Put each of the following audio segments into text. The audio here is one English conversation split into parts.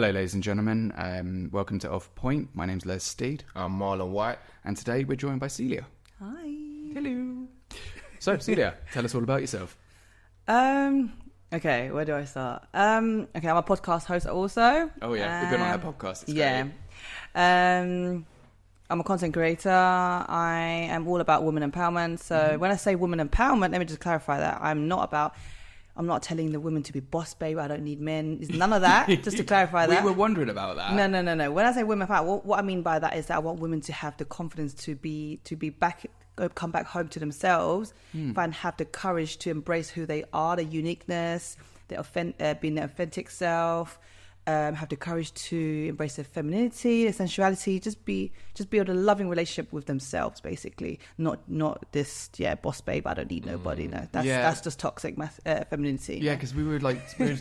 Hello, ladies and gentlemen. Welcome to Off Point. My name's Les Steed. I'm Marlon White. And today we're joined by Celia. Hi. Hello. So, Celia, tell us all about yourself. Okay, where do I start? Okay, I'm a podcast host also. Oh, yeah. We've been on our podcast. It's yeah. great. I'm a content creator. I am all about women empowerment. So when I say women empowerment, let me just clarify that. I'm not telling the women to be boss babe. I don't need men. It's none of that. Just to clarify that. We were wondering about that. No. When I say women empowerment, what I mean by that is that I want women to have the confidence to be come back home to themselves, and have the courage to embrace who they are, their uniqueness, being their authentic self. Have the courage to embrace their femininity, their sensuality, just build a loving relationship with themselves, basically. Not this, boss babe, I don't need nobody. No, that's just toxic femininity. Yeah, because we were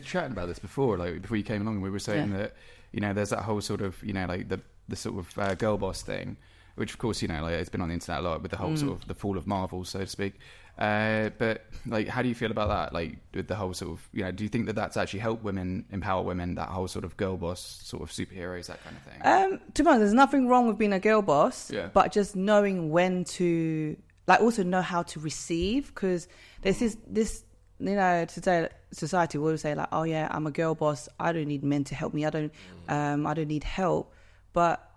chatting about this before you came along, and we were saying that, there's that whole sort of, the sort of girl boss thing, which of course, it's been on the internet a lot with the whole sort of the fall of Marvel, so to speak. But how do you feel about that? With the whole sort of, do you think that that's actually helped women, empower women, that whole sort of girl boss sort of superheroes, that kind of thing? To be honest, there's nothing wrong with being a girl boss, but just knowing when to, also know how to receive, because there's this, today society will always say oh yeah, I'm a girl boss, I don't need men to help me, I don't need help. But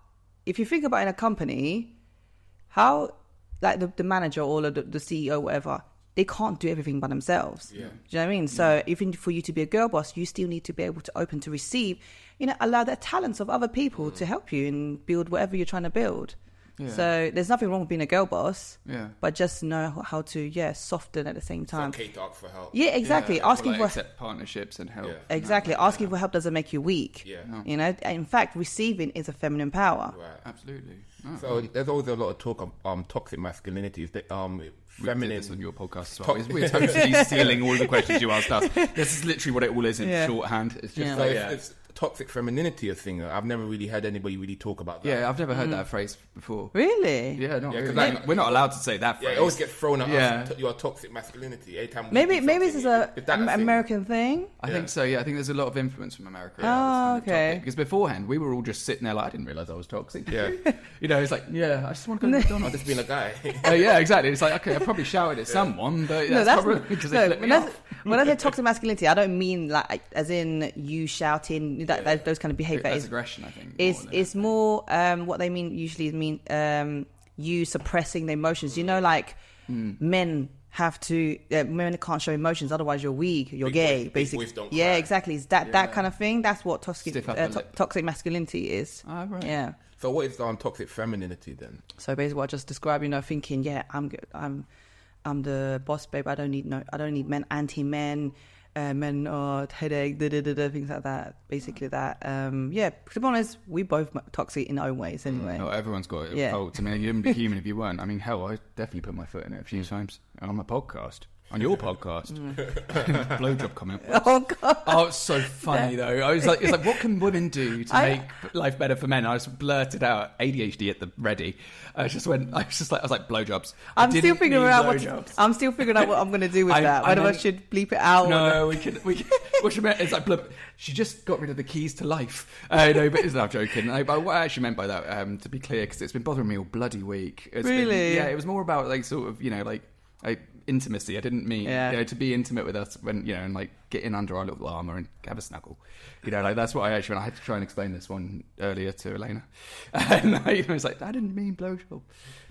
if you think about in a company, how the manager or the CEO, whatever, they can't do everything by themselves. Yeah. Do you know what I mean? So even for you to be a girl boss, you still need to be able to open to receive, allow the talents of other people to help you and build whatever you're trying to build. Yeah. So there's nothing wrong with being a girl boss, but just know how to, soften at the same time. It's okay to ask for help. Yeah, exactly. Asking for accept partnerships and help. Yeah. Exactly. Asking for help doesn't make you weak. Yeah. No. In fact, receiving is a feminine power. Right. Absolutely. Oh. So there's always a lot of talk of toxic masculinity. Feminine. This on your podcast as well. We're totally stealing all the questions you asked us. This is literally what it all is in shorthand. It's just it's toxic femininity, a thing. I've never really heard anybody really talk about that. Yeah, I've never heard that phrase before. Really? Yeah, not really. We're not allowed to say that phrase. Yeah, it always gets thrown at us. Your toxic masculinity. Maybe this is an American thing. I think so. Yeah, I think there's a lot of influence from America. Oh, okay. Because beforehand we were all just sitting there I didn't realise I was toxic. Yeah, it's I just want to go to McDonald's. I've just been a guy. Yeah, exactly. It's okay, I probably shouted at someone, but that's probably because they flipped me off. When I say toxic masculinity, I don't mean as in you shouting those kind of behaviour. That's aggression, I think. It's more what they mean you suppressing the emotions. Men have to men can't show emotions, otherwise you're weak, you're gay, basically. Yeah, exactly. It's that kind of thing. That's what toxic masculinity is. Ah, right. Yeah. So what is toxic femininity then? So basically what I just described, thinking, I'm good, I'm the boss babe, I don't need men, anti-men, men are headache, things like that. Basically that. To be honest, we both toxic in our own ways anyway. Oh, everyone's got faults. I mean, you wouldn't be human if you weren't. I mean, hell, I definitely put my foot in it a few times on my podcast. On your podcast. Blowjob comment. Oh, God. Oh, it's so funny, though. It's like, what can women do to make life better for men? I just blurted out ADHD at the ready. I was like, blowjobs. I'm still figuring out what I'm going to do with that. Whether I should bleep it out. No, we can. What she meant is she just got rid of the keys to life. No, but I'm joking. No, but what I actually meant by that, to be clear, because it's been bothering me all bloody week. Really? It was more about intimacy. I didn't mean to be intimate with us when and get in under our little armour and have a snuggle. That's what I actually. I had to try and explain this one earlier to Elena, and it's I didn't mean blowjob.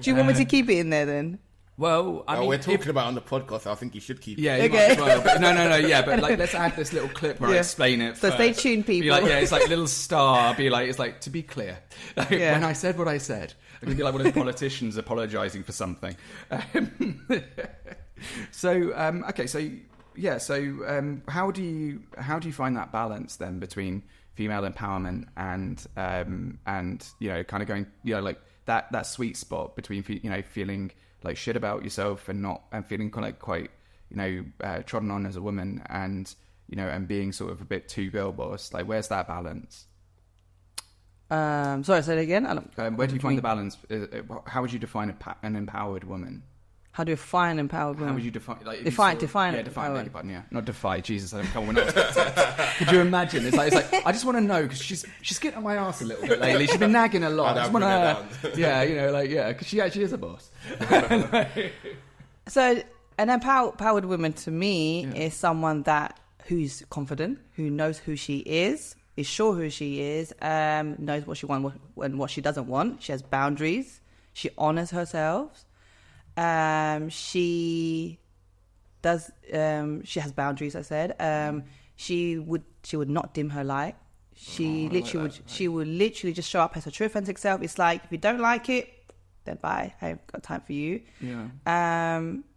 Do you want me to keep it in there then? Well, I mean, we're talking about on the podcast. I think you should keep it. Yeah, you might as well. But no. Yeah, but let's add this little clip where I explain it. So stay tuned, people. It's like little star. It's to be clear. When I said what I said, I'm going to be like one of the politicians apologising for something. So how do you find that balance then between female empowerment and kind of going that sweet spot between feeling like shit about yourself and feeling kind of quite trodden on as a woman and being sort of a bit too girl boss? Where's that balance? Sorry, say it again. Where do you find the balance? How would you define an empowered woman? How do you define empowered women? How would you define? Like, define naked button. Yeah, not defy. Jesus, I don't come. We're not. Could you imagine? It's like I just want to know because she's getting on my ass a little bit lately. She's been nagging a lot. I just want to. Yeah, because she actually is a boss. So an empowered woman to me is someone who's confident, who knows who she is sure who she is, knows what she wants and what she doesn't want. She has boundaries. She honors herself. She does. She has boundaries. I said. She would not dim her light. She would literally just show up as her true authentic self. It's like, if you don't like it, then bye. I ain't got time for you. Yeah.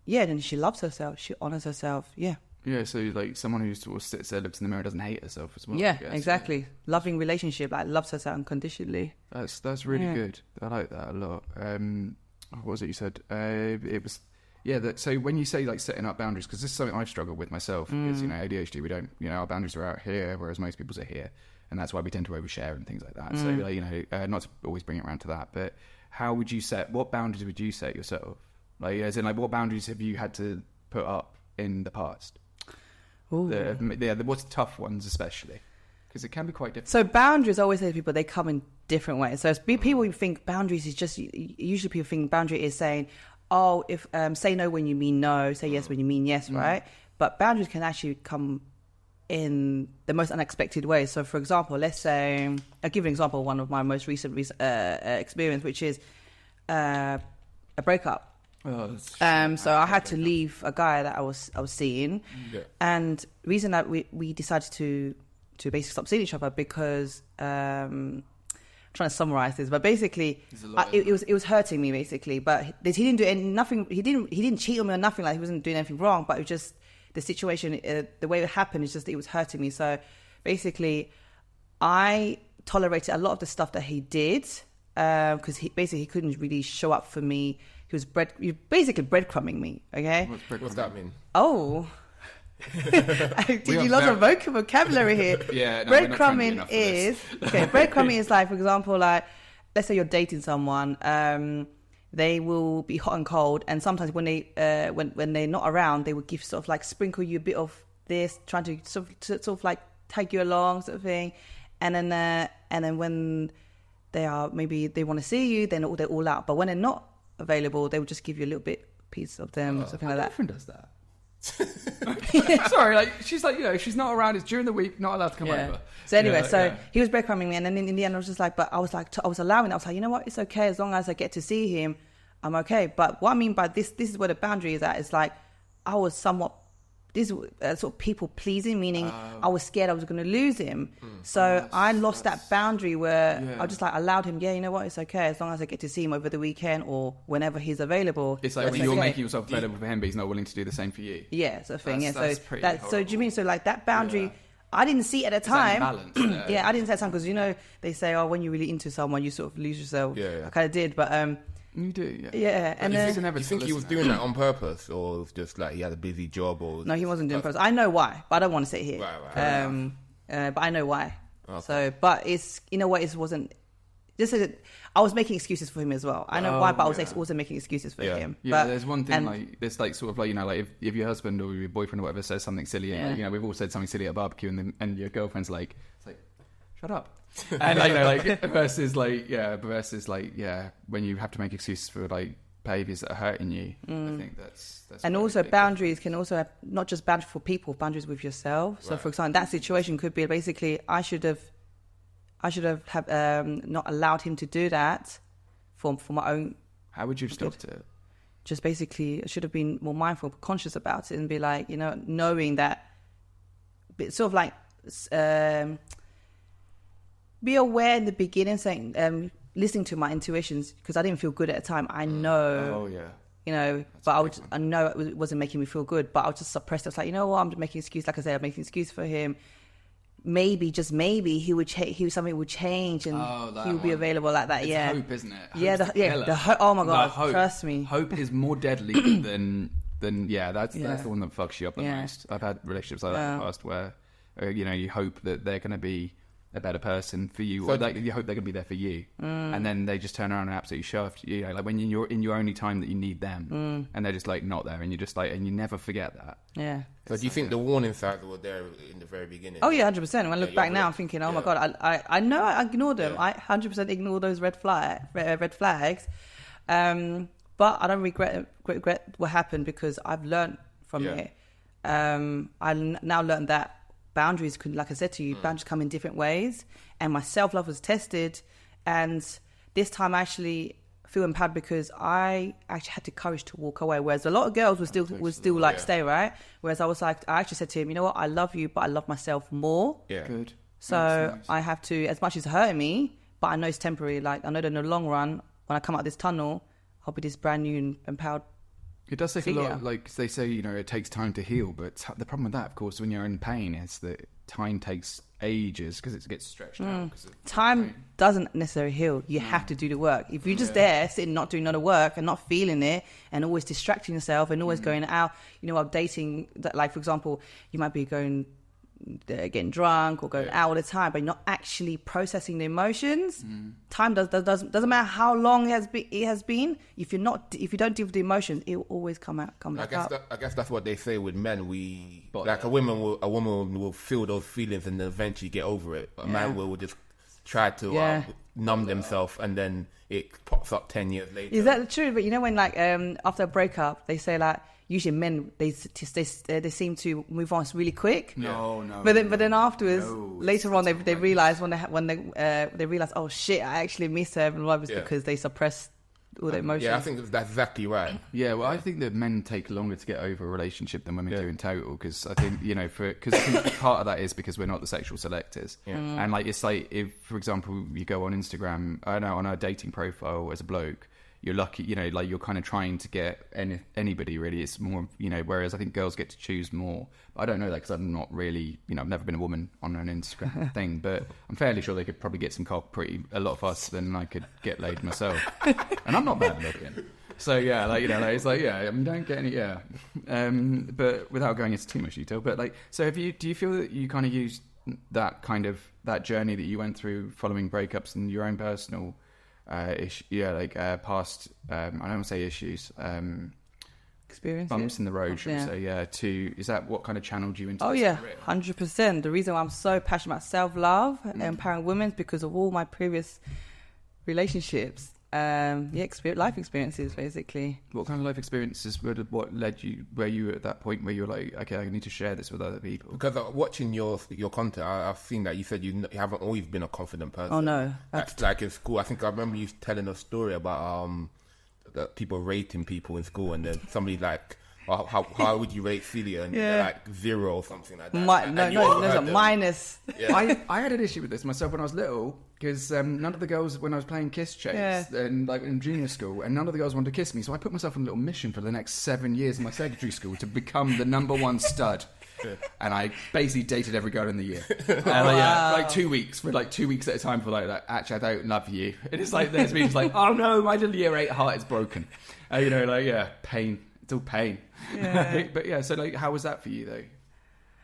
Then she loves herself. She honors herself. Yeah. Yeah, so like someone who sort of sits there, looks in the mirror, doesn't hate herself as well. Yeah, exactly. Yeah. Loving relationship, like loves herself unconditionally. That's really good. I like that a lot. What was it you said? It was so when you say like setting up boundaries, because this is something I've struggled with myself, because ADHD, we don't, our boundaries are out here, whereas most people's are here, and that's why we tend to overshare and things like that. So like, not to always bring it around to that, but what boundaries would you set yourself? Like, as in, like, what boundaries have you had to put up in the past? What's tough ones, especially because it can be quite difficult. So boundaries, I always say to people, they come in different ways. So people think boundaries is just, usually people think boundary is saying, oh, if say no when you mean no, say yes when you mean yes, right? But boundaries can actually come in the most unexpected ways. So for example, let's say, I'll give an example of one of my most recent experience, which is a breakup. So I had to leave a guy that I was seeing, and reason that we decided to basically stop seeing each other because I'm trying to summarize this, but basically it was hurting me basically. But he didn't do nothing. He didn't cheat on me or nothing. Like, he wasn't doing anything wrong. But it was just the situation, the way it happened is just it was hurting me. So basically, I tolerated a lot of the stuff that he did because he couldn't really show up for me. He was basically breadcrumbing me, okay? What's that mean? Oh. Did you lost a vocabulary here? Yeah, no, breadcrumbing breadcrumbing is like, for example, like, let's say you're dating someone, they will be hot and cold, and sometimes when they're not around, they will give sort of like sprinkle you a bit of this, trying to sort of like tag you along, sort of thing, and then when they are, maybe they want to see you, then they're all out, but when they're not available, they will just give you a little piece of them, something like that. My girlfriend does that. Sorry, like, she's like, she's not around, it's during the week, not allowed to come over. So anyway, he was breadcrumbing me, and then in the end I was just like, but I was allowing it. I was like, you know what, it's okay, as long as I get to see him, I'm okay. But what I mean by this is where the boundary is at. It's like, I was somewhat, this sort of people pleasing, meaning I was scared I was going to lose him. So I lost that boundary where I just like allowed him, you know what, it's okay, as long as I get to see him over the weekend or whenever he's available. It's like when you're making yourself available for him, but he's not willing to do the same for you. Yeah, sort of thing. That's pretty horrible. So do you mean, so like that boundary, I didn't see it at the time. Balance, yeah, I didn't see it at the time, because they say, oh, when you're really into someone, you sort of lose yourself. Yeah. I kind of did, but you do, yeah. And you think he was doing that on purpose, or it was just like he had a busy job, or no, he wasn't doing purpose. I know why, but I don't want to say it here. Right. But I know why. Okay. So, but it's, in a way, it wasn't. I was making excuses for him as well. I know why, but I was also making excuses for him. Yeah, there's one thing, like, there's like sort of like, like if your husband or your boyfriend or whatever says something silly, and we've all said something silly at a barbecue, and your girlfriend's like, it's like, shut up. And versus when you have to make excuses for like behaviours that are hurting you. I think that's and also boundaries can also have not just boundaries for people, boundaries with yourself. So for example, that situation could be basically, I should have not allowed him to do that for my own. How would you have stopped it? Just basically, I should have been more mindful, conscious about it, and be like, knowing that, sort of like. Be aware in the beginning, saying, listening to my intuitions, because I didn't feel good at the time. I know, but I know it wasn't making me feel good, but I was just suppressed. I was like, you know what, I'm just making an excuse. Like I said, I'm making an excuse for him. Maybe, just maybe, something would change, and he would be available like that. It's hope, isn't it? Hope's the hope. Oh my god, trust me. Hope is more deadly than that's the one that fucks you up the most. I've had relationships like that in the past where you hope that they're going to be a better person for you, or like you hope they're gonna be there for you, and then they just turn around and absolutely shaft you. Like when you're in your only time that you need them, and they're just like not there, and you're just like, and you never forget that. Yeah. So do you think the warning signs were there in the very beginning? Oh yeah, 100%. When I look back now, I'm thinking, oh my god, I know I ignored them. I 100% ignore those red flags. But I don't regret what happened because I've learned from it. I now learned that boundaries could, like I said to you, boundaries come in different ways, and my self-love was tested, and this time I actually feel empowered because I actually had the courage to walk away, whereas a lot of girls would still like stay, right? Whereas I actually said to him, you know what, I love you, but I love myself more. Yeah, good. So nice. I have to, as much as it's hurting me, but I know it's temporary. Like I know that in the long run, when I come out this tunnel, I'll be this brand new and empowered. It does take a lot, like they say, you know, it takes time to heal. But the problem with that, of course, when you're in pain, is that time takes ages because it gets stretched out. Time doesn't necessarily heal. You have to do the work. If you're just there, sitting, not doing none work and not feeling it and always distracting yourself and always going out, you know, while dating, like, for example, you might be getting drunk or going out all the time, but you're not actually processing the emotions. Time doesn't matter how long it has been. If you don't deal with the emotions, it will always come back up. I guess that's what they say with men. A woman will feel those feelings and then eventually get over it. A man will just try to numb themselves, and then it pops up 10 years later. Is that true? But you know when after a breakup, they say like, usually men they seem to move on really quick. No. But then afterwards, later on, they realize when they realize, oh shit, I actually miss her, and it was because they suppressed all the emotions. Yeah, I think that's exactly right. Yeah, well, I think that men take longer to get over a relationship than women do in total, because I think, you know, because part of that is because we're not the sexual selectors, and like it's like if, for example, you go on Instagram, I know on a dating profile as a bloke, you're lucky, you know, like you're kind of trying to get anybody really. It's more, you know, whereas I think girls get to choose more. But I don't know that because I'm not really, you know, I've never been a woman on an Instagram thing, but I'm fairly sure they could probably get some cock a lot faster than I could get laid myself. And I'm not bad looking. So yeah, like, you know, like, it's like, I mean, don't get any, but without going into too much detail, but like, so do you feel that you kind of used that journey that you went through following breakups and your own personal past, I don't want to say issues, experiences, bumps in the road, should we say, is that what kind of channeled you into this career? 100%. The reason why I'm so passionate about self-love and empowering women is because of all my previous relationships, life experiences, basically. What kind of life experiences what led you, where you were at that point where you're like, okay, I need to share this with other people? Because watching your content, I've seen that you said you haven't always been a confident person. Oh no, that's like in school. I think I remember you telling a story about that people rating people in school, and then somebody like, how would you rate Celia? And they're like 0 or something like that. There's a minus. Yeah. I had an issue with this myself when I was little, because none of the girls, when I was playing kiss chase and like in junior school, and none of the girls wanted to kiss me, so I put myself on a little mission for the next 7 years in my secondary school to become the #1 stud. And I basically dated every girl in the year. Like 2 weeks, for like 2 weeks at a time, for like that. Actually, I don't love you. And it's like there's me just like, oh no, my little year 8 heart is broken. You know, like pain. It's all pain. Yeah. But so like, how was that for you though?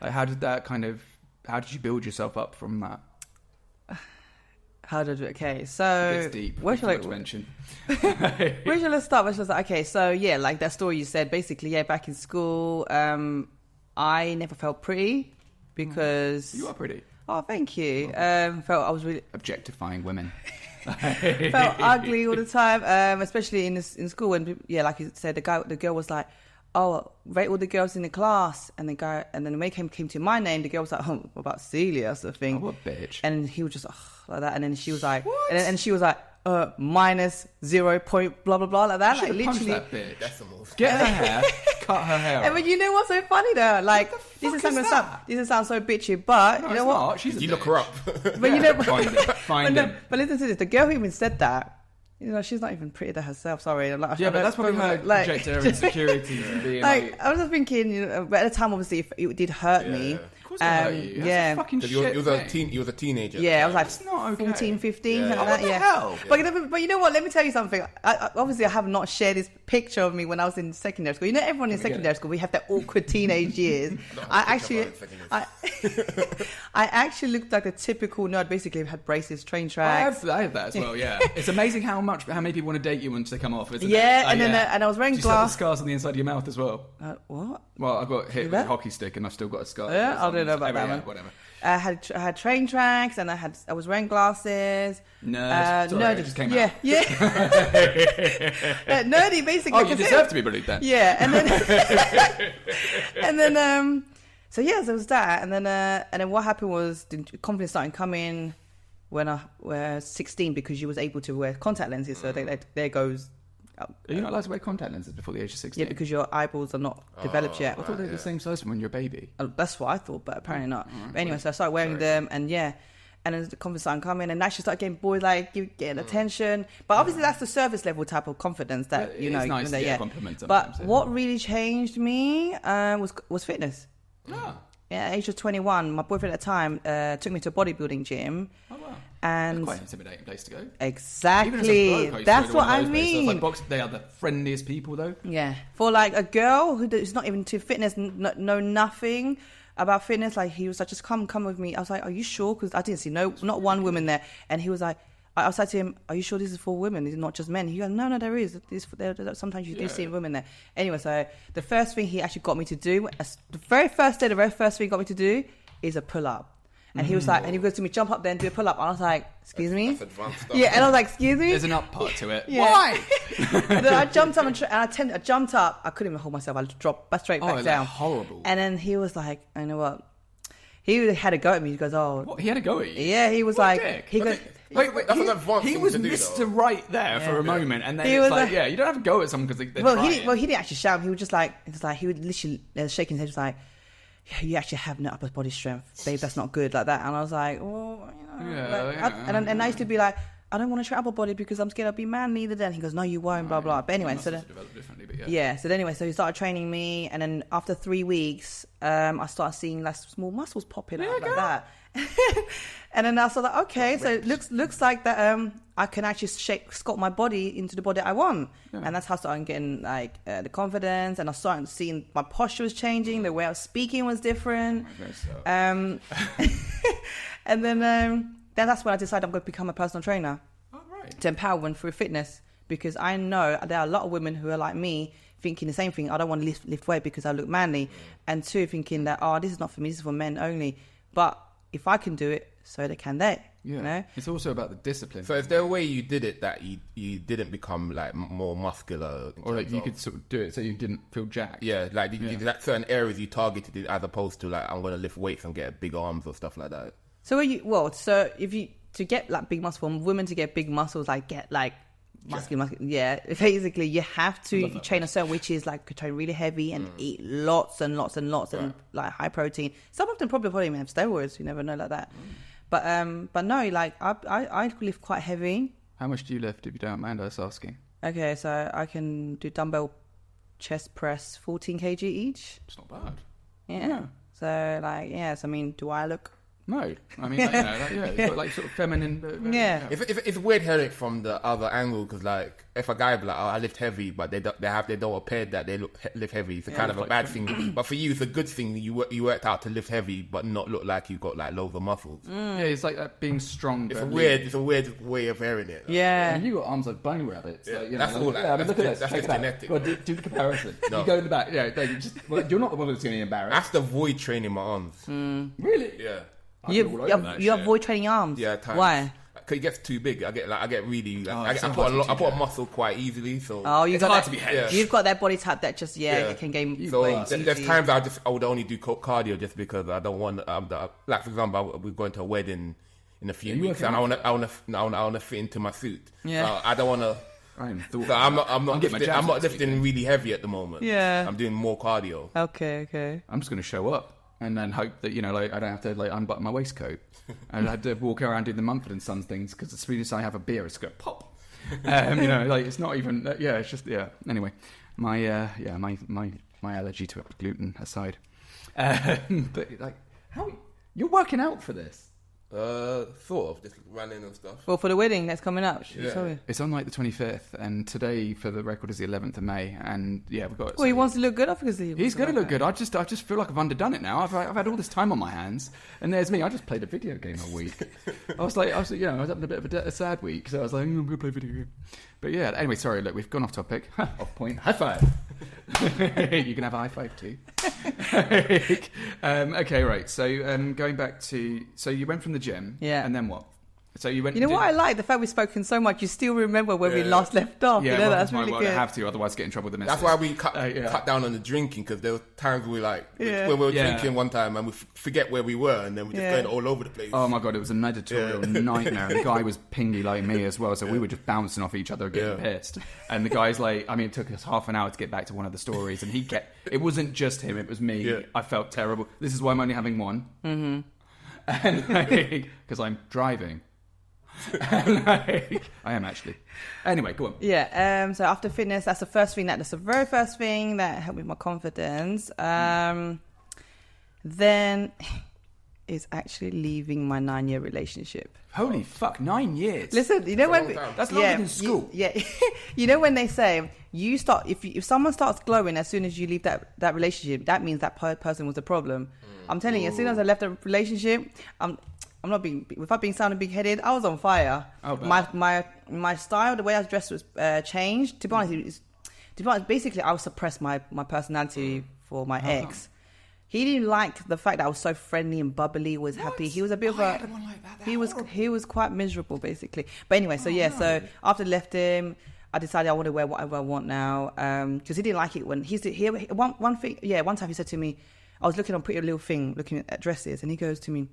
Like, how did you build yourself up from that? Okay, so it's deep. Where shall I mention? Where shall I start? Okay, so like that story you said, basically, back in school, I never felt pretty because you are pretty. Oh, thank you. Felt I was really objectifying women. Felt ugly all the time, especially in school. And like you said, the girl was like, "Oh, rate all the girls in the class," and then when it came to my name, the girl was like, "Oh, what about Celia?" sort of thing. Oh, what a bitch! And he was just like that, and then she was like, and she was like, minus 0 point blah blah blah, like that. Like literally, that bitch. That's the most. Get her hair, cut her hair. And you know what's so funny though? Like this is sound so bitchy, but no, you know what? You look her up. But you know, find him. But listen to this: the girl who even said that. You know, she's not even pretty to herself. Sorry, but that's probably her projecting her insecurities and being like. I was just thinking, but at the time, obviously, it did hurt me. course it hurt you. That's a fucking shit you was a teenager. Yeah, I was like it's not okay. 14, 15. Yeah. Like what the hell? But you know what? Let me tell you something. Obviously, I have not shared this picture of me when I was in secondary school. You know, everyone in secondary school, we have that awkward teenage years. I actually looked like a typical nerd. Basically, had braces, train tracks. I have that as well. Yeah, it's amazing how many people want to date you once they come off. Isn't it? And I was wearing glass. Scars on the inside of your mouth as well. What? Well, I got hit with a hockey stick, and I've still got a scar. Yeah, I don't know about that one. Whatever. I had train tracks, and I was wearing glasses. Nerdy just came out. Yeah. Nerdy, basically. Oh, you deserve to be bullied then. Yeah, and then so there was that, and then what happened was the confidence started coming when I was 16 because you was able to wear contact lenses. So there goes. Are you not allowed to wear contact lenses before the age of 16? Yeah, because your eyeballs are not developed yet. I thought they were the same size from when you're a baby. That's what I thought, but apparently not. But anyway, so I started wearing them, and then the confidence started coming, and actually started getting boys getting attention. But obviously, that's the service level type of confidence that it's nice to get compliments. But what really changed me was fitness. Oh. Yeah, at the age of 21, my boyfriend at the time took me to a bodybuilding gym. Oh, wow. And that's quite an intimidating place to go. Exactly. That's what I mean. They are the friendliest people, though. Yeah. For like a girl who's not even to fitness, know nothing about fitness, like he was like, just come with me. I was like, are you sure? Because I didn't see not one woman there. And he was like, I was like to him, are you sure this is for women? This is not just men. He goes, no, there is. Sometimes you do see women there. Anyway, so the first thing he actually got me to do, the very first thing he got me to do is a pull-up. And he was like, and he goes to me, jump up there and do a pull-up. And I was like, excuse me? That's advanced stuff. Yeah, and I was like, excuse me? There's an up part to it. Yeah. Why? And then I jumped up I jumped up. I couldn't even hold myself. I dropped straight back down. Horrible. And then he was like, I know what? He had a go at me. He goes, oh. What? He had a go at you? Yeah, he was like, he goes, wait, that's an advanced he was thing to do, Mr. though. Right there for a moment, and then He it's was like, like- you don't have to go at someone because they're he didn't actually shout. He was just like, he would literally shaking his head, just like, yeah, you actually have no upper body strength, babe. That's not good, like that. And I was like, oh, and I used to be like, I don't want to try upper body because I'm scared I'll be manly. Then he goes, no, you won't, blah blah. But anyway, so then, so he started training me, and then after 3 weeks, I started seeing like small muscles popping out like that. And then I was like, okay, so it looks like that I can actually sculpt my body into the body I want. And that's how I started getting like the confidence, and I started seeing my posture was changing, the way I was speaking was different. And then that's when I decided I'm going to become a personal trainer to empower women through fitness, because I know there are a lot of women who are like me, thinking the same thing. I don't want to lift weight because I look manly, and two, thinking that this is not for me, this is for men only. But if I can do it, so can they. Yeah. You know? It's also about the discipline. So is there a way you did it that you didn't become like more muscular? Or like you could sort of do it so you didn't feel jacked? Yeah, like like certain areas you targeted it, as opposed to like, I'm going to lift weights and get big arms or stuff like that. So if you to get like big muscle, for women to get big muscles, like get like muscular, basically you have to train a certain, which is like train really heavy and eat lots and lots and lots and like high protein. Some of them probably even have steroids. You never know like that. But no, like I lift quite heavy. How much do you lift, if you don't mind us asking? Okay, so I can do dumbbell chest press 14 kg each. It's not bad. Yeah. So like so I mean, do I look? No, I mean, you've got like sort of feminine. It's weird hearing it from the other angle, because like if a guy be like, I lift heavy, but they don't appear that they lift heavy, it's kind of a bad thing. But for you, it's a good thing. You worked out to lift heavy, but not look like you got like loads of muscles. Yeah, it's like that being strong. It's a weird way of hearing it. Yeah, I mean, you got arms like bunny rabbits. Yeah. Like, That's all. Look at this. That's just genetic. Well, do the comparison. No. You go in the back. Yeah, you're not the one that's going to be I embarrassed. have to avoid training my arms. Really? Yeah. You avoid training arms. Yeah, at times. Why? Because it gets too big. I get really. I put a muscle quite easily. So it's hard to be heavy. Yeah. You've got that body type that just it can gain. So there's times I would only do cardio just because I don't want. Like for example, we're going to a wedding in a few weeks, and I want to fit into my suit. Yeah. I don't want to. I'm not lifting really heavy at the moment. Yeah. I'm doing more cardio. Okay. I'm just going to show up and then hope that like I don't have to like unbutton my waistcoat. And I had to walk around doing the Mumford & Sons things, because as soon as I have a beer, it's going to pop. Like it's not even. It's just Anyway, my allergy to gluten aside, but like How you're working out for this? Sort of, just running and stuff. Well, for the wedding that's coming up. Yeah. It's on like the 25th, and today, for the record, is the 11th of May. And yeah, we've got. Well, he wants to look good, obviously. He's going to look good. I just feel like I've underdone it now. I've had all this time on my hands, and there's me. I just played a video game all week. I was having a bit of a sad week, so I was like, I'm going to play a video game. But yeah, anyway, sorry. Look, we've gone off topic, off point. High five. You can have a high five too. Okay, right. So going back to, so you went from the gym, and then what? So you went. You know what I like? The fact we've spoken so much, you still remember where we last left off. Yeah, you know, that's really good. I have to, otherwise get in trouble with the missus. That's why we cut down on the drinking, because there were times we when we were drinking one time and we forget where we were, and then we just going all over the place. Oh my god, it was a editorial nightmare. The guy was pingy like me as well, so we were just bouncing off each other, getting pissed. And the guy's like, I mean, it took us half an hour to get back to one of the stories, and it wasn't just him, it was me. Yeah. I felt terrible. This is why I'm only having one. Mm-hmm. And because I'm driving. I am actually. Anyway, go on. Yeah. So after fitness, that's the very first thing that helped with my confidence. Then is actually leaving my 9-year relationship. Holy fuck, 9 years. Listen, you know when that's longer than school. You know when they say you start if someone starts glowing as soon as you leave that relationship, that means that person was the problem. I'm telling you, as soon as I left the relationship, I'm not being, without being sounding big-headed, I was on fire. Oh, my style, the way I was dressed was changed. To be honest, basically I would suppress my personality for my ex. He didn't like the fact that I was so friendly and bubbly, was happy. He was a bit of a... He was quite miserable, basically. But anyway, so after I left him, I decided I want to wear whatever I want now. Because he didn't like it when... One time he said to me, I was looking on Pretty Little Thing, looking at dresses, and he goes to me,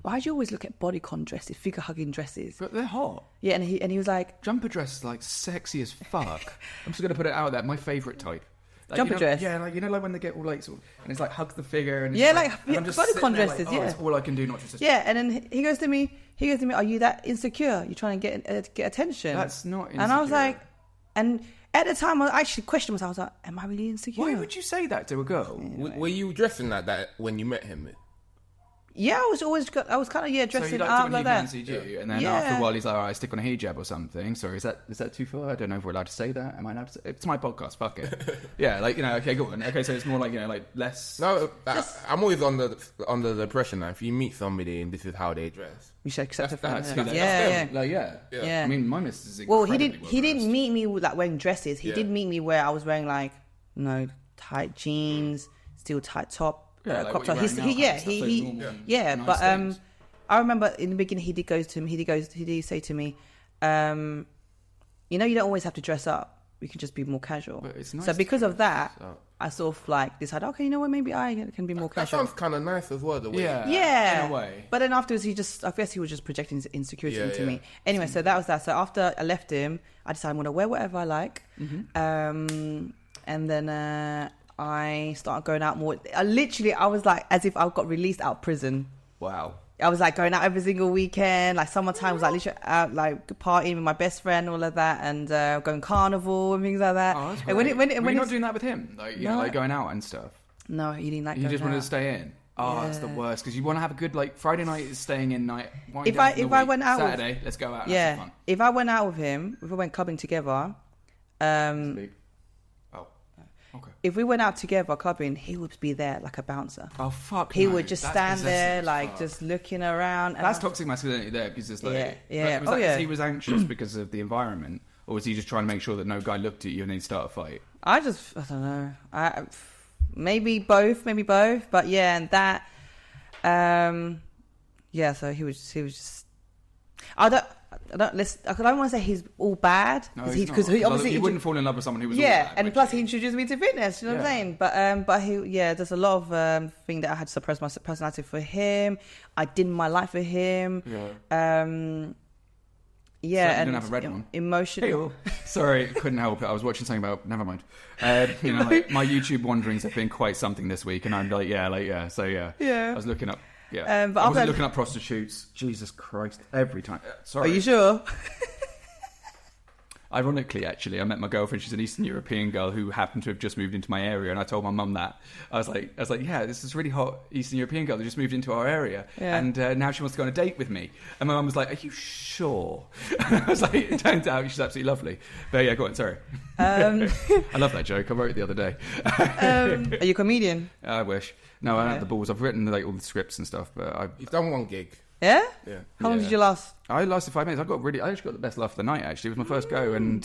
why do you always look at bodycon dresses, figure hugging dresses? But they're hot. Yeah, and he was like... Jumper dress is like sexy as fuck. I'm just going to put it out there, my favourite type. Like, jumper dress? Yeah, like, like when they get all like sort of, and it's like hugs the figure. And it's bodycon dresses, like, that's all I can do, not just... Yeah, and then he goes to me, are you that insecure? You're trying to get attention? That's not insecure. And I was like... And at the time, I actually questioned myself. I was like, am I really insecure? Why would you say that to a girl? Anyway. Were you dressing like that when you met him? Yeah, I was kind of dressing up like that. Fancied you, and then after a while he's like, all right, stick on a hijab or something. Sorry, is that too far? I don't know if we're allowed to say that. Am I allowed to say? It's my podcast, fuck it. Yeah, okay, go on. Okay, so it's more like, like less... No, I'm always under the impression that if you meet somebody and this is how they dress, you should accept it. Yeah. I mean, my missus is well, he didn't meet me like wearing dresses. He did meet me where I was wearing like, tight jeans, still tight top. But I remember in the beginning he did say to me, you don't always have to dress up, you can just be more casual. But it's nice. So because of that, I sort of like decided, okay, you know what, maybe I can be more casual. That sounds kind of nice as well, the way. Yeah, in a way. But then afterwards I guess he was just projecting his insecurity into me. Anyway, so that was that. So after I left him, I decided I'm going to wear whatever I like. Mm-hmm. And then I started going out more. I was like as if I got released out of prison. Wow. I was like going out every single weekend. Like summertime was like literally out like partying with my best friend, all of that, and going carnival and things like that. Oh, that's great. And when you're not doing that with him, like going out and stuff. No, he didn't like. You just wanted to stay in. Oh, that's the worst because you want to have a good Friday night is staying in night. If I went out Saturday, let's go out. Yeah. Fun. If I went out with him, if we went clubbing together, Okay. If we went out together clubbing, he would be there like a bouncer. Oh fuck! He would just stand there, like just looking around. That's toxic masculinity there, because it's like, he was anxious because of the environment, or was he just trying to make sure that no guy looked at you and then start a fight? I don't know. Maybe both, but yeah, and that, So he was just. I don't want to say he's all bad because he obviously you wouldn't fall in love with someone who was all bad, and plus he introduced me to fitness. You know what I'm saying? But there's a lot of thing that I had to suppress my personality for him. I did my life for him. So you don't have a red one. Emotional. Sorry, couldn't help it. I was watching something about. Never mind. My YouTube wanderings have been quite something this week, and I'm like, So I was looking up. Yeah, but I wasn't looking up prostitutes. Jesus Christ, every time. Sorry. Are you sure? Ironically, actually, I met my girlfriend. She's an Eastern European girl who happened to have just moved into my area, and I told my mum that. I was like, yeah, this is really hot Eastern European girl that just moved into our area, and now she wants to go on a date with me. And my mum was like, "Are you sure?" And I was like, "It turns out she's absolutely lovely." But yeah, go on. Sorry. I love that joke. I wrote it the other day. Are you a comedian? I wish. No, I don't have the balls. I've written like all the scripts and stuff, but You've done one gig. Yeah? Yeah. How long did you last? I lasted 5 minutes. I actually got the best laugh of the night, actually. It was my first go, and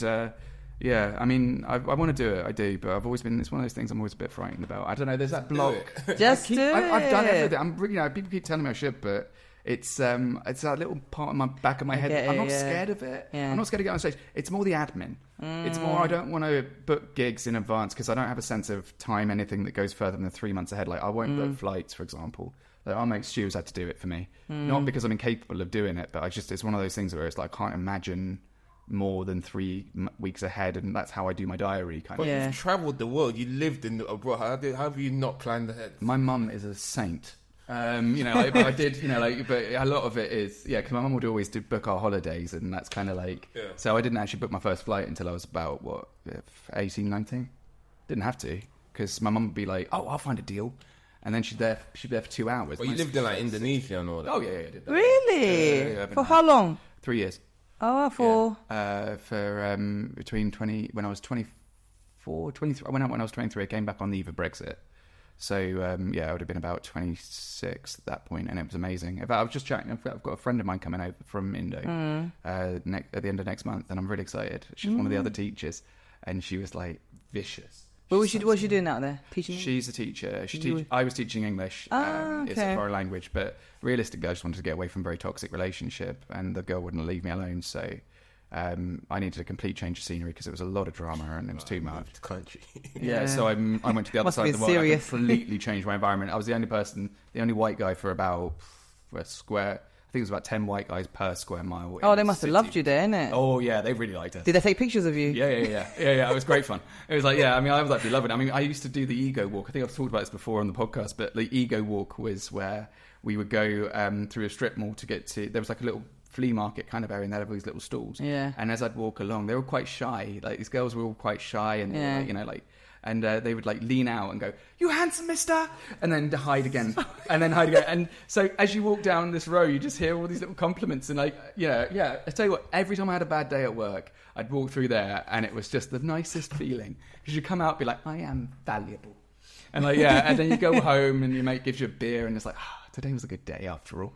yeah, I mean, I want to do it. I do, but I've always been, it's one of those things I'm always a bit frightened about. I don't know, there's that block. Just do it. I've done everything. I'm really, people keep telling me I should, but it's that little part of my back of my head. I'm not scared of it. Yeah. I'm not scared to get on stage. It's more the admin. It's more, I don't want to book gigs in advance because I don't have a sense of time, anything that goes further than 3 months ahead. Like, I won't book flights, for example. Like, our mate Stu's had to do it for me. Not because I'm incapable of doing it, but it's one of those things where it's like, I can't imagine more than 3 weeks ahead, and that's how I do my diary kind of. You've travelled the world, you lived in abroad. How have you not planned ahead? My mum is a saint. I did, but a lot of it is, because my mum would always book our holidays, and that's kind of like, so I didn't actually book my first flight until I was about, 18, 19? Didn't have to, because my mum would be like, oh, I'll find a deal. And then she'd be there for 2 hours. Well, you lived in like Indonesia and all that. Oh, yeah, I did that. Really? Yeah, for how long? 3 years. Oh, for? Between when I was 24, 23, I went out when I was 23, I came back on the eve of Brexit. So, I would have been about 26 at that point, and it was amazing. In fact, I was just chatting, I've got a friend of mine coming over from Indo at the end of next month, and I'm really excited. She's one of the other teachers, and she was like vicious. What's she doing out there? Teaching? She's a teacher. I was teaching English. It's a foreign language, but realistically, I just wanted to get away from a very toxic relationship, and the girl wouldn't leave me alone. So I needed a complete change of scenery because it was a lot of drama and it was too much. Country. So I went to the other side of the world. I completely changed my environment. I was the only white guy for about a square. I think it was about 10 white guys per square mile. Oh, they must have loved you there, innit? Oh, yeah, they really liked us. Did they take pictures of you? Yeah. It was great fun. It was like, I was actually loving it. I mean, I used to do the ego walk. I think I've talked about this before on the podcast, but the ego walk was where we would go through a strip mall to get to, there was like a little flea market kind of area, and they had all these little stalls. Yeah. And as I'd walk along, they were quite shy. Like, these girls were all quite shy, and and they would like lean out and go, "You handsome mister," and then hide again, and then hide again. And so as you walk down this row, you just hear all these little compliments, and like, I tell you what, every time I had a bad day at work, I'd walk through there, and it was just the nicest feeling, because you come out and be like, I am valuable, and like, and then you go home, and your mate gives you a beer, and it's like, today was a good day after all.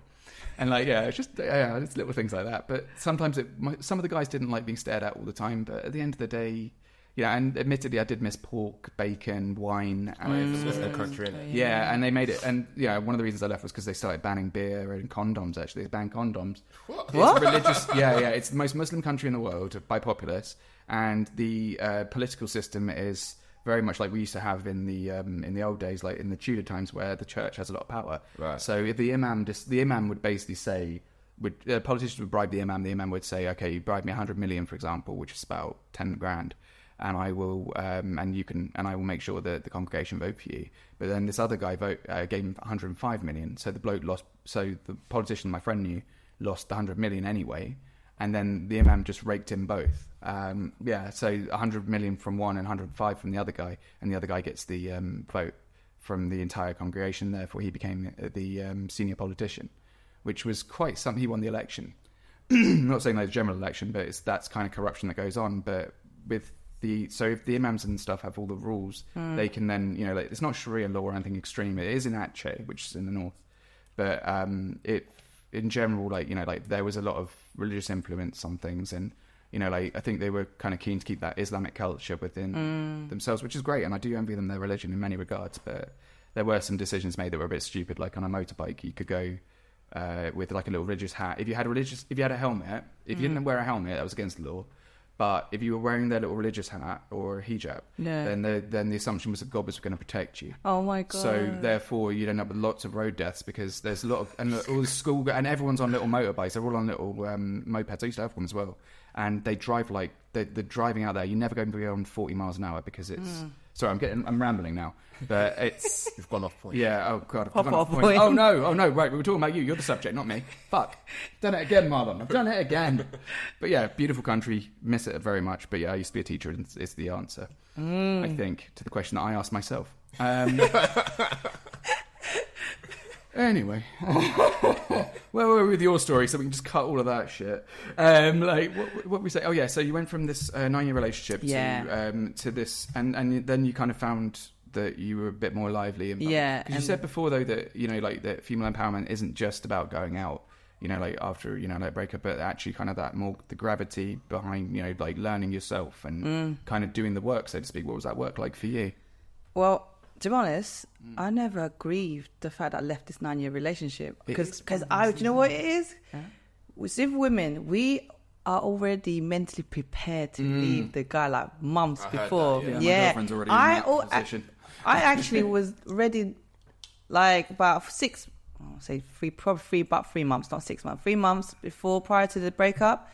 And like, it's just, it's little things like that. But sometimes some of the guys didn't like being stared at all the time, but at the end of the day, and admittedly, I did miss pork, bacon, wine. It's a country, innit? Yeah, and they made it. And one of the reasons I left was because they started banning beer and condoms. Actually, they banned condoms. What? It's religious. It's the most Muslim country in the world by populace, and the political system is very much like we used to have in the old days, like in the Tudor times, where the church has a lot of power. Right. So if the imam would basically say, politicians would bribe the imam would say, okay, you bribe me 100 million, for example, which is about 10 grand. And I will, I will make sure that the congregation vote for you. But then this other guy gave him 105 million. So the bloke lost. So the politician my friend knew lost the 100 million anyway. And then the imam just raked him both. So 100 million from one and 105 from the other guy, and the other guy gets the vote from the entire congregation. Therefore, he became the senior politician, which was quite something. He won the election. I'm not saying like the general election, but that's kind of corruption that goes on. But with so if the imams and stuff have all the rules, they can then, it's not Sharia law or anything extreme. It is in Aceh, which is in the north, but in general, there was a lot of religious influence on things, and I think they were kind of keen to keep that Islamic culture within themselves, which is great, and I do envy them their religion in many regards. But there were some decisions made that were a bit stupid, like on a motorbike, you could go with like a little religious hat. If you had a helmet, if you didn't wear a helmet, that was against the law. But if you were wearing their little religious hat or hijab, then the assumption was that God was going to protect you. Oh my God! So therefore, you'd end up with lots of road deaths because there's a lot of all the school and everyone's on little motorbikes. They're all on little mopeds. I used to have one as well, and they drive like they're driving out there. You never go beyond 40 miles an hour because it's. Sorry, I'm rambling now, but it's you've gone off point. Yeah. Oh god, I've gone off point. Oh no. Right, we were talking about you. You're the subject, not me. Fuck. Done it again, Marlon. I've done it again. But yeah, beautiful country. Miss it very much. But yeah, I used to be a teacher, and it's the answer. I think to the question that I asked myself. Anyway, where were we with your story? So we can just cut all of that shit. Like what we say? Oh yeah, so you went from this 9-year relationship to this, and then you kind of found that you were a bit more lively. Because you said before though that like that female empowerment isn't just about going out. Like after like breakup, but actually kind of that more the gravity behind like learning yourself and kind of doing the work, so to speak. What was that work like for you? Well, to be honest, I never grieved the fact that I left this 9-year relationship because do you know what it is? With women, we are already mentally prepared to leave the guy like months before. My girlfriend's already in that position. I actually was ready like about about 3 months, not 6 months, 3 months prior to the breakup.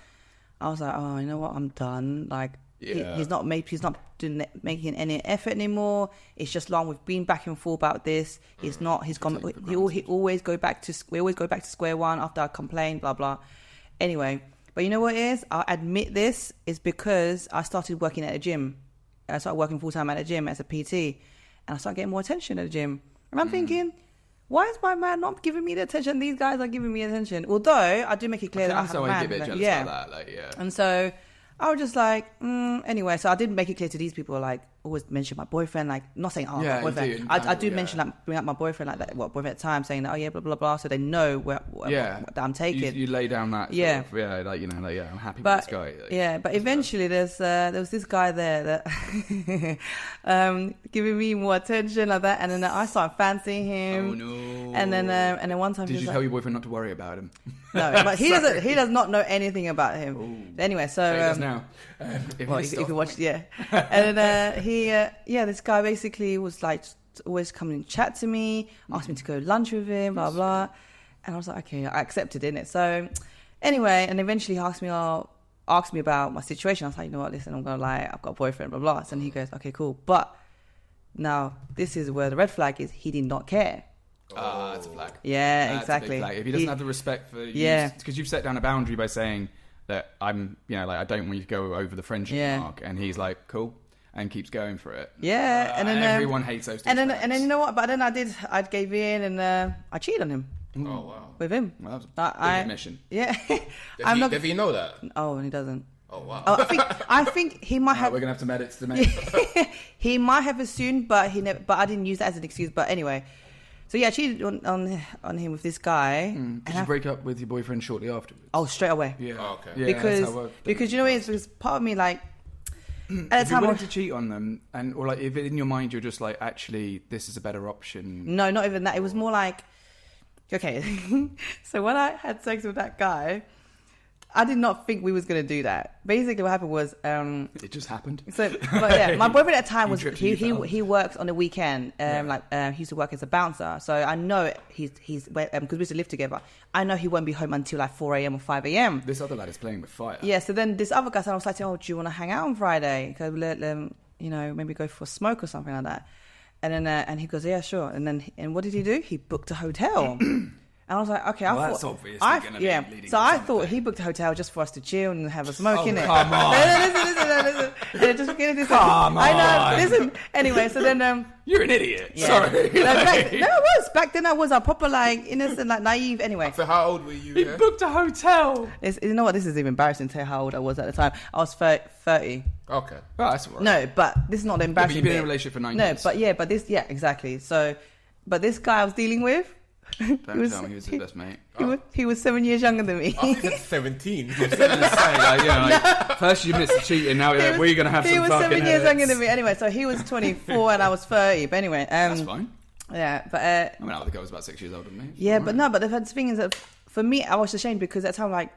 I was like, oh, you know what? I'm done. Like. Yeah. He's not making any effort anymore. It's just long. We've been back and forth about this. He's not. He's gone. We always go back to square one after I complain. Blah blah. Anyway, but you know what it is? I'll admit this is because I started working at a gym. I started working full time at a gym as a PT, and I started getting more attention at the gym. And I'm thinking, why is my man not giving me the attention these guys are giving me attention? Although I do make it clear that I have a man. And so. I was just like, anyway, so I did make it clear to these people, like, always mention my boyfriend, like, not saying, my boyfriend. I do mention, like, bring up my boyfriend, like, that, boyfriend at the time, saying, that, blah, blah, blah, so they know what that I'm taking. You lay down that, I'm happy with this guy. Like, but eventually there was this guy there that giving me more attention like that, and then I started fancying him. Oh, no. And then one time did you tell your boyfriend not to worry about him? No, but he does not know anything about him. Ooh. Anyway, so he does now. If you watched, and then this guy basically was like always coming and chat to me, asked me to go lunch with him, blah blah, and I was like, okay, I accepted it. So anyway, and eventually he asked me about my situation. I was like, you know what, listen, I'm gonna lie, I've got a boyfriend, blah blah. And he goes, okay, cool, but now this is where the red flag is. He did not care. That's a flag. Yeah, that's exactly. A big flag. If he doesn't have the respect for you, because you've set down a boundary by saying that I'm, I don't want you to go over the friendship mark, and he's like, cool, and keeps going for it. Yeah, and then everyone hates those. And then you know what? But then I gave in, and I cheated on him. Oh wow! With him. Well, that was a big admission. Yeah. Does he know that? Oh, and he doesn't. Oh wow! I think he might have. We're gonna have some edits to make. He might have assumed, but But I didn't use that as an excuse. But anyway. So yeah, I cheated on him with this guy. Did you break up with your boyfriend shortly afterwards? Oh, straight away. Yeah. Oh, okay. Yeah, because you know what it is? Because part of me like at the time, you wanted to cheat on them, or like if in your mind you're just like, actually, this is a better option. No, not even that. It was more like, okay. So when I had sex with that guy, I did not think we was going to do that. Basically, what happened was... it just happened. So, my boyfriend at the time was... He works on the weekend. He used to work as a bouncer. So I know he's because we used to live together. I know he won't be home until like 4 a.m. or 5 a.m. This other lad is playing with fire. Yeah, so then this other guy said, I was like, oh, do you want to hang out on Friday? Maybe go for a smoke or something like that. And then and he goes, yeah, sure. And what did he do? He booked a hotel. And I was like, okay, that's obviously going to be leading. So I thought he booked a hotel just for us to chill and have a smoke in it. Come on. Listen. Come on. I know. Listen. Anyway, so then you're an idiot. Yeah. Sorry. Back then I was a proper like innocent, like naive. Anyway. So how old were you? He booked a hotel. You know what? This is even embarrassing to tell you how old I was at the time. I was 30. Okay. Oh, that's all right. No, but this is not the embarrassing. But you've been in a relationship for 9 years. No, but exactly. So, but this guy I was dealing with. Don't tell me he was his best mate. He was 7 years younger than me. I think it's 17. First you missed cheating, now we're going to have some fucking He was 7 years younger than me. Anyway, so he was 24 and I was 30. But anyway. That's fine. Yeah, but... I mean, the girl was about 6 years older than me. Yeah, but the thing is that for me, I was ashamed because at the time, like...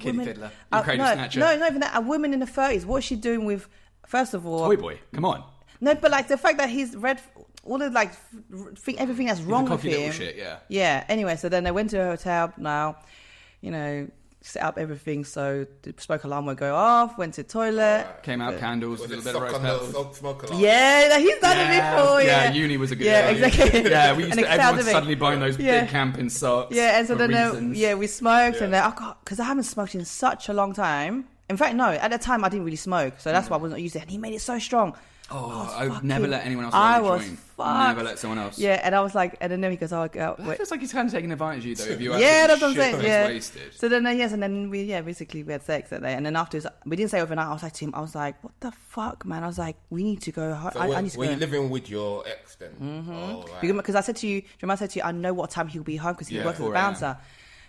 Kitty fiddler. Snatcher. No, not even that. A woman in the 30s, what's she doing with... First of all... Toy boy, come on. No, but like the fact that he's read... all the like everything that's wrong with him. Shit, yeah. Yeah. Anyway, so then I went to a hotel. Now, set up everything so the smoke alarm would go off. Went to the toilet. Came out, candles, a little bit of rose petals. Smoke alarm? Yeah, he's done it before. Yeah, uni was a good. Yeah, exactly. Yeah, we used to. Everyone suddenly buying those big camping socks. Yeah, and so then we smoked, and then because I haven't smoked in such a long time. In fact, no, at the time I didn't really smoke, so that's why I wasn't used to it. And he made it so strong. I would never let anyone else. I was never let someone else. Yeah, and I was like, and then he goes, "Oh, wait." Feels like he's kind of taking advantage of you, though. If you that's what I'm saying. Yeah. Wasted. So then, and then basically we had sex that day, and then afterwards we didn't say overnight. I was like to him, I was like, "What the fuck, man?" I was like, "We need to go home." So I need to go. Were you living with your ex then? Mm-hmm. Because I said to you, I said to you, I know what time he'll be home because he works as a bouncer.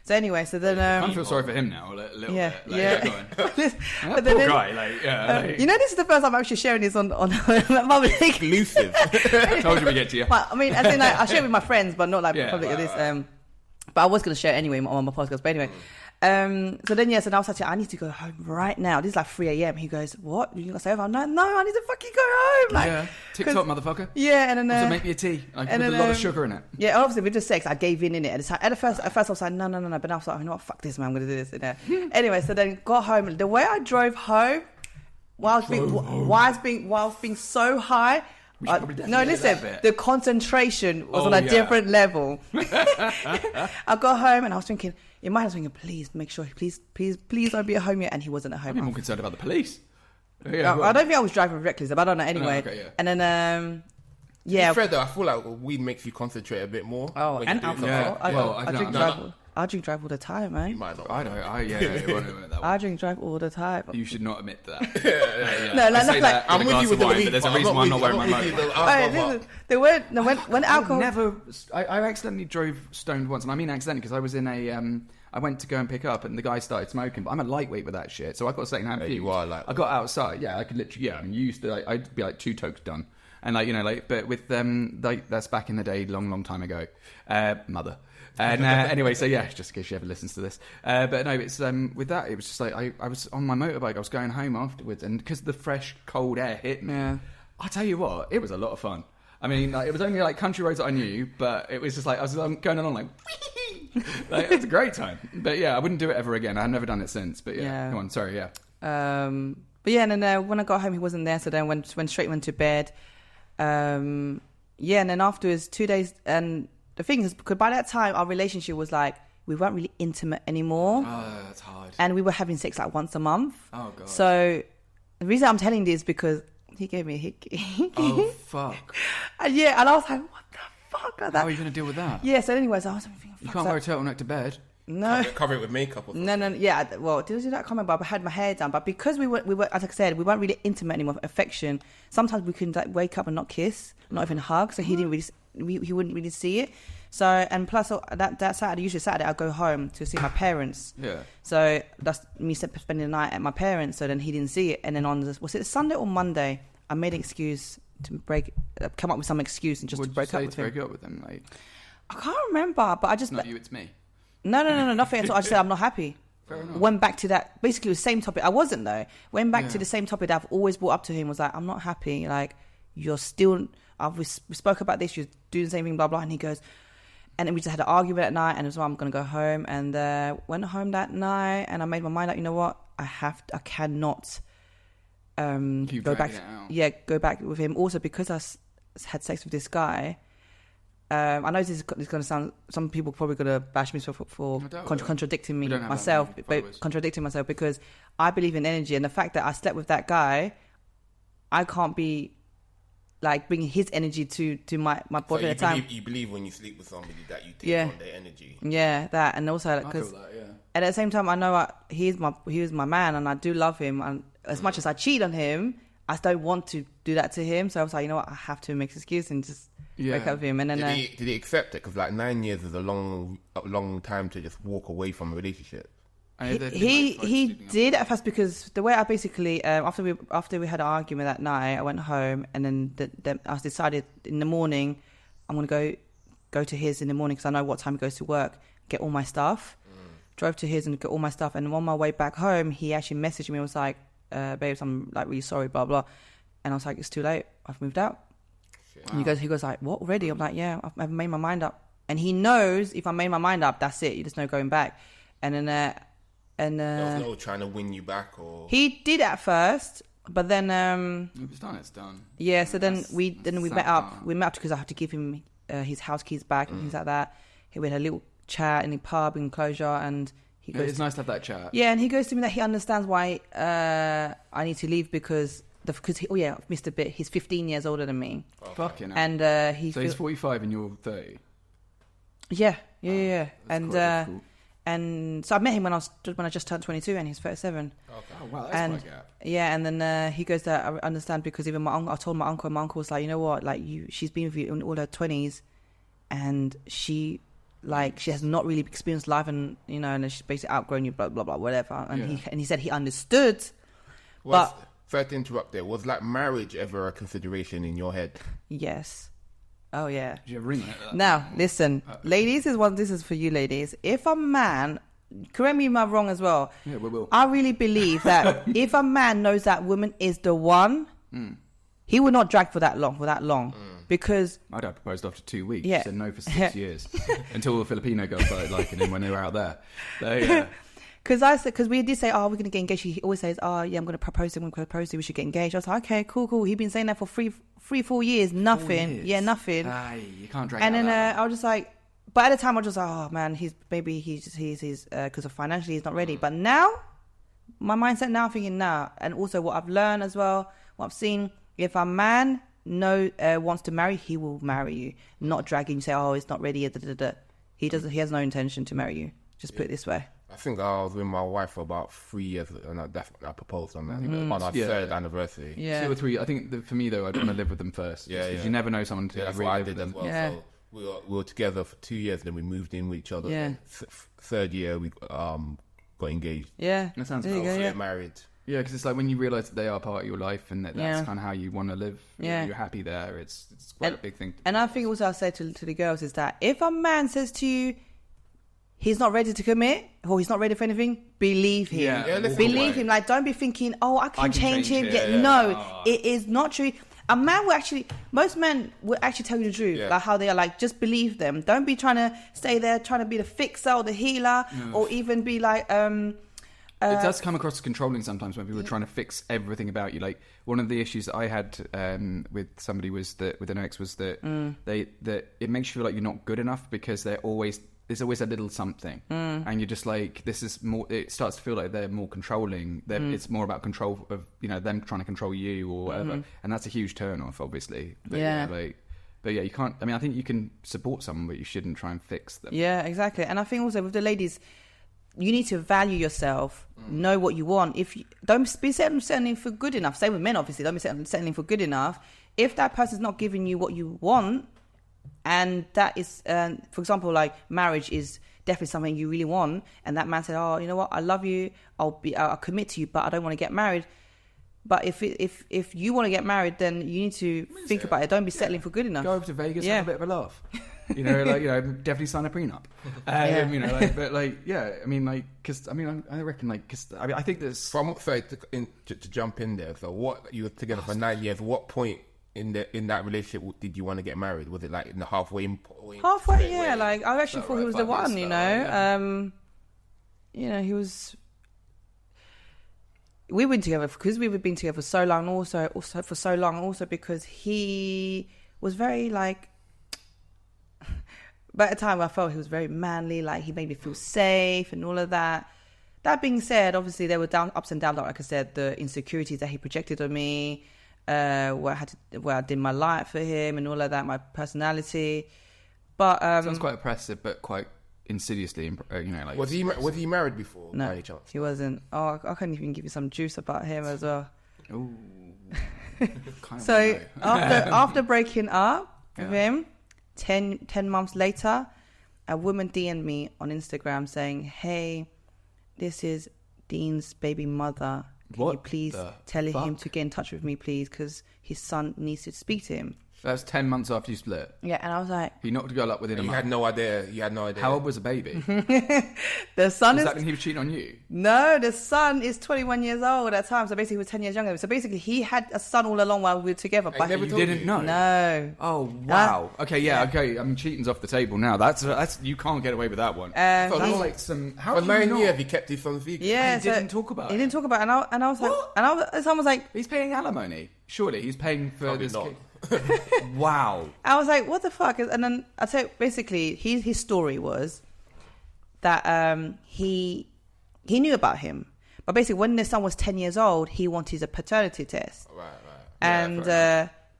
So anyway, so then I feel sorry for him now a little bit. But poor guy, you know, this is the first time I'm actually sharing this on public. Exclusive. Told you we get to you. But, I mean, as in, I share it with my friends, but not like public like this. But I was going to share it anyway on my podcast. But anyway, so then so now I was like, I need to go home right now. This is like 3 a.m. He goes, "What? You gonna stay over?" I'm like, "No, I need to fucking go home." Like, TikTok, motherfucker. Yeah, and then also make me a tea, with a lot of sugar in it. Yeah, obviously with the sex, I gave in it at the time. At first I was like, no, but now I was like, you know what, fuck this, man, I'm gonna do this. Anyway, so then got home. The way I drove home, whilst being so high. No, listen. The concentration was on a different level. I got home and I was thinking, in my head, I was thinking, please make sure, please don't be at home yet. And he wasn't at home. I'd be more concerned about the police. Yeah, I don't think I was driving reckless, but I don't know anyway. And then, to be fair though, I feel like weed makes you concentrate a bit more. Oh, and alcohol. I drink drive all the time, man. You might not. I don't. I drink drive all the time. You should not admit that. I'm with you with the weed. But there's a reason why I'm not wearing my motorbike. When alcohol. I accidentally drove stoned once, and I mean accidentally because I was in a. I went to go and pick up, and the guy started smoking. But I'm a lightweight with that shit, so I got a second-hand fuse. You are like. I got outside. Yeah, I could literally. Yeah, I'm used to. I'd be like 2 tokes done, and but with that's back in the day, long time ago. Mother. And anyway, so yeah, just in case she ever listens to this. But no, it's with that, it was just like I was on my motorbike. I was going home afterwards, and because the fresh, cold air hit me, I'll tell you what, it was a lot of fun. I mean, it was only like country roads that I knew, but it was just like I was going along like it was a great time. But yeah, I wouldn't do it ever again. I've never done it since. But yeah, come on, sorry, yeah. But yeah, and then when I got home, he wasn't there, so then went straight to bed. And then afterwards, 2 days and. The thing is, because by that time, our relationship was like, we weren't really intimate anymore. Oh, that's hard. And we were having sex like once a month. Oh, God. So the reason I'm telling this is because he gave me a hickey. Oh, fuck. And I was like, what the fuck? How are you going to deal with that? Yeah, so anyways, I was thinking, you can't wear a turtleneck to bed. No. Cover it with makeup or something. No, yeah. Well, did I do that comment? But I had my hair down. But because we were, as I said, we weren't really intimate anymore, affection. Sometimes we couldn't like wake up and not kiss, not even hug. So he didn't really, he wouldn't really see it. So, and plus that Saturday, usually Saturday, I'll go home to see my parents. Yeah. So that's me spending the night at my parents. So then he didn't see it. And then was it Sunday or Monday? I made an excuse to come up with some excuse and just to break up with him. Break up with him, like? I can't remember, but I just... Not you, it's me. No, nothing at all. I just said I'm not happy. Fair enough. Went back to that, basically the same topic. I wasn't though. Went back to the same topic that I've always brought up to him. Was like, I'm not happy. Like, you're still... we spoke about this. You're doing the same thing, blah, blah. And he goes... And then we just had an argument at night, and as well, I'm going to go home. And went home that night, and I made my mind up. You know what? I cannot go back. Yeah, go back with him. Also, because I had sex with this guy. I know this is going to sound. Some people probably going to bash me for contradicting myself because I believe in energy, and the fact that I slept with that guy, I can't be. Like bringing his energy to my body at the time. You believe when you sleep with somebody that you take on their energy. Yeah, that, and also because at the same time I know he was my man, and I do love him. And as much as I cheat on him, I don't want to do that to him. So I was like, you know what, I have to make an excuse and just break up with him. And then did he accept it? Because like 9 years is a long time to just walk away from a relationship. He did at first, because the way I basically after we had an argument that night, I went home, and then I decided in the morning I'm gonna go to his in the morning because I know what time he goes to work, get all my stuff. Drove to his and get all my stuff, and on my way back home he actually messaged me and was like, babes, I'm like really sorry, blah blah. And I was like, it's too late, I've moved out. Wow. And he goes like, what, already? I'm like, yeah, I've made my mind up. And he knows if I made my mind up, that's it, there's no going back. And then And there was no trying to win you back, or he did at first, but then if it's done, it's done. Yeah, so then we met up. We met up because I had to give him his house keys back and things like that. We had a little chat in the pub enclosure, and he goes, it's nice to have that chat. Yeah, and he goes to me that he understands why I need to leave because he, I've missed a bit. He's 15 years older than me. Fucking hell. And he's 45 and you're 30. Yeah. That's And so I met him when I just turned 22, and he's 37. Okay. Oh wow, that's quite a gap. Yeah, and then he goes that I understand because even my uncle, I told my uncle, and my uncle was like, you know what, like she's been with you in all her 20s, and she has not really experienced life, and and she's basically outgrown you, blah blah blah, whatever. And he said he understood. Sorry to interrupt there. Was like marriage ever a consideration in your head? Yes. Oh yeah. Did you ever ring it? Now listen, ladies, this is for you, ladies. If a man, correct me if I'm wrong as well. Yeah, we will. I really believe that if a man knows that woman is the one, he will not drag for that long. Because my dad proposed after 2 weeks. Yeah. He said no for 6 years until the Filipino girl started liking him when they were out there. So, yeah. Because we did say, we're going to get engaged. He always says, I'm going to propose to him. We should get engaged. I was like, okay, cool. He's been saying that for 3-4 years. Nothing. 4 years. Yeah, nothing. You can't drag. And then I was just like, but at the time I was just like, oh man, he's because of financially he's not ready. But now, my mindset now, thinking now, and also what I've learned as well, what I've seen, if a man wants to marry, he will marry you, not dragging you. Say, he's not ready. He doesn't. He has no intention to marry you. Just put it this way. I think I was with my wife for about 3 years, and I proposed on that on our third anniversary. Yeah, 2 or 3. I think for me though, I'd want to live with them first. Because you never know someone to that's really what I live did with as them. well. Yeah. So we were together for 2 years, then we moved in with each other. Yeah. Third year we got engaged. Yeah, that sounds cool. Get married. Yeah, because it's like when you realise that they are part of your life and that's kind of how you want to live. Yeah, you're happy there. It's quite a big thing. And I think also I say to the girls is that if a man says to you, he's not ready to commit or he's not ready for anything, believe him. Yeah, believe him. Like, don't be thinking, I can change him. No, it is not true. A man most men will actually tell you the truth, like how they are. Like, just believe them. Don't be trying to stay there, trying to be the fixer or the healer, or even be like. It does come across as controlling sometimes when people are trying to fix everything about you. Like, one of the issues that I had with somebody was that with an ex was that that it makes you feel like you're not good enough because there's always a little something, and you're just like, this is more. It starts to feel like they're more controlling. It's more about control of them trying to control you or whatever, and that's a huge turn off, obviously. But, but you can't. I mean, I think you can support someone, but you shouldn't try and fix them. Yeah, exactly. And I think also with the ladies, you need to value yourself, know what you want. If you don't be settling for good enough. Same with men, obviously. Don't be settling for good enough. If that person's not giving you what you want, and that is, for example, like marriage is definitely something you really want, and that man said, you know what, I love you, I'll commit to you, but I don't want to get married. But if you want to get married, then you need to think about it. Don't be settling for good enough. Go over to Vegas, have a bit of a laugh. Definitely sign a prenup. Because I reckon, I think there's to jump in there. So, what you were together for 9 years? What point in that relationship did you want to get married? Was it like in the halfway? Halfway, yeah. Like, I actually thought he was the one. He was. We've been together because we've been together for so long. Also for so long. Also because he was very like. But at the time, I felt he was very manly. Like, he made me feel safe and all of that. That being said, obviously there were ups and downs. Like I said, the insecurities that he projected on me, where I did my life for him and all of that, my personality. But sounds quite oppressive, but quite insidiously. Was he married before? No, by any chance? He wasn't. I can't even give you some juice about him as well. Ooh. So after breaking up with him, 10 months later, a woman DM'd me on Instagram saying, "Hey, this is Dean's baby mother. Can you please tell him to get in touch with me, please, because his son needs to speak to him." That's 10 months after you split. Yeah, and I was like... He knocked a girl up within a month. You had no idea. How old was the baby? The son Does that mean he was cheating on you? No, the son is 21 years old at the time, so basically he was 10 years younger. So basically he had a son all along while we were together. But you didn't know? No. Oh, wow. Okay. I mean, cheating's off the table now. That's you can't get away with that one. That's like some... For 9 years he kept his son secret. Yeah, he didn't talk about it. He didn't talk about it. And I was like... What? And someone was like... He's paying alimony. Surely he's paying for Probably this not. kid. Wow. I was like, what the fuck? And then I tell you, basically, his story was that he knew about him. But basically, when the son was 10 years old, he wanted a paternity test. Right. And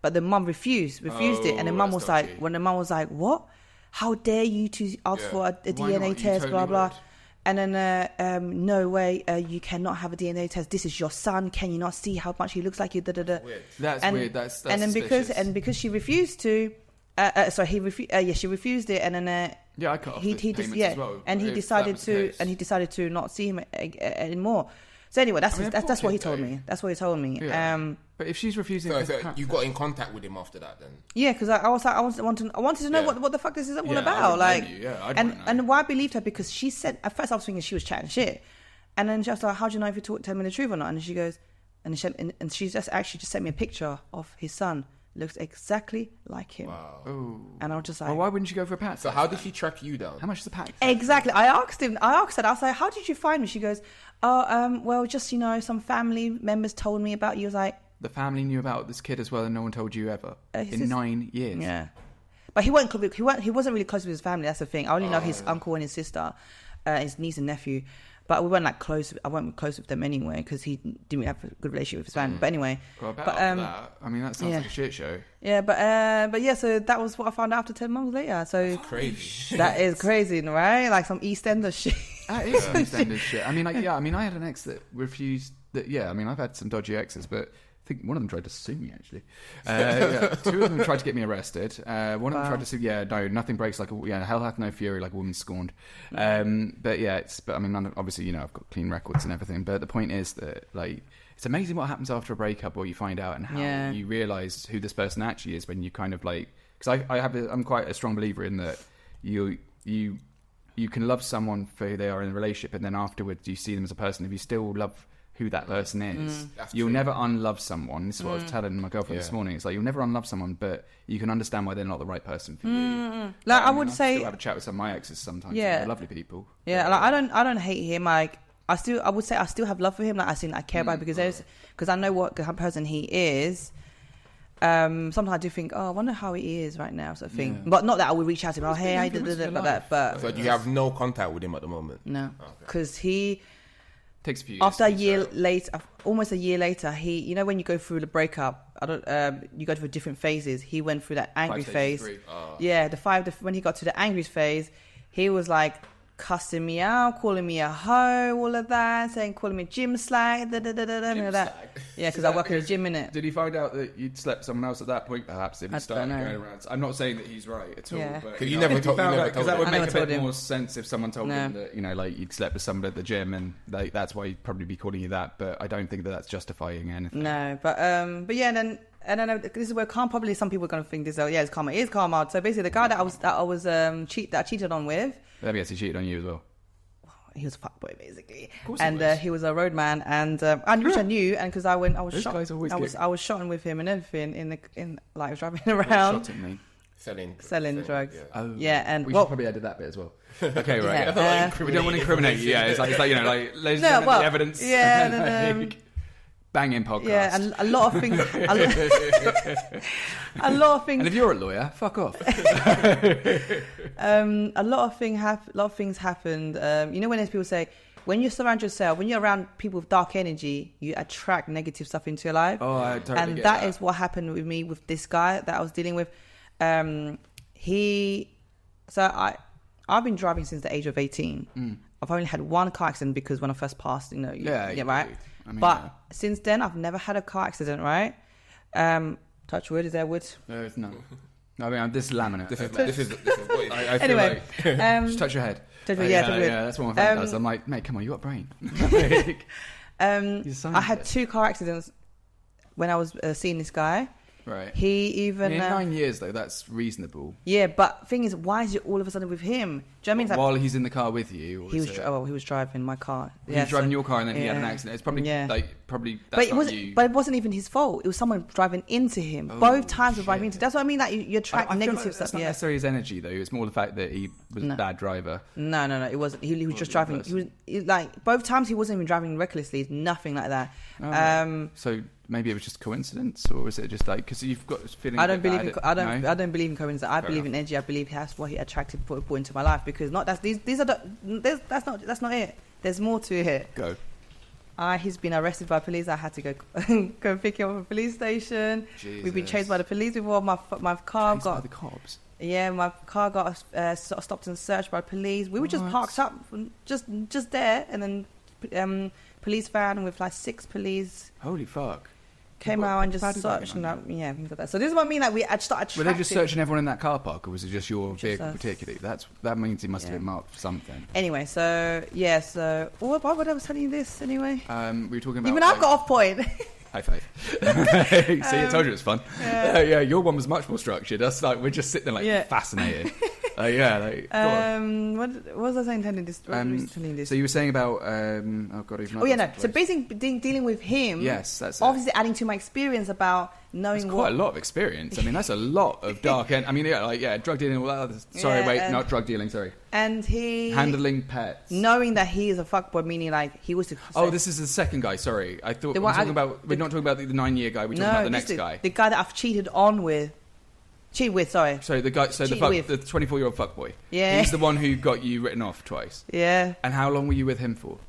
but the mum refused it. And the mum was like, what? How dare you to ask for a DNA test, totally blah, blah. would. And then, no way, you cannot have a DNA test. This is your son. Can you not see how much he looks like you? Da, da, da. Weird. That's weird. That's and then suspicious. because she refused to, she refused it, and then I cut off the payments as well. and he decided to not see him anymore. So anyway, that's what he told me. That's what he told me. Yeah. But if she's refusing, so you got in contact with him after that, then? Yeah, because I was like, I wanted to know what the fuck this is all about. And why I believed her, because she said, at first I was thinking she was chatting shit, and then she was like, how do you know if you tell me the truth or not? And she goes, and she just sent me a picture of his son. Looks exactly like him. Wow. Ooh. And I was just like, well, why wouldn't you go for a pat? So how did she track you down? How much is the pat? Exactly. I asked her, I was like, how did you find me? She goes, well, just, some family members told me about you. I was like, the family knew about this kid as well, and no one told you ever in 9 years. Yeah, but he wasn't really close with his family. That's the thing. I only know his uncle and his sister, his niece and nephew. But we weren't close. I wasn't close with them anyway because he didn't have a good relationship with his family. But anyway, that. I mean, that sounds like a shit show. Yeah, but yeah. So that was what I found out after 10 months later. So that's crazy. That is crazy, right? Like some EastEnders shit. That is some EastEnders shit. I mean, I had an ex that refused. I mean, I've had some dodgy exes, but I think one of them tried to sue me, actually. Two of them tried to get me arrested. One of them tried to sue... Yeah, no, nothing breaks like a... hell hath no fury like a woman scorned. But I mean, obviously, I've got clean records and everything. But the point is that, it's amazing what happens after a breakup, or you find out, and how you realise who this person actually is when you kind of Because I'm quite a strong believer in that you can love someone for who they are in a relationship, and then afterwards you see them as a person. If you still love who that person is, you'll never unlove someone. This is what I was telling my girlfriend this morning. It's like you'll never unlove someone, but you can understand why they're not the right person for you. I would say, I still have a chat with some of my exes sometimes. Yeah, they're lovely people. Yeah, I don't hate him. I would say I still have love for him. I care about him because I know what kind of person he is. Sometimes I do think, I wonder how he is right now, sort of thing. Yeah. But not that I would reach out to him. Hey, I did that. But so you have no contact with him at the moment? No, because he. Takes a few years. After almost a year later, he, when you go through the breakup, you go through different phases. He went through that angry phase. Yeah, when he got to the angry phase, he was like cussing me out, calling me a hoe, all of that, calling me gym slag, that. Yeah, because I work in a gym, innit? Did he find out that you'd slept someone else at that point? Perhaps if he started going around. I'm not saying that he's right at all. Yeah. But you never told him. Because that would make a bit more sense if someone told him that you'd slept with somebody at the gym, and that's why he'd probably be calling you that. But I don't think that's justifying anything. No, but yeah, and then this is where probably some people are going to think this. It's karma. It is karma. So basically, the guy that I cheated on with. Maybe he cheated on you as well. He was a fuckboy, basically, and he was a roadman, and which I knew, and because I was shot. I was shotting with him and everything I was driving around, selling drugs. Yeah, and we should probably added that bit as well. Okay, right. We don't want to incriminate you. Yeah, it's like ladies and gentlemen, the evidence. Yeah. Banging podcast. Yeah, and a lot of things. A lot of things. And if you're a lawyer, fuck off. A lot of things happened. When there's people say, when you surround yourself, when you're around people with dark energy, you attract negative stuff into your life. Oh, I totally get that. And that is what happened with me with this guy that I was dealing with. I've been driving since the age of 18. I've only had one car accident because when I first passed, right. I mean, since then, I've never had a car accident, right? Touch wood, is there wood? No, it's not. I mean, this is laminate. This is what I feel anyway, just touch your head. That's what my friend does. I'm like, mate, come on, you got a brain. I had 2 car accidents when I was seeing this guy. Right. He even... In 9 years, though, that's reasonable. Yeah, but thing is, why is it all of a sudden with him? Do you know what I mean? Like, while he's in the car with you? Or he was driving my car. He was driving your car and then he had an accident. It's probably, that's not you. But it wasn't even his fault. It was someone driving into him. Both times of driving into. That's what I mean, like you attract negative stuff. That's not necessarily his energy, though. It's more the fact that he was a bad driver. No, it wasn't. He was just driving. Both times he wasn't even driving recklessly. Nothing like that. So maybe it was just coincidence, or was it just like because you've got this feeling? I don't believe in coincidence. I believe in energy. I believe that's what he attracted put into my life because that's not it. There's more to it. Go. He's been arrested by police. I had to go pick him up at a police station. Jesus. We've been chased by the police before. My car got by the cops. Yeah, my car got stopped and searched by police. We were just parked up, just there, and then police van with like 6 police. Holy fuck. Came out and just searched things like that. So this is what I mean. Like we started attracting. Were they just searching everyone in that car park, or was it just your vehicle particularly? That means he must have been marked for something. Anyway, so why would I was telling you this anyway? We were talking about. Even I've got off point. High five. See, I told you it was fun. Yeah, your one was much more structured. That's like we're just sitting there fascinated. What was I saying? Telling this. So you were saying about So basically dealing with him. Yes, that's obviously adding to my experience about knowing. That's quite a lot of experience. I mean, that's a lot of dark end. I mean, drug dealing, all that other. Sorry, not drug dealing. Sorry. And he handling pets, knowing that he is a fuckboy, meaning like he was. This is the second guy. Sorry, I thought we're not talking about the 9-year guy. We're talking about the next guy, the guy that I've cheated with. Sorry. So the guy, the 24-year-old fuckboy. Yeah. He's the one who got you written off twice. Yeah. And how long were you with him for?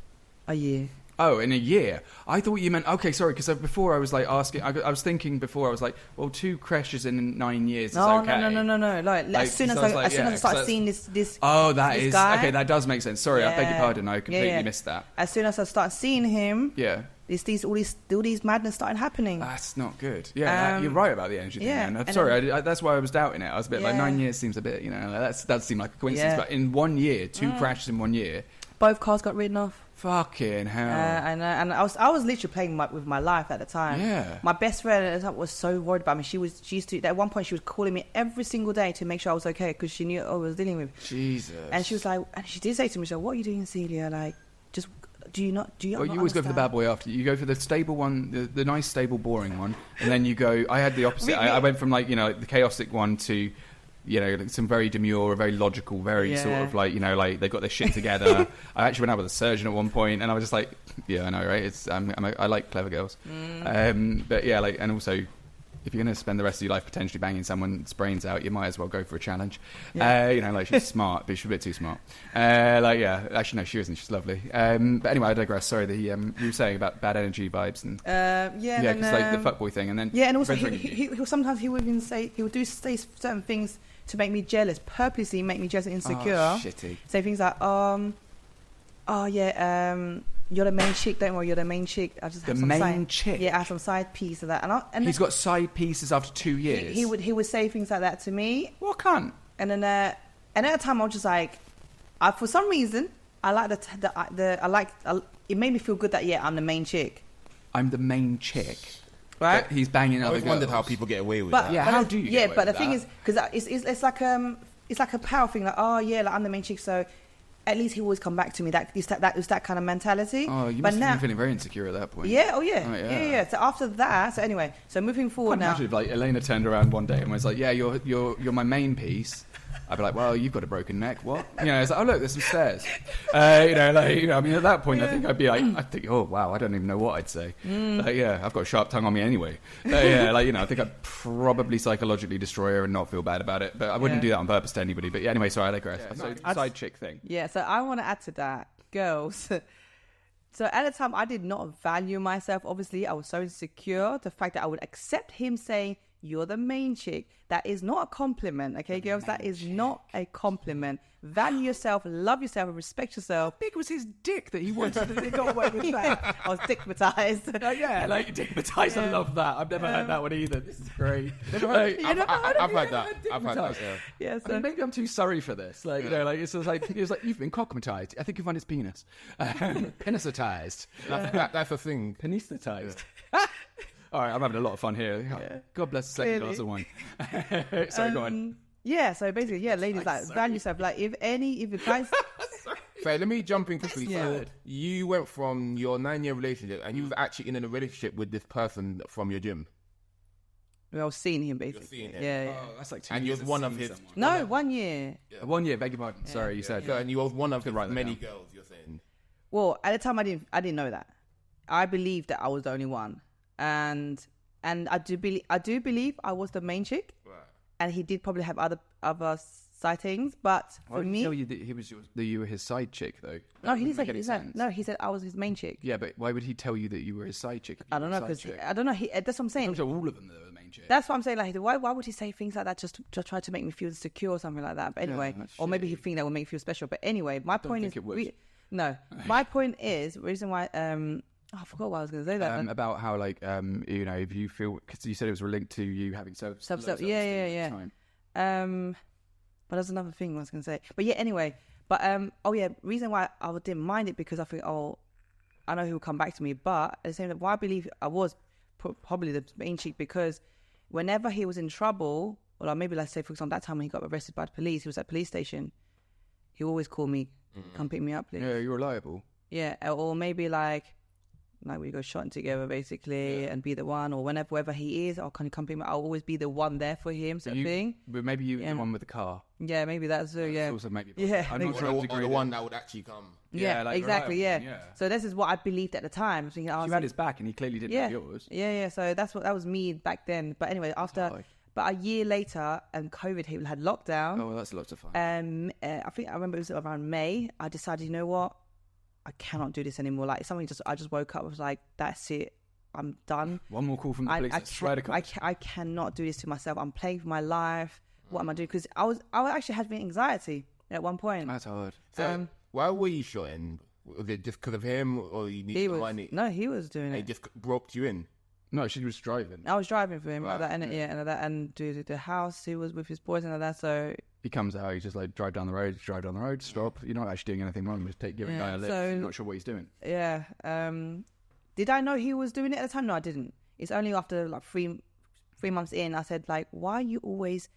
A year. Oh, in a year. I thought you meant sorry, because before I was like asking. I was thinking before I was like, well, 2 crashes in 9 years is okay. No. Like as soon as I started seeing this. Oh, that this is guy, okay. That does make sense. Sorry, I beg your pardon. I completely missed that. As soon as I started seeing him. Yeah. All these madness started happening. That's not good. Yeah, you're right about the energy thing. Yeah, I'm sorry, that's why I was doubting it. I was a bit like 9 years seems a bit, that seemed like a coincidence. Yeah. But in 1 year, 2 crashes in 1 year, both cars got written off. Fucking hell! I know, and I was literally playing with my life at the time. Yeah. My best friend was so worried about me. She used to at one point she was calling me every single day to make sure I was okay because she knew what I was dealing with. Jesus. And she was like, and she did say to me, "So what are you doing, Celia? Like, just." Do you not? You always go for the bad boy after. You go for the stable one, the nice, stable, boring one, and then you go. I had the opposite. I went from the chaotic one to, some very demure, very logical, very sort of they got their shit together. I actually went out with a surgeon at one point, and I was just like, yeah, I know, right? I like clever girls, but and also. If you're going to spend the rest of your life potentially banging someone's brains out, you might as well go for a challenge. Yeah. She's smart, but she's a bit too smart. Actually, no, she isn't. She's lovely. But anyway, I digress. Sorry, you were saying about bad energy vibes and because the fuckboy thing, and then and also he sometimes he would even say say certain things to make me jealous, purposely make me jealous and insecure. Oh, shitty. Say things like, you're the main chick, don't worry, you're the main chick. I just have chick? Yeah, I have some side piece of that. And he's got side pieces after 2 years? He would say things like that to me. What cunt? And then at the time I was just like, for some reason, I like it made me feel good that, I'm the main chick. I'm the main chick. Right? But he's banging other girls. I wondered how people get away with that. Yeah, how do you get away but the with thing that? is, because it's like a power thing, like, I'm the main chick, so at least he always come back to me. That was that kind of mentality. Oh, you must have been feeling very insecure at that point. Yeah, yeah. So after that, so moving forward now. Imagine if Elena turned around one day and was like, "Yeah, you're my main piece." I'd be like, "Well, you've got a broken neck. What?" It's like, "Oh look, there's some stairs." I mean, at that point, I think I'd be like, "Oh wow, I don't even know what I'd say." I've got a sharp tongue on me anyway. I think I'd probably psychologically destroy her and not feel bad about it, but I wouldn't do that on purpose to anybody. But anyway, sorry, I digress. So side chick thing. Yeah, so I want to add to that, girls. So at the time, I did not value myself. Obviously, I was so insecure. The fact that I would accept him saying, "You're the main chick," that is not a compliment, okay, girls? That is not a compliment. Value yourself, love yourself, and respect yourself. How big was his dick that he wanted that he got away with that? I was dickmatized. Dickmatized. Yeah. I love that. I've never heard that one either. This is great. I've heard that. I've heard that. Yeah. I mean, maybe I'm too sorry for this. It's like you've been cockmatized. I think you find his penis. Penisatized. That's a thing. Penisatized. All right, I'm having a lot of fun here. Yeah. God bless the second glass of wine. Sorry, go on. Yeah, so basically, ladies, like, value yourself. Like, if the guys... Fair, let me jump in quickly. So you went from your 9-year relationship and you was actually in a relationship with this person from your gym. I was seeing him, basically. Seeing him. Yeah. Oh, that's like 2 and years. And you was one of his... Someone. No, 1 year. Yeah. 1 year, beg your pardon. Yeah. Sorry, you said. Yeah. And you was one of his many girls, you're saying. Well, at the time, I didn't know that. I believed that I was the only one. And I do believe I was the main chick. Right. And he did probably have other sightings, but for me, tell you that you were his side chick though. No, he didn't say. No, he said I was his main chick. Yeah, but why would he tell you that you were his side chick? I don't know, because I don't know. That's what I'm saying. All of them that were the main chick. That's what I'm saying. Like, why would he say things like that just to try to make me feel insecure or something like that? But anyway, or maybe he think that would make me feel special. But anyway, my point is, my point is reason why. I forgot what I was going to say. That about how if you feel, because you said it was linked to you having self. Yeah. But there's another thing I was going to say. But yeah, anyway. But reason why I didn't mind it, because I think, I know he will come back to me. But at the same time, why I believe I was probably the main chick, because whenever he was in trouble, or maybe let's say, for example, that time when he got arrested by the police, he was at the police station, he always called me, come pick me up, please. Yeah, you're reliable. Yeah, or maybe like we go shotting together basically, and be the one, or wherever he is, can you come pick me up? I'll always be the one there for him, sort of thing. But maybe you the one with the car. Yeah, maybe that's also maybe. Yeah, I'm not sure. Or the one that would actually come. Yeah, exactly. Yeah. So this is what I believed at the time. Thinking, you had his back, and he clearly didn't have yours. Yeah. So that was me back then. But anyway, but a year later, and COVID had lockdown. Oh, well, that's lots of fun. I think I remember it was around May. I decided, you know what, I cannot do this anymore. Like, something I just woke up, was like, that's it, I'm done. One more call from the police. I cannot do this to myself. I'm playing for my life. What am I doing? Because I actually had anxiety at one point. That's hard. So why were you shotting? Was it just because of him, or you needed money? No, he was doing it. He just roped you in. No, she was driving. I was driving for him, like that, and do the house. He was with his boys and all that. So he comes out. He's just like, drive down the road, stop. You're not actually doing anything wrong. Just giving a guy a lift. You're not sure what he's doing. Yeah. Did I know he was doing it at the time? No, I didn't. It's only after like three months in, I said, like, why are you always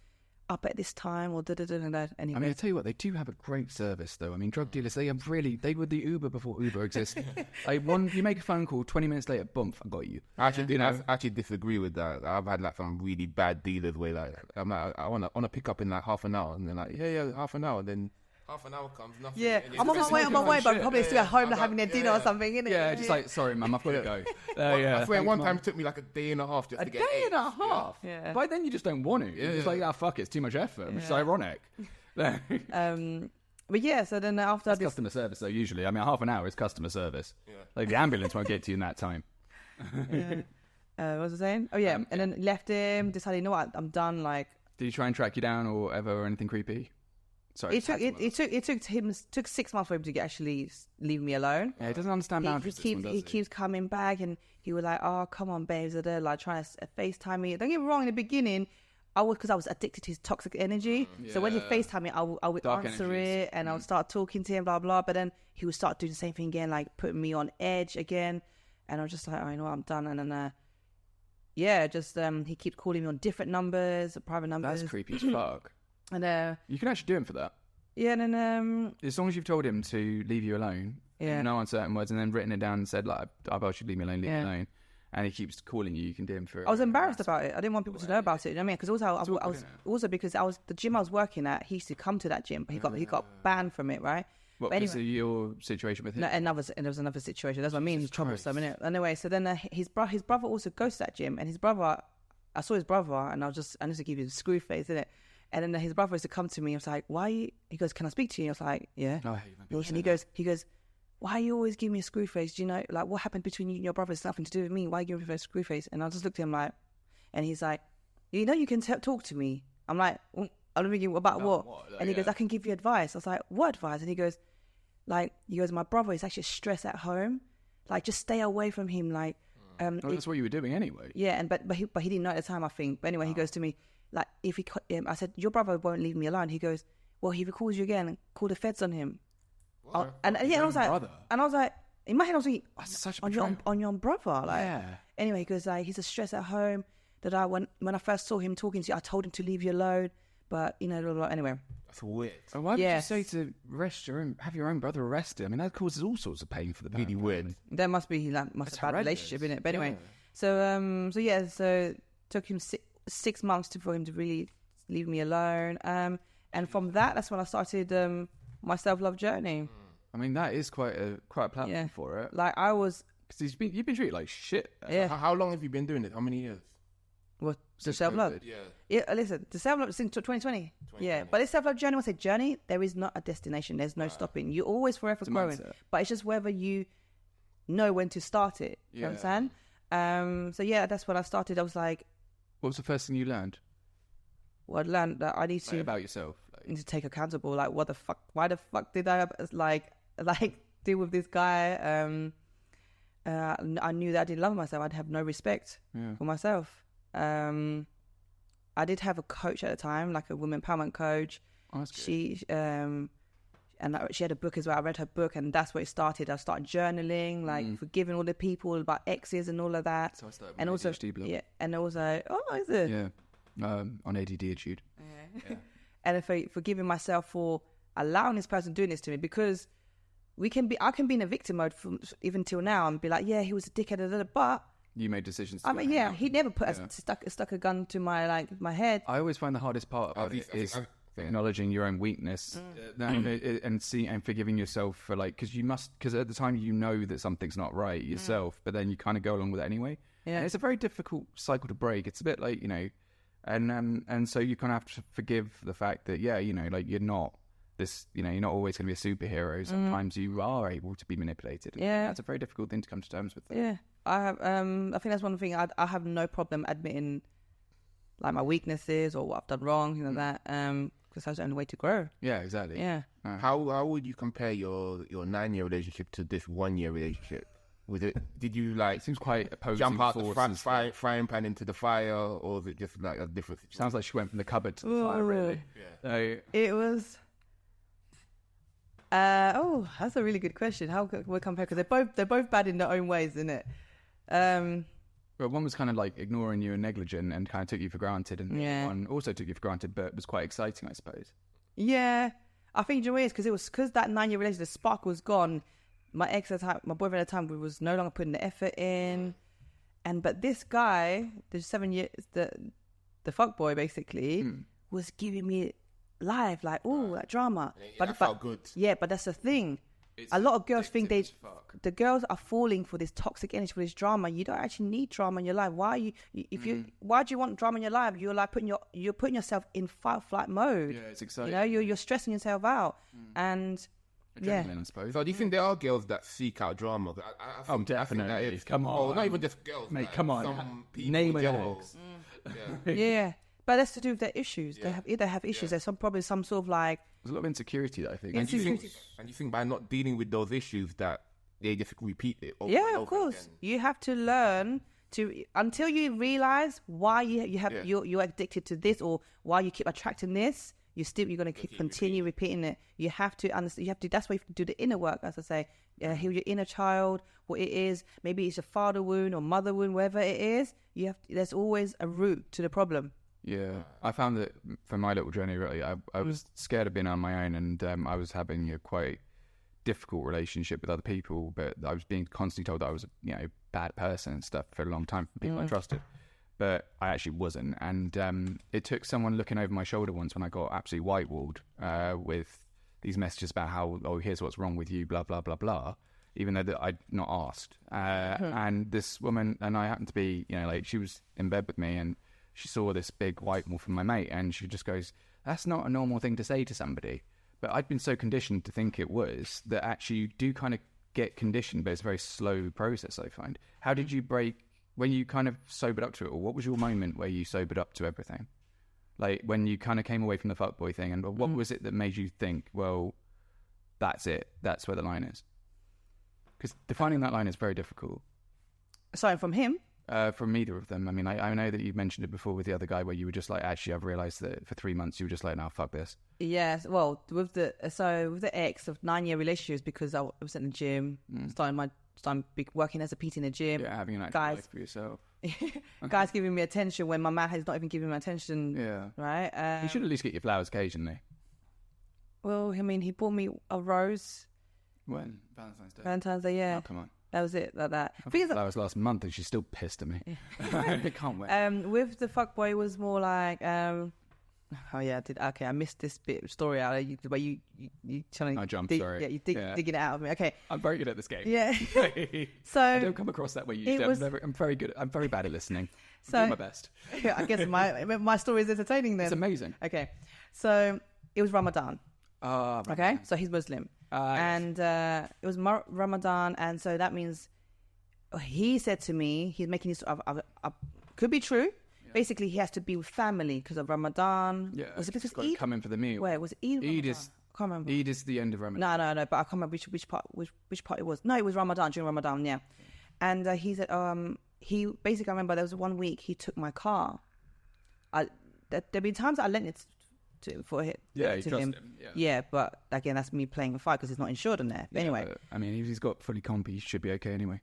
up at this time, or da-da-da-da-da. Anyway. I mean, I tell you what, they do have a great service, though. I mean, drug dealers, they were the Uber before Uber existed. You make a phone call, 20 minutes later, boom, I got you. I actually disagree with that. I've had like some really bad dealers where like, I'm like, I want to pick up in like half an hour, and they're like, yeah, half an hour, then half an hour comes, nothing. Yeah, I'm on my way, but I'm probably still at home having a dinner or something, innit? Yeah, just like, sorry, mum, I've got to go. I swear, one time it took me like a day and a half just to get A day and a half? Yeah. By then you just don't want to. It's like, fuck it, it's too much effort. It's ironic. But yeah, so then after... That's customer service, though, usually. I mean, half an hour is customer service. Yeah. Like, the ambulance won't get to you in that time. What was I saying? Oh, yeah, and then left him, decided, you know what, I'm done, like... Did he try and track you down or anything creepy? Sorry, it took 6 months for him to actually leave me alone. Yeah, he doesn't understand boundaries. He keeps coming back, and he was like, "Oh, come on, babes," like trying to FaceTime me. Don't get me wrong. In the beginning, I was addicted to his toxic energy. So when he FaceTime me, I would answer it, and I would start talking to him, blah blah. But then he would start doing the same thing again, like putting me on edge again. And I was just like, "Oh, you know what, I'm done." And then he keeps calling me on different numbers, private numbers. That's creepy as fuck. And you can actually do him for that. Yeah, and then as long as you've told him to leave you alone, no uncertain words, and then written it down and said, like, I should leave me alone, leave me alone, and he keeps calling you, you can do him for it. I was embarrassed about it. I didn't want people to know about it. You know what I mean? Because also the gym I was working at, he used to come to that gym, but he got banned from it, right? What, because of your situation with him? No, and there was another situation. That's what I mean. He's troublesome, innit? Anyway, so then his brother also goes to that gym, and his brother, I saw his brother, and I just to give you the screw face, innit? And then his brother used to come to me. I was like, why? He goes, can I speak to you? I was like, yeah. Oh, I hate and he goes, why you always give me a screw face? Do you know, like, what happened between you and your brother? It's nothing to do with me. Why you give me a screw face? And I just looked at him like, and he's like, you know, you can talk to me. I'm like, I'm thinking, about what? And he goes, I can give you advice. I was like, what advice? And he goes, my brother is actually stressed at home. Like, just stay away from him. Like, that's what you were doing anyway. Yeah, but he didn't know at the time, I think. But anyway, he goes to me, like, I said, your brother won't leave me alone. He goes, well, if he calls you again, call the feds on him. And I was like, in my head I was thinking, such a on your brother. Like, yeah. Anyway, because like he's a stress at home. That when I first saw him talking to you, I told him to leave you alone. But anyway. That's weird. Oh, why would you say to have your own brother arrested? I mean, that causes all sorts of pain for the really weird. There must be a bad relationship in it. But anyway, so took him 6 months for him to really leave me alone. And from that's when I started my self-love journey. I mean, that is quite a platform for it. Like I was, because you've been treated like shit. Yeah. How long have you been doing it? How many years? What, the self-love? Yeah, listen, the self-love since 2020. Yeah, but this self-love journey, when I say journey, there is not a destination. There's no stopping. You're always forever growing. Mindset. But it's just whether you know when to start it. You understand? So yeah, that's when I started. I was like... What was the first thing you learned? Well, I learned that I need to... about yourself. Need to take accountable. Like, what the fuck? Why the fuck did I, like deal with this guy? I knew that I didn't love myself. I'd have no respect for myself. I did have a coach at the time, like a women empowerment coach. Oh, that's good. She had a book as well. I read her book, and that's where it started. I started journaling, like forgiving all the people about exes and all of that. So I started with and also, ADHD blog. Yeah, and also, is it? Yeah, on ADHD. Yeah. And forgiving myself for allowing this person doing this to me, because I can be in a victim mode even till now and be like, yeah, he was a dickhead, but you made decisions. He never stuck a gun to my head. I always find the hardest part about it is acknowledging your own weakness and forgiving yourself for because at the time you know that something's not right yourself, but then you kind of go along with it anyway. Yeah, and it's a very difficult cycle to break. It's a bit like and so you kind of have to forgive the fact that you're not this, you're not always going to be a superhero. Sometimes you are able to be manipulated. Yeah, that's a very difficult thing to come to terms with. Yeah. I have. I think that's one thing. I have no problem admitting, like, my weaknesses or what I've done wrong, that. Because that's the only way to grow. Yeah, exactly. Yeah. How would you compare your 9-year relationship to this 1-year relationship? Did you it seems quite opposing jump out the frying pan into the fire, or was it just like a different situation? Sounds like she went from the cupboard to the fire, really. Yeah. It was. That's a really good question. How could we compare? Because they're both bad in their own ways, isn't it? Well, one was kind of like ignoring you and negligent and kind of took you for granted, and one also took you for granted, but was quite exciting, I suppose. Yeah, I think it is because that 9-year relationship, the spark was gone. My boyfriend at the time, was no longer putting the effort in, but this guy, the 7 years, the fuckboy basically, was giving me life, like that drama. But felt good. Yeah, but that's the thing. A lot of girls think the girls are falling for this toxic energy, for this drama. You don't actually need drama in your life. Why do you want drama in your life? You're like you're putting yourself in fight or flight mode. Yeah, it's exciting. You're stressing yourself out, and adrenaline, I suppose. So do you think there are girls that seek out drama? Definitely. I think come on. Oh, not even just girls. Mate, come on. Some people, name it. Yeah. But that's to do with their issues. Yeah. They have issues. There's probably some sort of like... There's a lot of insecurity that I think. And you think by not dealing with those issues that they just repeat it over and over of course. again. You have to learn to... Until you realise why you're addicted to this or why you keep attracting this, you're going to continue repeating it. You have to understand. That's why you have to do the inner work, as I say. Heal your inner child, what it is. Maybe it's a father wound or mother wound, whatever it is. There's always a root to the problem. Yeah, I found that for my little journey, really, I was scared of being on my own, and I was having a quite difficult relationship with other people, but I was being constantly told that I was a bad person and stuff for a long time from people I trusted, but I actually wasn't. And it took someone looking over my shoulder once when I got absolutely white-walled with these messages about how, here's what's wrong with you, blah, blah, blah, blah, even though that I'd not asked. And this woman, and I happened to be, she was in bed with me, and she saw this big white wall from my mate, and she just goes, that's not a normal thing to say to somebody. But I'd been so conditioned to think it was, that actually you do kind of get conditioned, but it's a very slow process, I find. How did you break, when you kind of sobered up to it, or what was your moment where you sobered up to everything? Like when you kind of came away from the fuckboy thing, and what was it that made you think, well, that's it, that's where the line is? Because defining that line is very difficult. Sorry, from him? from either of them. I mean, I know that you mentioned it before with the other guy where you were just like, actually, I've realised that for 3 months you were just like, no, fuck this. Yes, well, with the ex of 9-year relationships, because I was in the gym, starting working as a PT in the gym. Yeah, having an active life for yourself. Guys giving me attention when my man has not even given me attention. Yeah, right. You should at least get your flowers occasionally. Well, I mean, he bought me a rose. When? Valentine's Day. Valentine's Day, yeah. Oh, come on. That was it, like that. I got flowers last month and she's still pissed at me. I can't wait. With the fuckboy, it was more like, oh yeah, I did. Okay, I missed this bit of story out where you trying to. I jumped. Sorry. Yeah, you digging it out of me. Okay, I'm very good at this game. Yeah. So I don't come across that way usually. I'm very good. I'm very bad at listening. I'm doing my best. Yeah, I guess my story is entertaining then. It's amazing. Okay, so it was Ramadan. Oh, right. Okay, so he's Muslim. And it was Ramadan, and so that means he said to me, he's making this could be true. Yeah. Basically, he has to be with family because of Ramadan. Yeah, was it because Eid? Come in for the meal. Where was it? Eid is. I can't remember. Eid is the end of Ramadan. No, but I can't remember which part it was. No, it was Ramadan, during Ramadan. Yeah, and he said he basically, I remember there was 1 week he took my car. There'd been times I lent it for him. Yeah, he to trusts him. Yeah, but again, that's me playing a fight because it's not insured in there. But anyway, I mean, if he's got fully comp, he should be okay anyway.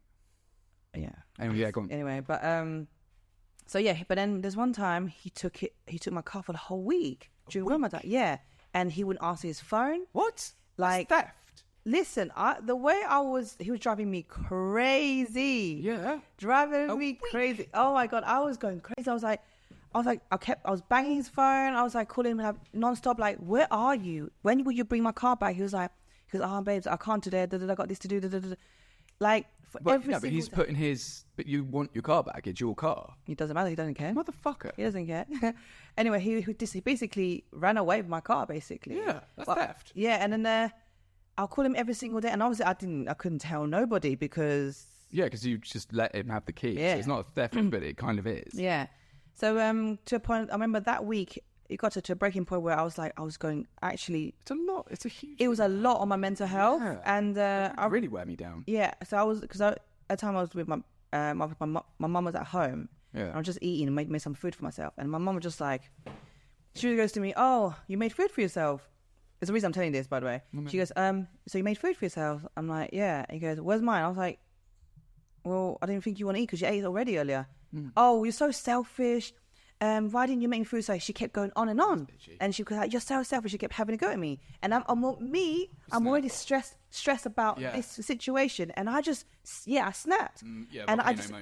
Yeah. Anyway, yeah, go on. Anyway, but so yeah, but then there's one time he took my car for the whole week during Ramadan. Yeah, and he wouldn't answer his phone. What? Like that's theft. Listen, the way he was driving me crazy. Yeah, driving me crazy. Oh my god, I was going crazy. I was banging his phone. I was like calling him like non-stop, like, where are you? When will you bring my car back? He goes, oh, babes, I can't today. I got this to do. Like, but he's putting but you want your car back. It's your car. It doesn't matter. He doesn't care. Motherfucker. He doesn't care. Anyway, he basically ran away with my car, basically. Yeah, that's theft. Yeah, and then I'll call him every single day. And obviously I couldn't tell nobody because... Yeah, because you just let him have the key. Yeah. So it's not a theft, but it kind of is. Yeah. So to a point, I remember that week it got to a breaking point where I was going, actually, it's a lot. It's a huge. It was a lot on my mental health, and it really wear me down. Yeah. So at the time I was with my mum was at home. Yeah. And I was just eating and made some food for myself, and my mum was just like, she goes to me, "Oh, you made food for yourself." There's a reason I'm telling you this, by the way. Mm-hmm. She goes, "So you made food for yourself?" I'm like, "Yeah." And he goes, "Where's mine?" I was like, "Well, I didn't think you want to eat because you ate it already earlier." Oh, you're so selfish. Why didn't you make me food? So she kept going on and on, and she was like, "You're so selfish." She kept having a go at me, and I'm already stressed about this situation, and I snapped. And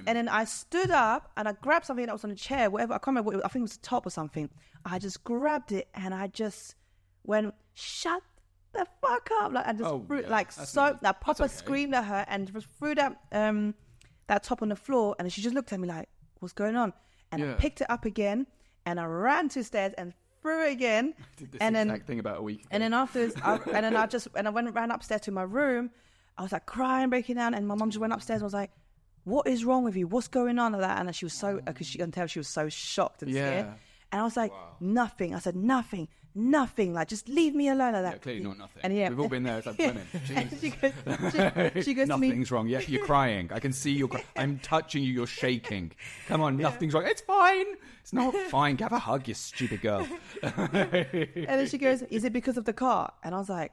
then I stood up and I grabbed something that was on a chair, whatever. I can't remember what it was. I think it was the top or something. I just grabbed it and I just went, "Shut the fuck up!" Like, and just proper screamed at her and just threw that top on the floor, and she just looked at me like, "What's going on?" And I picked it up again, and I ran to the stairs and threw it again. I did this exact thing about a week ago. And then afterwards, I ran upstairs to my room. I was like crying, breaking down, and my mum just went upstairs and was like, "What is wrong with you? What's going on?" Like that, and she was so, because she can tell she was so shocked and scared. And I was like, "Nothing." I said, "Nothing. Like, just leave me alone." Like that. Yeah, clearly not nothing. And we've all been there. It's like women. she goes to me, "Nothing's wrong." Yeah, you're crying. I can see you're I'm touching you. You're shaking. Come on, nothing's wrong. It's fine. It's not fine. Have a hug, you stupid girl. And then she goes, "Is it because of the car?" And I was like,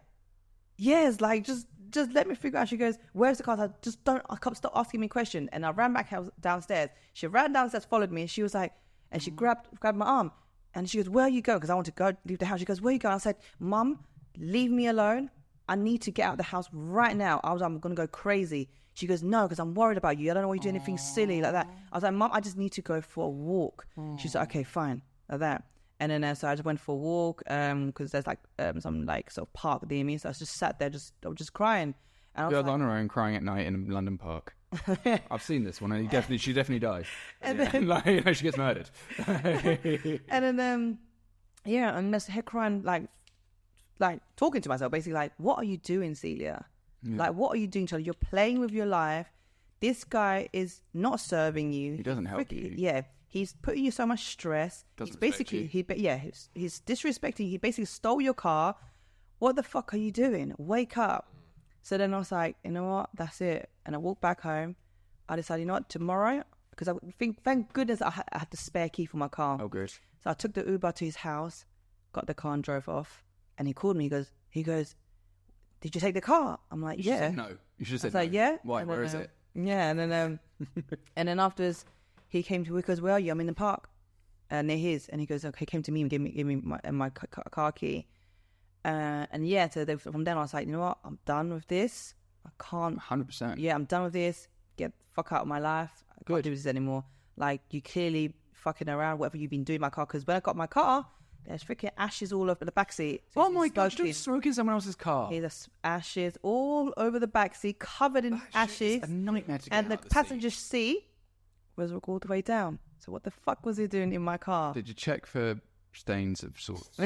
"Yes, like just let me figure out." She goes, "Where's the car?" I said, I can't stop asking me questions. And I ran back downstairs. She ran downstairs, followed me, and she was like, and she grabbed my arm, and she goes, "Where are you going?" Because I want to leave the house. She goes, "Where are you going?" I said, "Mum, leave me alone. I need to get out of the house right now. I'm going to go crazy." She goes, "No, because I'm worried about you. I don't want you to do anything silly like that." I was like, "Mum, I just need to go for a walk." She's like, "Okay, fine," like that. And then so I just went for a walk because there's like some like sort of park near me. So I just sat there, I was just crying. And I was on her own crying at night in a London park. I've seen this one, and she definitely dies. And then, like, she gets murdered. And then and her crying, like talking to myself, basically like, "What are you doing, Celia? Yeah. Like, what are you doing, Charlie? You're playing with your life. This guy is not serving you. He doesn't help you. Yeah, he's putting you so much stress. He's basically he's disrespecting. He basically stole your car. What the fuck are you doing? Wake up." So then I was like, "You know what? That's it." And I walked back home. I decided, you know what? Tomorrow because I think, thank goodness I had the spare key for my car. Oh, good. So I took the Uber to his house, got the car and drove off. And he called me. He goes, did you take the car? I'm like, yeah. No. You should have said I was like, yeah. Why? Where is it? Yeah. And then and then afterwards, he came to me, because where are you? I'm in the park near his. And he goes, okay, came to me and gave me my car key. And yeah, so from then I was like, you know what? I'm done with this. I can't. 100%. Yeah, I'm done with this. Get the fuck out of my life. I can't do this anymore. Like, you clearly fucking around, whatever you've been doing in my car. Because when I got my car, there's freaking ashes all over the backseat. So oh my God, you're smoking someone else's car. There's ashes all over the backseat, covered in ashes. A nightmare to get and the passenger seat was all the way down. So what the fuck was he doing in my car? Did you check for stains of sorts?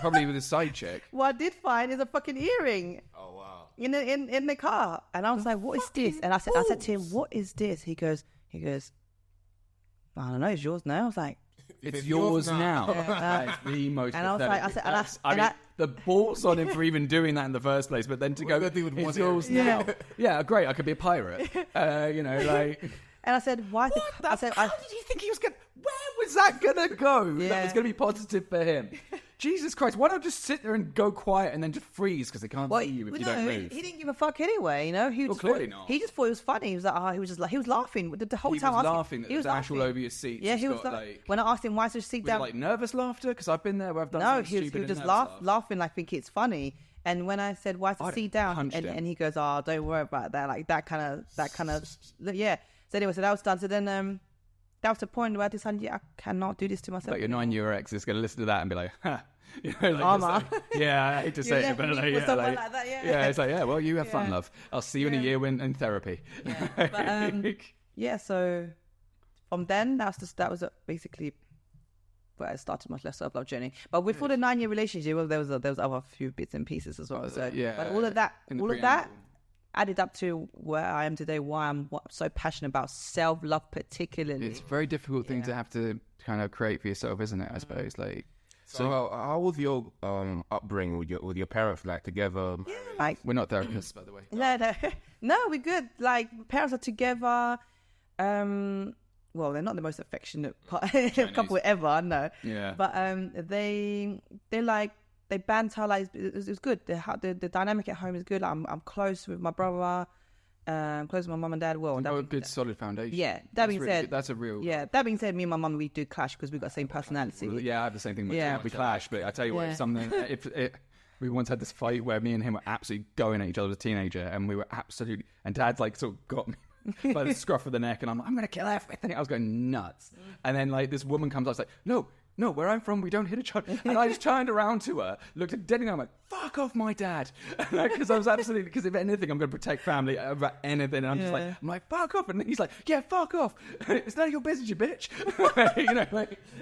Probably with a side check. What I did find is a fucking earring. Oh wow! In the car, and I was like, "What is this?" And I said to him, "What is this?" He goes, "I don't know. It's yours now." I was like, "It's yours now." Yeah. That is the most. And I was like, the balls on him for even doing that in the first place, but then to go, "It's yours now." Yeah, great. I could be a pirate. And I said, "Why?" How did you think he was going? Where was that going to go? Yeah. That was going to be positive for him. Jesus Christ! Why not just sit there and go quiet and then just freeze because they can't see you if you don't move? He didn't give a fuck anyway. You know, clearly not. He just thought it was funny. He was like, he was laughing the whole time. He was laughing. He was laughing over your seat. Yeah, he was like, when I asked him why is his seat down, like nervous laughter because I've been there where I've done. No, he was just laughing. Like, think it's funny. And when I said, "Why is the seat down?" and he goes, "Oh, don't worry about that." Like that kind of yeah. So anyway, so that was done. So then that was the point where I decided, I cannot do this to myself. Like your 9-year ex is going to listen to that and be like, "Ha." You know, like, I hate to say it, but like, it's like, yeah, well, you have fun, love. I'll see you in a year in therapy. Yeah, but so from then that was basically where I started my self-love journey. But with all the 9-year relationship, well, there was other few bits and pieces as well. So but all of that added up to where I am today, why I'm so passionate about self-love particularly. It's a very difficult thing to have to kind of create for yourself, isn't it, I suppose? Like, so how was your upbringing with your parents, like, together? Yeah, like, we're not therapists, by the way. No, we're good. Like, parents are together. Well, they're not the most affectionate couple ever, no. Yeah. But they banter, like, it was good. The dynamic at home is good. Like, I'm close with my brother. Close with my mum and dad. Well, a good solid foundation. Yeah. That being said, that's a real. Yeah. That being said, me and my mum, we do clash because we've got the same personality. Well, yeah, I have the same thing. We clash, but I tell you what, we once had this fight where me and him were absolutely going at each other as a teenager, and we were absolutely. And Dad's like sort of got me by the scruff of the neck, and I'm like, I'm going to kill everything. I was going nuts, and then like this woman comes up, like, no, where I'm from, we don't hit each other. And I just turned around to her, looked at dead, and I'm like, fuck off my dad. Because I was absolutely, because if anything, I'm going to protect family over anything. And I'm just like, fuck off. And he's like, yeah, fuck off. It's none of your business, you bitch.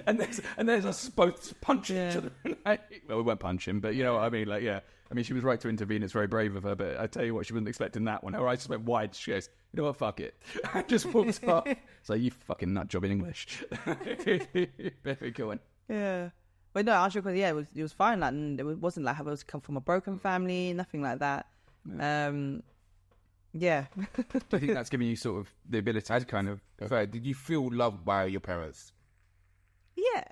and there's us both punching each other. Well, we won't punch him, but you know what I mean? Like, yeah. I mean, she was right to intervene. It's very brave of her, but I tell you what, she wasn't expecting that one. Her eyes just went wide. She goes, you know what, fuck it. I just walked off. So you fucking nut job in English. Very good one. Yeah. But no, actually, yeah, it was fine. Like, it wasn't like I was come from a broken family, nothing like that. Yeah. I think that's giving you sort of the ability to kind of... Did you feel loved by your parents? Yeah.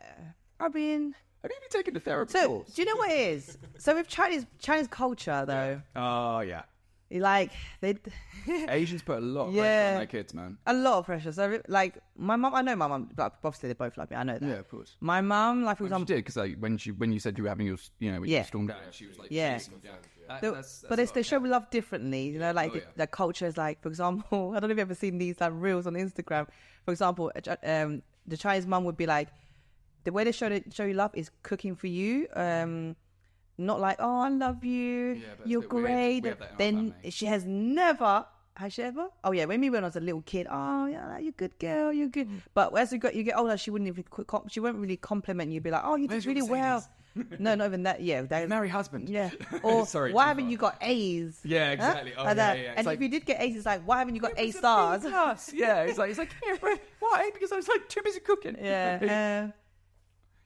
I mean... Have you been taken to therapy? So, do you know what it is? So with Chinese culture, though... Oh, yeah. Like, Asians put a lot of pressure on their kids, man. A lot of pressure. So, like, my mum, I know my mum, but obviously they both love me. I know that. Yeah, of course. My mum, like, for example, she did, because like, when you said you were having your, when you stormed out, she was like, chasing down. But they show love differently, you know, like the culture is like, for example, I don't know if you've ever seen these like reels on Instagram. For example, the Chinese mum would be like, the way they show you love is cooking for you. Not like, oh, I love you, you're great. Then she has never, has she ever? Oh yeah, when I was a little kid, oh yeah, you're a good girl, you're good. But as you get older, she wouldn't really compliment you. Be like, oh, you did really well. No, not even that. Yeah, marry husband. Yeah, or sorry, why haven't you got A's? Yeah, exactly. Huh? Oh, yeah. And if you did get A's, it's like, why haven't you got A stars? Yeah, it's like, why? Because I was like too busy cooking. Yeah.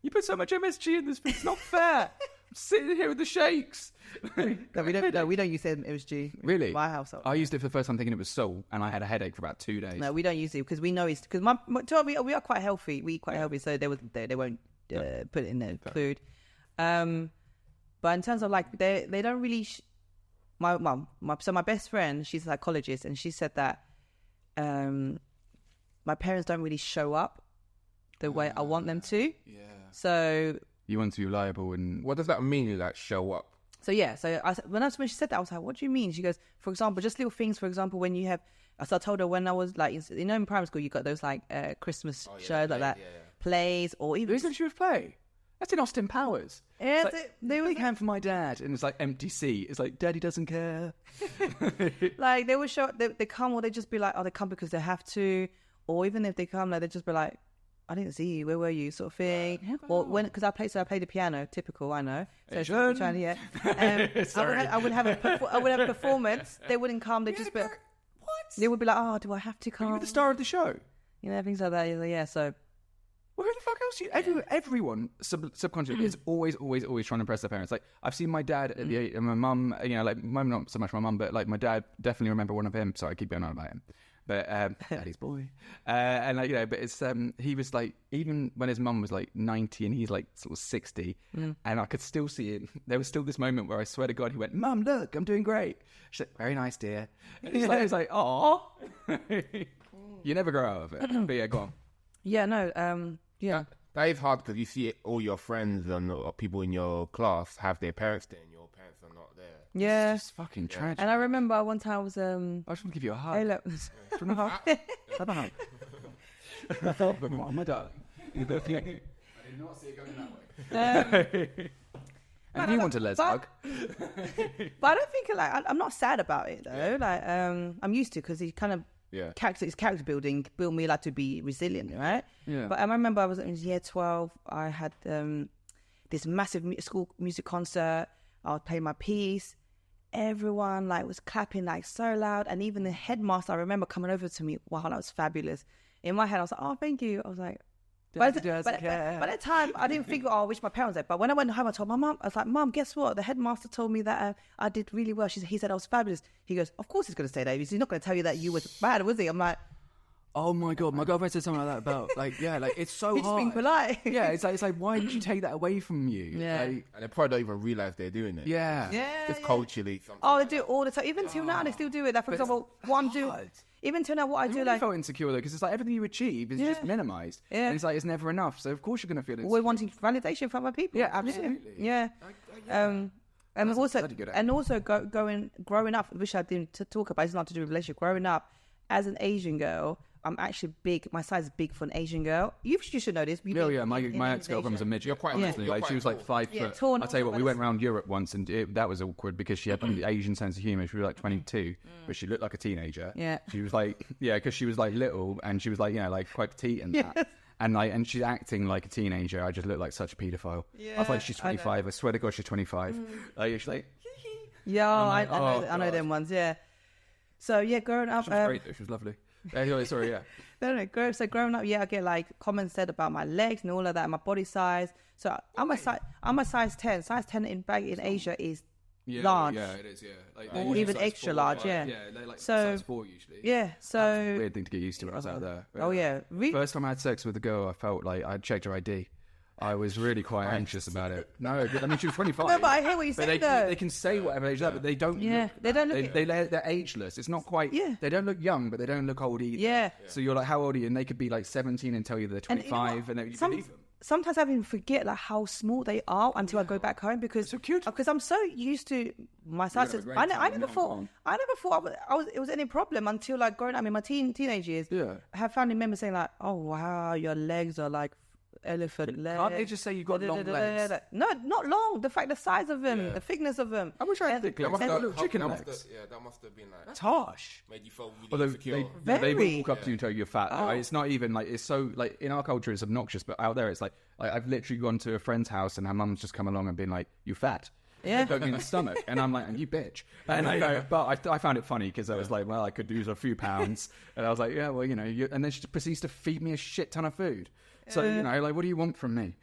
You put so much MSG in this food. It's not fair. sitting here with the shakes. No, we don't use MSG. Really? My household. I used it for the first time thinking it was salt, and I had a headache for about 2 days. No, we don't use it because we know it's because we are quite healthy. We eat quite healthy, so they won't put it in their food. But in terms of like they don't really. My best friend, she's a psychologist, and she said that my parents don't really show up the way I want them to. Yeah. So you want to be reliable, and what does that mean? Like show up? So yeah. So when she said that, I was like, "What do you mean?" She goes, "For example, just little things. For example, when you have." So I told her when I was like, in primary school, you got those like Christmas shows like that, plays, or even. Isn't she with play? That's in Austin Powers. Yeah, like, they big hand for my dad, and it's like empty seat. It's like Daddy doesn't care. Like they would show, they come, or they just be like, oh, they come because they have to, or even if they come, like they just be like, I didn't see you. Where were you? Sort of thing. Or because I played the piano. Typical, I know. So Chinese, I would have a performance. They wouldn't come. They just be what? They would be like, oh, do I have to come? You're the star of the show. You know, things like that. Yeah. So. Well, who the fuck else? Everyone subconsciously is always trying to impress their parents. Like I've seen my dad at the age, and my mum. You know, like not so much my mum, but like my dad definitely remember one of him. Sorry, I keep going on about him. But daddy's boy, and like but it's he was like even when his mum was like 90 and he's like sort of 60, and I could still see it. There was still this moment where I swear to God he went, "Mum, look, I'm doing great." She's like, "Very nice, dear." And it's like, "Aw." You never grow out of it. But yeah, go on. Yeah, no, yeah. That is hard because you see all your friends and people in your class have their parents there and your parents are not there. Yeah. It's just fucking tragic. And I remember one time I was... I just want to give you a hug. Hey, look. Do you want a hug? Have a hug. My darling. I did not see it going that way. And you want a les hug. But I don't think, like, I'm not sad about it, though. Yeah. Like, I'm used to because he kind of... Yeah, his character building built me like to be resilient, right? Yeah. But I remember I was in year 12. I had this massive school music concert. I was playing my piece. Everyone like was clapping like so loud, and even the headmaster. I remember coming over to me. Wow, that was fabulous. In my head, I was like, "Oh, thank you." I was like. By the time, I didn't think, I wish my parents did. But when I went home, I told my mum, I was like, "Mum, guess what? The headmaster told me that I did really well." He said I was fabulous. He goes, "Of course he's going to say that. He's not going to tell you that you was bad, was he?" I'm like, "Oh my God, my girlfriend said something like that about, like, yeah, like, it's so he's hard. Being polite. Yeah, it's like, why did you take that away from you?" Yeah. Like, and they probably don't even realise they're doing it. Yeah. Yeah. It's culturally something. Oh, they do it all the time. Even till now, they still do it. Like, for example, what I'm doing... Even till now, what I do, like... I felt insecure, though, because it's like everything you achieve is just minimised. Yeah. And it's like, it's never enough. So, of course, you're going to feel insecure. We're wanting validation from other people. Yeah, absolutely. Yeah. And also growing up, which I didn't talk about, it's not to do with relationship. Growing up as an Asian girl, I'm actually big. My size is big for an Asian girl. You should know this. My ex-girlfriend was a midget. You're quite like she was like 5 foot. I'll tell you what, we went around Europe once, and that was awkward because she had the Asian sense of humour. She was like 22, but she looked like a teenager. Yeah, she was like because she was like little, and she was like like quite petite and that. And she's acting like a teenager. I just look like such a paedophile. Yeah, I was like, she's 25. I swear to God, she's 25. Like she's like, yeah, I know them ones. Yeah. So yeah, growing up, she was great though. She was lovely. Anyway, sorry, yeah. No. So growing up, I get like comments said about my legs and all of that, and my body size. So I'm a size 10. Size 10 in Asia is large. Yeah, it is. Yeah, like, or even extra 4, large. Yeah, they're like so, size 4 usually. Yeah, so that's a weird thing to get used to when I was out there. But, oh yeah, first time I had sex with a girl, I felt like I checked her ID. I was really quite anxious about it. No, I mean she was 25. No, but I hear what you say. They can say whatever age they're, but they don't. Yeah, they don't look. They're ageless. It's not quite. Yeah. They don't look young, but they don't look old either. Yeah. So you're like, how old are you? And they could be like 17 and tell you they're 25, and you believe them. Sometimes I even forget like how small they are until I go back home because so cute. Because I'm so used to my size. I never thought it was any problem until like growing up in my teenage years. Yeah. I have family members saying like, "Oh wow, your legs are like." Elephant legs. Can't they just say you've got long legs? No, not long. The size of them, the thickness of them. I wish I had thick legs. Chicken legs. That must have been like... That's harsh. Made you feel really insecure. They walk up to you and tell you you're fat. Right? It's not even like... It's so... Like, in our culture, it's obnoxious, but out there, it's like I've literally gone to a friend's house and her mum's just come along and been like, you fat. Yeah. Don't mean the stomach. And I'm like, and you bitch. And I go, but I found it funny because I was like, well, I could use a few pounds. And I was like, yeah, well, and then she proceeds to feed me a shit ton of food. So, you know, like, what do you want from me?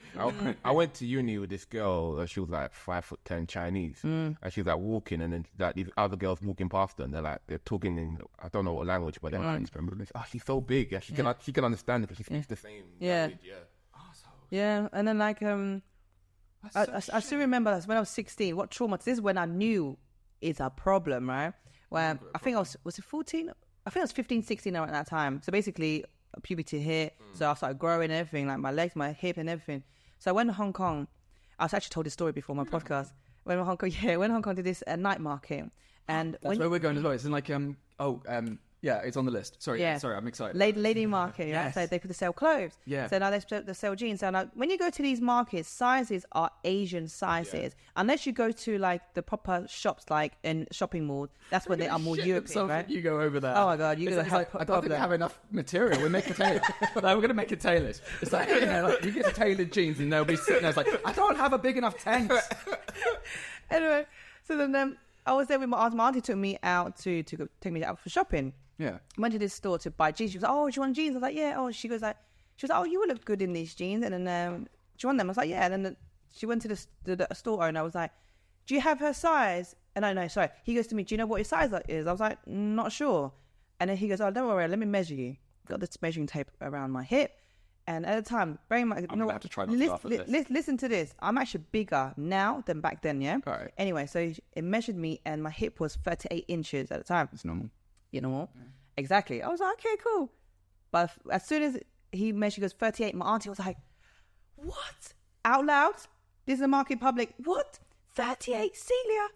I went to uni with this girl. She was like 5'10" Chinese, and she was like walking, and then like these other girls walking past her, and they're talking in, I don't know what language, but they're like, oh, she's so big. Yeah, she can understand it because she speaks the same language. Yeah, and then like I still remember that when I was 16. What trauma? This is when I knew it's a problem, right? Where I think was it 14? I think I was 15, 16 at that time. So basically, puberty hit. So I started growing and everything, like my legs, my hip and everything. So I went to Hong Kong. I was actually told this story before my podcast. When Hong Kong did this night market. And that's where we're going as well. It's in like, yeah, it's on the list. Sorry, I'm excited. Lady market, yes. So they could sell clothes. Yeah. So now they sell jeans. So now when you go to these markets, sizes are Asian sizes. Yeah. Unless you go to like the proper shops, like in shopping malls, that's when they are more European, right? You go over there. Oh my God, you're going to have I don't think we have enough material. We're making tailored. We're going to make it tailored. It's like, you know, like you get the tailored jeans and they'll be sitting there. It's like, I don't have a big enough tent. Anyway, so then I was there with my aunt. My auntie took me out to take me out for shopping. Yeah. Went to this store to buy jeans. She was like, oh, do you want jeans? I was like, yeah. Oh, she was like, oh, you would look good in these jeans. And then, do you want them? I was like, yeah. And then she went to the store owner. I was like, do you have her size? And no, sorry. He goes to me, do you know what your size is? I was like, not sure. And then he goes, oh, don't worry, let me measure you. Got this measuring tape around my hip. And at the time, very much, I'm going to have to try not to laugh at this. Listen to this. I'm actually bigger now than back then, yeah? All right. Anyway, so it measured me and my hip was 38 inches at the time. It's normal. You know? Yeah. Exactly. I was like, okay, cool. But as soon as he measured, he goes 38, my auntie was like, what? Out loud? This is a market public. What? 38? Celia?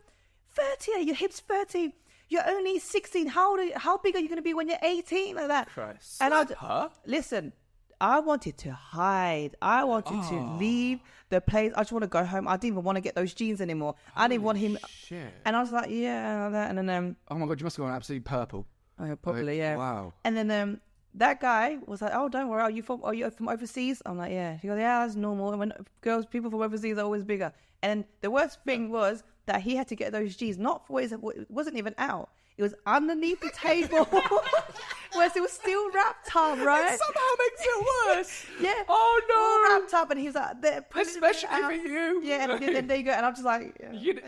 38? Your hip's 30. You're only 16. How big are you going to be when you're 18? Like that. Christ. And listen, I wanted to hide. I wanted to leave the place. I just want to go home. I didn't even want to get those jeans anymore. I didn't want him. Shit. And I was like, yeah. And then oh my God, you must have gone absolutely purple. Oh, probably, yeah. Wow. And then that guy was like, oh, don't worry. Are you from overseas? I'm like, yeah. He goes, yeah, that's normal. And when people from overseas are always bigger. And the worst thing was that he had to get those jeans, not for it wasn't even out. It was underneath the table. Whereas it was still wrapped up, right? It somehow makes it worse. Yeah. Oh, no. All wrapped up. And he was like, especially for you. Yeah. And there you go. And I'm just like, thank you.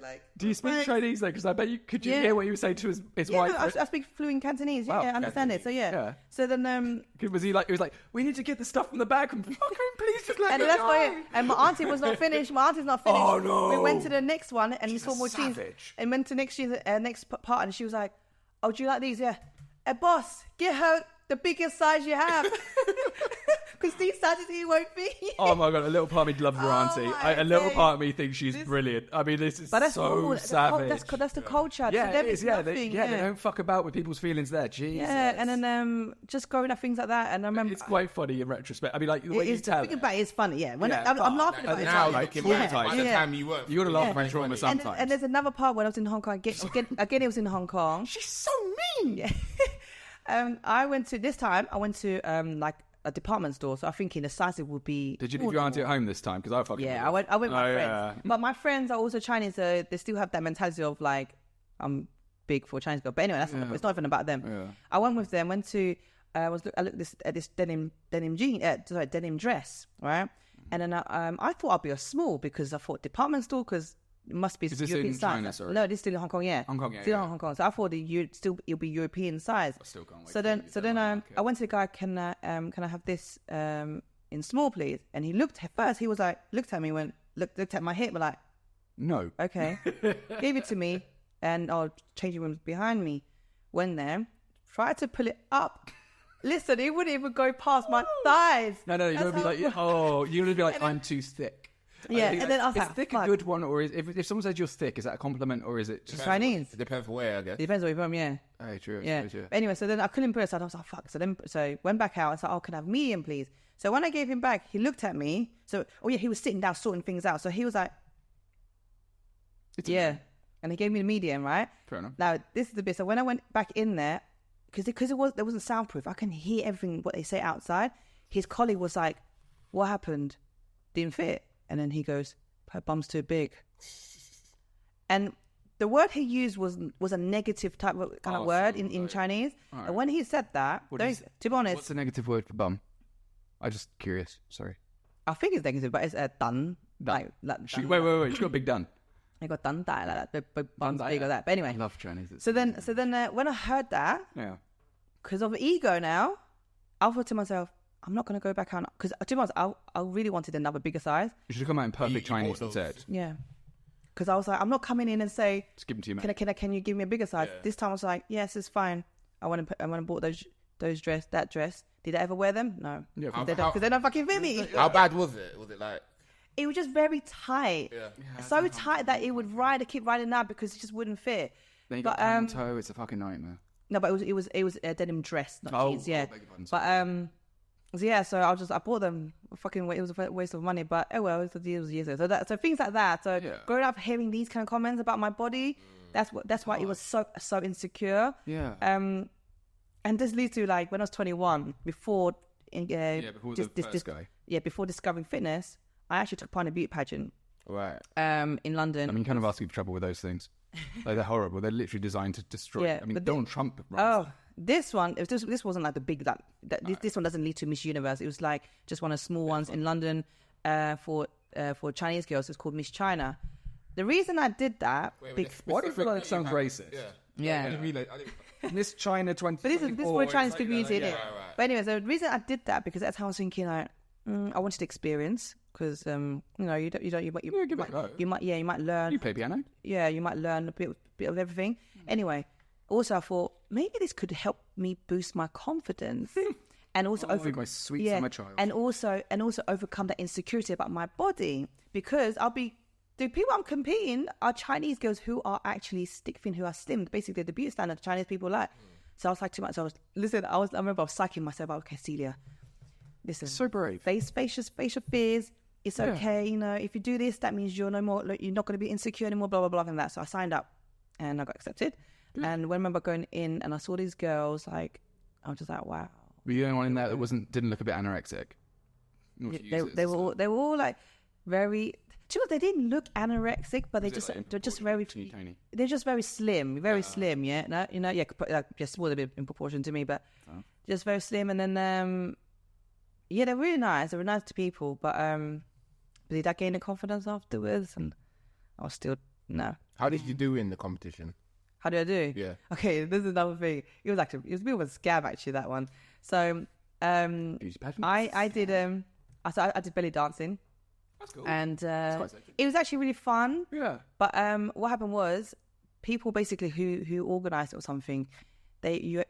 Like, do you speak Chinese though? Because I bet you could hear what you were saying to his wife. I speak fluent Cantonese. Wow. Yeah, I understand it. So yeah. So then was he like we need to get the stuff from the bag and please just let me that's go. why. And my auntie was not finished. My auntie's not finished. Oh no. We went to the next one and we saw more savage. jeans. And went to next part and she was like, oh, do you like these? Yeah. Boss, get her the biggest size you have. Because these sizes he won't be. Oh my God, a little part of me loves your auntie. A little part of me thinks she's brilliant. I mean, this is so savage. That's the culture. Yeah, it is. Yeah, they don't fuck about with people's feelings there. Jesus. Yeah, and then just growing at things like that. And I remember it's quite funny in retrospect. I mean, like the way you tell it. It's funny, yeah. I'm laughing about it now. Like at the time you weren't. You would have laughed about trauma sometimes. And there's another part when I was in Hong Kong. Again, it was in Hong Kong. She's so mean. Yeah. I went to like a department store, so I'm thinking the size it would be. Did you leave your auntie at home this time? Because I fucking I went with my friends. Yeah. But my friends are also Chinese, so they still have that mentality of like I'm big for a Chinese girl. But anyway, it's not even about them. Yeah. I went with them. Went to I looked at this denim dress, right? And then I thought I'd be a small because I thought department store because. It must be Is this European in size. China, sorry? No, this is still in Hong Kong, yeah. Hong Kong, yeah. Still in Hong Kong. So I thought it'll be European size. I still can't wait. So then I went to the guy, can I have this in small, please? And he looked at me, looked at my hip, like, no. Okay. Gave it to me, and changing rooms behind me. Went there, tried to pull it up. Listen, it wouldn't even go past my thighs. No, you're gonna be like, I'm too thick. Yeah, and then I was is like, thick a good one, or if someone says you're thick, is that a compliment, or is it just Chinese? It depends where, I guess. It depends where you're from, yeah. Oh, true. Yeah. True. Anyway, so then I couldn't put it aside. I was like, fuck. So went back out and said, can I have medium, please? So when I gave him back, he looked at me. So, he was sitting down sorting things out. So he was like, yeah. And he gave me the medium, right? Fair enough. Now, this is the bit. So when I went back in there, because there wasn't soundproof, I can hear everything, what they say outside. His colleague was like, what happened? Didn't fit. And then he goes, her bum's too big. And the word he used was a negative type of kind of word in Chinese. Right. And when he said that, to be honest... What's the negative word for bum? I'm just curious. Sorry. I think it's negative, but it's done. Like wait. She's got a big dun. I got done like that. Big like that. But anyway, I love Chinese. So then when I heard that, because of ego now, I thought to myself, I'm not going to go back out because to be honest, I really wanted another bigger size. You should have come out in perfect Chinese instead. Yeah, because I was like, I'm not coming in and say, just give them to you, mate. Can you give me a bigger size? This time I was like, yes, it's fine. I went and bought those dress. Did I ever wear them? No, because they don't fucking fit me. How bad was it? Was it like? It was just very tight. So tight that it would keep riding out because it just wouldn't fit. Then you got camel toe. It's a fucking nightmare. No, but it was a denim dress, not jeans. Yeah, so I bought them. Fucking, it was a waste of money, but it was years ago. So things like that. So growing up hearing these kind of comments about my body, that's why it was so insecure. Yeah. And this leads to like when I was 21, before discovering fitness, I actually took part in a beauty pageant. Right. In London. I mean, you kind of ask you for trouble with those things. Like, they're horrible. They're literally designed to destroy. Yeah, I mean, Donald Trump. This one, this wasn't like the big this one doesn't lead to Miss Universe. It was like just one of the small ones in London for Chinese girls. It's called Miss China. The reason I did that, why do you feel like it sounds racist? Yeah. Miss China 20. But this for a Chinese community, innit? Right. But anyway, so the reason I did that because that's how I was thinking. Like, I wanted to experience because you might learn. You play piano? Yeah, you might learn a bit of everything. Anyway, also I thought maybe this could help me boost my confidence. And also my sweet summer child. And also overcome that insecurity about my body because the people I'm competing are Chinese girls who are actually stick thin, who are slim. Basically, the beauty standard Chinese people like. So I was like too much. I remember I was psyching myself. Okay, Celia, listen. So brave. Facial fears. It's okay. You know, if you do this, that means you're not going to be insecure anymore. Blah blah blah and that. So I signed up, and I got accepted. And I remember going in, and I saw these girls. Like, I was just like, wow. Were you the only one in there that didn't look a bit anorexic? They were all like very. They didn't look anorexic, but they're just very slim, slim. Yeah, no, smaller bit in proportion to me, but just very slim. And then, they're really nice. They were nice to people, but did I gain the confidence afterwards? And I was still no. How did you do in the competition? How did I do? Yeah. Okay, this is another thing. It was a bit of a scam actually, that one. So I did belly dancing. That's cool. And it was actually really fun. Yeah. But what happened was people basically who organised it or something, they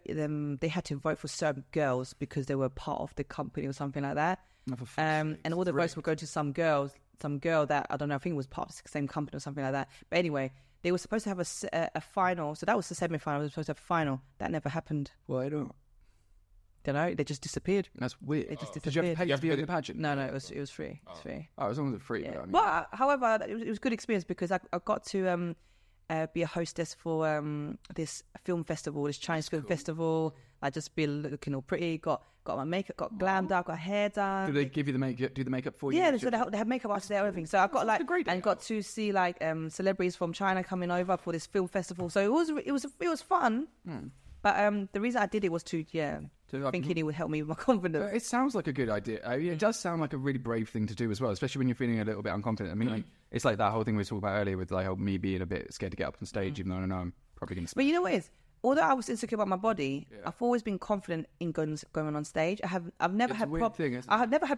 had to vote for certain girls because they were part of the company or something like that. And all the votes would go to some girl that, I don't know, I think it was part of the same company or something like that. But anyway, they were supposed to have a final. So that was the semi-final. They were supposed to have a final. That never happened. Well, I don't know. They just disappeared. That's weird. They just disappeared. Did you have to pay for the pageant? No, it was free. It's free. Oh, as long as it's free. Yeah. But however, it was a good experience because I got to be a hostess for this film festival, this Chinese film festival. I just be looking all pretty. Got my makeup, got glammed up, got hair done. Did they give you the makeup? Do the makeup for you? Yeah, so they had makeup artists there and everything. So I got got to see celebrities from China coming over for this film festival. So it was fun. But the reason I did it was thinking it would help me with my confidence. It sounds like a good idea. It does sound like a really brave thing to do as well, especially when you're feeling a little bit unconfident. I mean, it's like that whole thing we were talking about earlier with like me being a bit scared to get up on stage, even though I know I'm probably going to. But you know what it is? Although I was insecure about my body, I've always been confident in going on stage. I've never had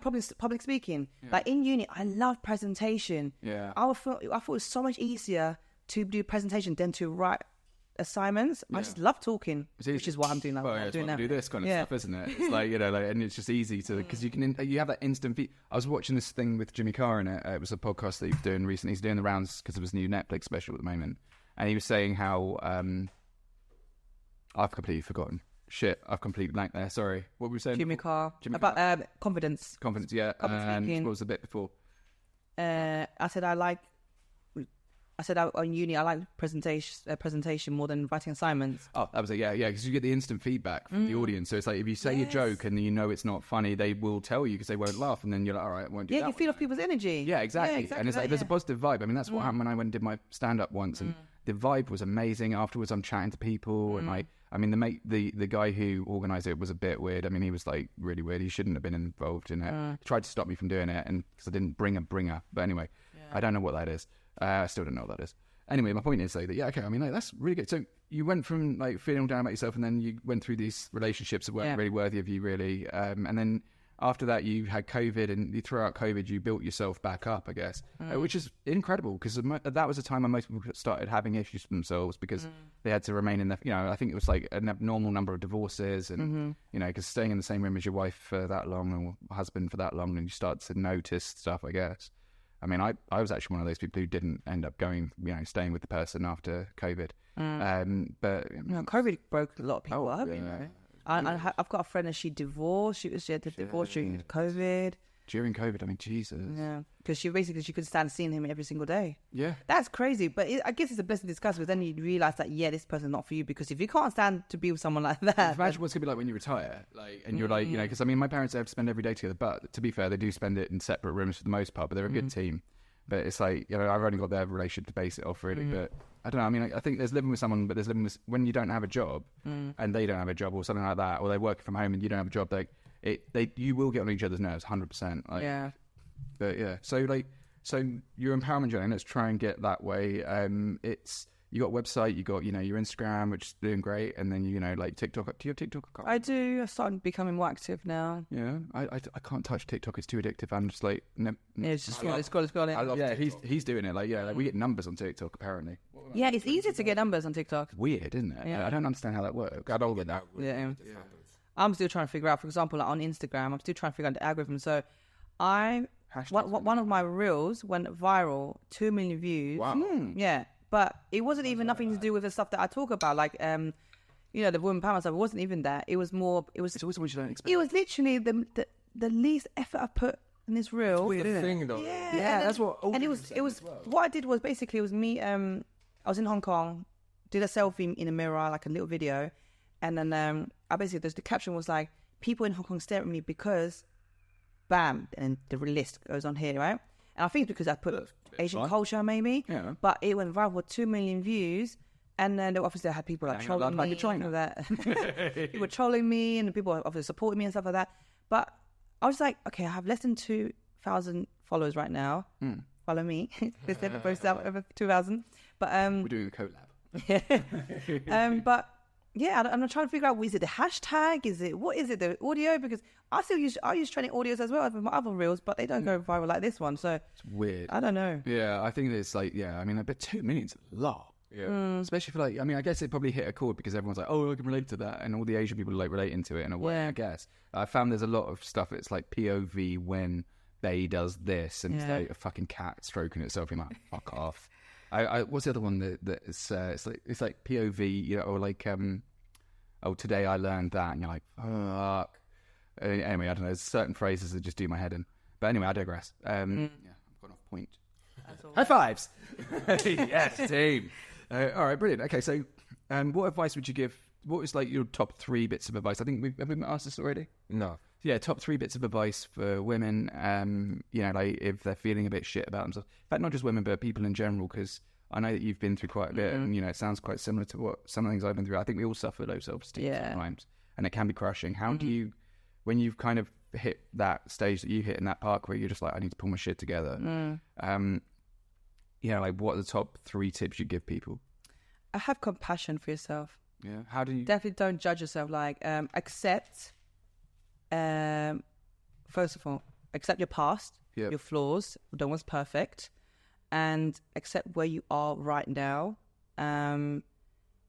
problems public speaking. Yeah. Like in uni, I love presentation. Yeah, I thought it was so much easier to do presentation than to write assignments. I just love talking, which is what I'm doing now. Well, it's now. Do this kind of stuff, isn't it? It's like, and it's just easy to, because you have that instant I was watching this thing with Jimmy Carr in it. It was a podcast that he was doing recently. He's doing the rounds because of his new Netflix special at the moment, and he was saying how I've completely forgotten. Shit, I've completely blanked there. Sorry, what were we saying? Jimmy Carr about confidence. Confidence, yeah. And what was the bit before? I said on uni I like presentation more than writing assignments. Oh, that was it. Yeah, because you get the instant feedback from the audience. So it's like if you say a joke and you know it's not funny, they will tell you because they won't laugh, and then you're like, all right, I won't do that. Yeah, you feed off people's energy. Yeah, exactly. And it's like there's a positive vibe. I mean, that's what happened when I went and did my stand up once, and the vibe was amazing. Afterwards, I'm chatting to people, and like, I mean, the guy who organised it was a bit weird. I mean, he was like really weird. He shouldn't have been involved in it. He tried to stop me from doing it, and because I didn't bring a bringer. But anyway, I don't know what that is. I still don't know what that is. Anyway, my point is though that I mean, like, that's really good. So you went from like feeling down about yourself, and then you went through these relationships that weren't really worthy of you, really, and then after that you had COVID, and throughout COVID you built yourself back up, I guess, which is incredible, because that was a time when most people started having issues with themselves because they had to remain in the, I think it was like an abnormal number of divorces, and because staying in the same room as your wife for that long or husband for that long, and you start to notice stuff, I guess. I mean, I was actually one of those people who didn't end up going, staying with the person after COVID. But COVID broke a lot of people up, I've got a friend and she divorced. She had to divorce during COVID. During COVID, I mean, Jesus. Yeah, because she couldn't stand seeing him every single day. Yeah. That's crazy. But I guess it's a blessing in disguise, because then you realise that, this person's not for you, because if you can't stand to be with someone like that... Imagine what's going to be like when you retire. Like, and you're like, because I mean, my parents, they have to spend every day together, but to be fair, they do spend it in separate rooms for the most part, but they're a good team. But it's like, I've only got their relationship to base it off, really. But I don't know. I mean, I think there's living with someone, but there's living with when you don't have a job and they don't have a job or something like that, or they're working from home and you don't have a job. Like, you will get on each other's nerves, 100%. Like, yeah. But yeah, so your empowerment journey. Let's try and get that way. You got a website, you got your Instagram, which is doing great, and then like TikTok. Do you have TikTok? I do. I started becoming more active now. Yeah, I can't touch TikTok. It's too addictive. I'm just like, no. Yeah, it's just it's got it. I love TikTok. He's doing it. Like, we get numbers on TikTok apparently. Yeah, it's easy to get numbers on TikTok. It's weird, isn't it? Yeah. I don't understand how that works. I don't get that. Yeah. I'm still trying to figure out. For example, like on Instagram, I'm still trying to figure out the algorithm. So one of my reels went viral, 2 million views. Wow. Yeah. But it wasn't even nothing to do with the stuff that I talk about, like, the woman empowerment stuff. It wasn't even that. It was more. It's always what you don't expect. It was literally the least effort I put in this reel. It's weird, isn't thing, it? Though. Yeah, that's what. And it was what I did was basically it was me. I was in Hong Kong, did a selfie in a mirror, like a little video, and then I basically the caption was like, "People in Hong Kong stare at me because," bam, and the list goes on here, right? And I think it's because I put Asian culture, maybe. Yeah. But it went viral with 2 million views. And then obviously I had people like trolling me. People were trolling me, and people obviously supporting me and stuff like that. But I was like, okay, I have less than 2,000 followers right now. Follow me. Instead of post out over 2,000. But we're doing a collab. But yeah, I'm trying to figure out, is it the hashtag? What is it, the audio? Because I use trending audios as well with my other reels, but they don't go viral like this one. So it's weird. I don't know. Yeah, I think it's like, I mean, but 2 million's a lot. Yeah. Especially for like, I mean, I guess it probably hit a chord because everyone's like, oh, I can relate to that, and all the Asian people are like relating to it in a way. I guess I found there's a lot of stuff. It's like POV when they does this, and it's like a fucking cat stroking itself. You're like, fuck off. I what's the other one that is it's like POV, or like oh, today I learned that, and you're like, fuck. Anyway, I don't know. There's certain phrases that just do my head in. But anyway, I digress. Yeah, I've gone off point. High fives. Yes, team. All right, brilliant. Okay, so what advice would you give? What was like your top 3 bits of advice? I think have we asked this already? No. Yeah, top 3 bits of advice for women, like if they're feeling a bit shit about themselves. In fact, not just women, but people in general, because I know that you've been through quite a bit, and, it sounds quite similar to what some of the things I've been through. I think we all suffer low self-esteem sometimes, and it can be crushing. How do you, when you've kind of hit that stage that you hit in that park where you're just like, I need to pull my shit together, like what are the top 3 tips you give people? I have compassion for yourself. Yeah. How do you... Definitely don't judge yourself. Like, accept... first of all, accept your past, your flaws. No one's perfect, and accept where you are right now. And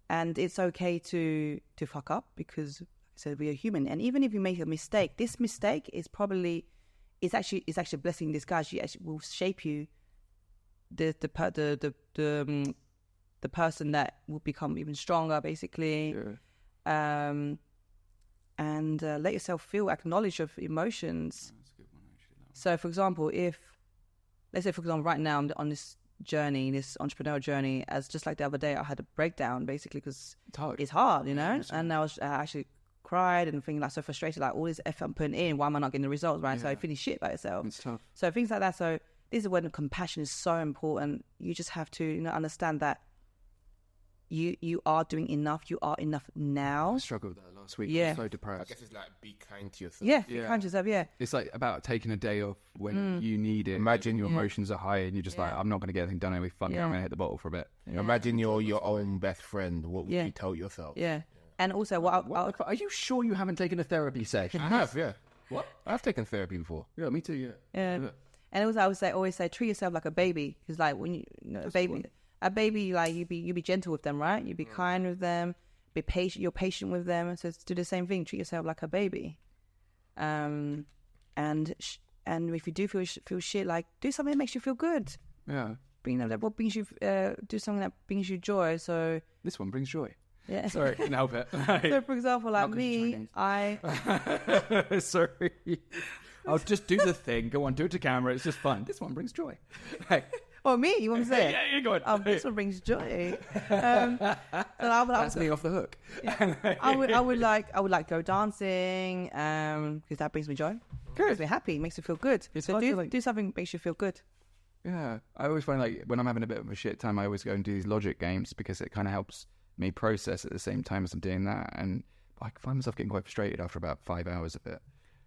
it's okay to fuck up, because, like I said, we are human. And even if you make a mistake, this mistake is probably actually a blessing in disguise. It actually will shape you, the person that will become even stronger, basically. Yeah. And let yourself feel, acknowledge your emotions. That's a good one, actually. So, for example, let's say, right now, I'm on this journey, this entrepreneurial journey, as just like the other day, I had a breakdown, basically, because it's hard, and I actually cried and feeling like so frustrated, like all this effort I'm putting in, why am I not getting the results, right? So I feel shit about yourself. It's tough. So things like that. So this is when compassion is so important. You just have to, understand that you are doing enough. You are enough now. I struggled with that last week. Yeah. I was so depressed. I guess it's like be kind to yourself. Yeah, be kind to yourself. Yeah. It's like about taking a day off when you need it. Imagine your emotions are high and you're just like, I'm not going to get anything done anyway. Fuck it, I'm going to hit the bottle for a bit. Imagine you're your own best friend. What would you tell yourself? Yeah. And also, are you sure you haven't taken a therapy session? I have, yeah. What? I've taken therapy before. Yeah, me too, yeah. And also, I would always say, treat yourself like a baby. Because like when a baby, like you be gentle with them, right? You be kind with them, be patient. You're patient with them. So do the same thing. Treat yourself like a baby. And if you do feel shit, like do something that makes you feel good. Yeah. What brings you? Do something that brings you joy. So this one brings joy. Yeah. Sorry, can help it. So, for example, like me, Sorry. I'll just do the thing. Go on, do it to camera. It's just fun. This one brings joy. Oh, me? You want to say it? Yeah, go on. This one brings joy. That's me off the hook. I would like go dancing because that brings me joy. Good. Makes me happy. Makes me feel good. So do something that makes you feel good. Yeah. I always find like when I'm having a bit of a shit time, I always go and do these logic games because it kind of helps me process at the same time as I'm doing that. And I find myself getting quite frustrated after about 5 hours of it.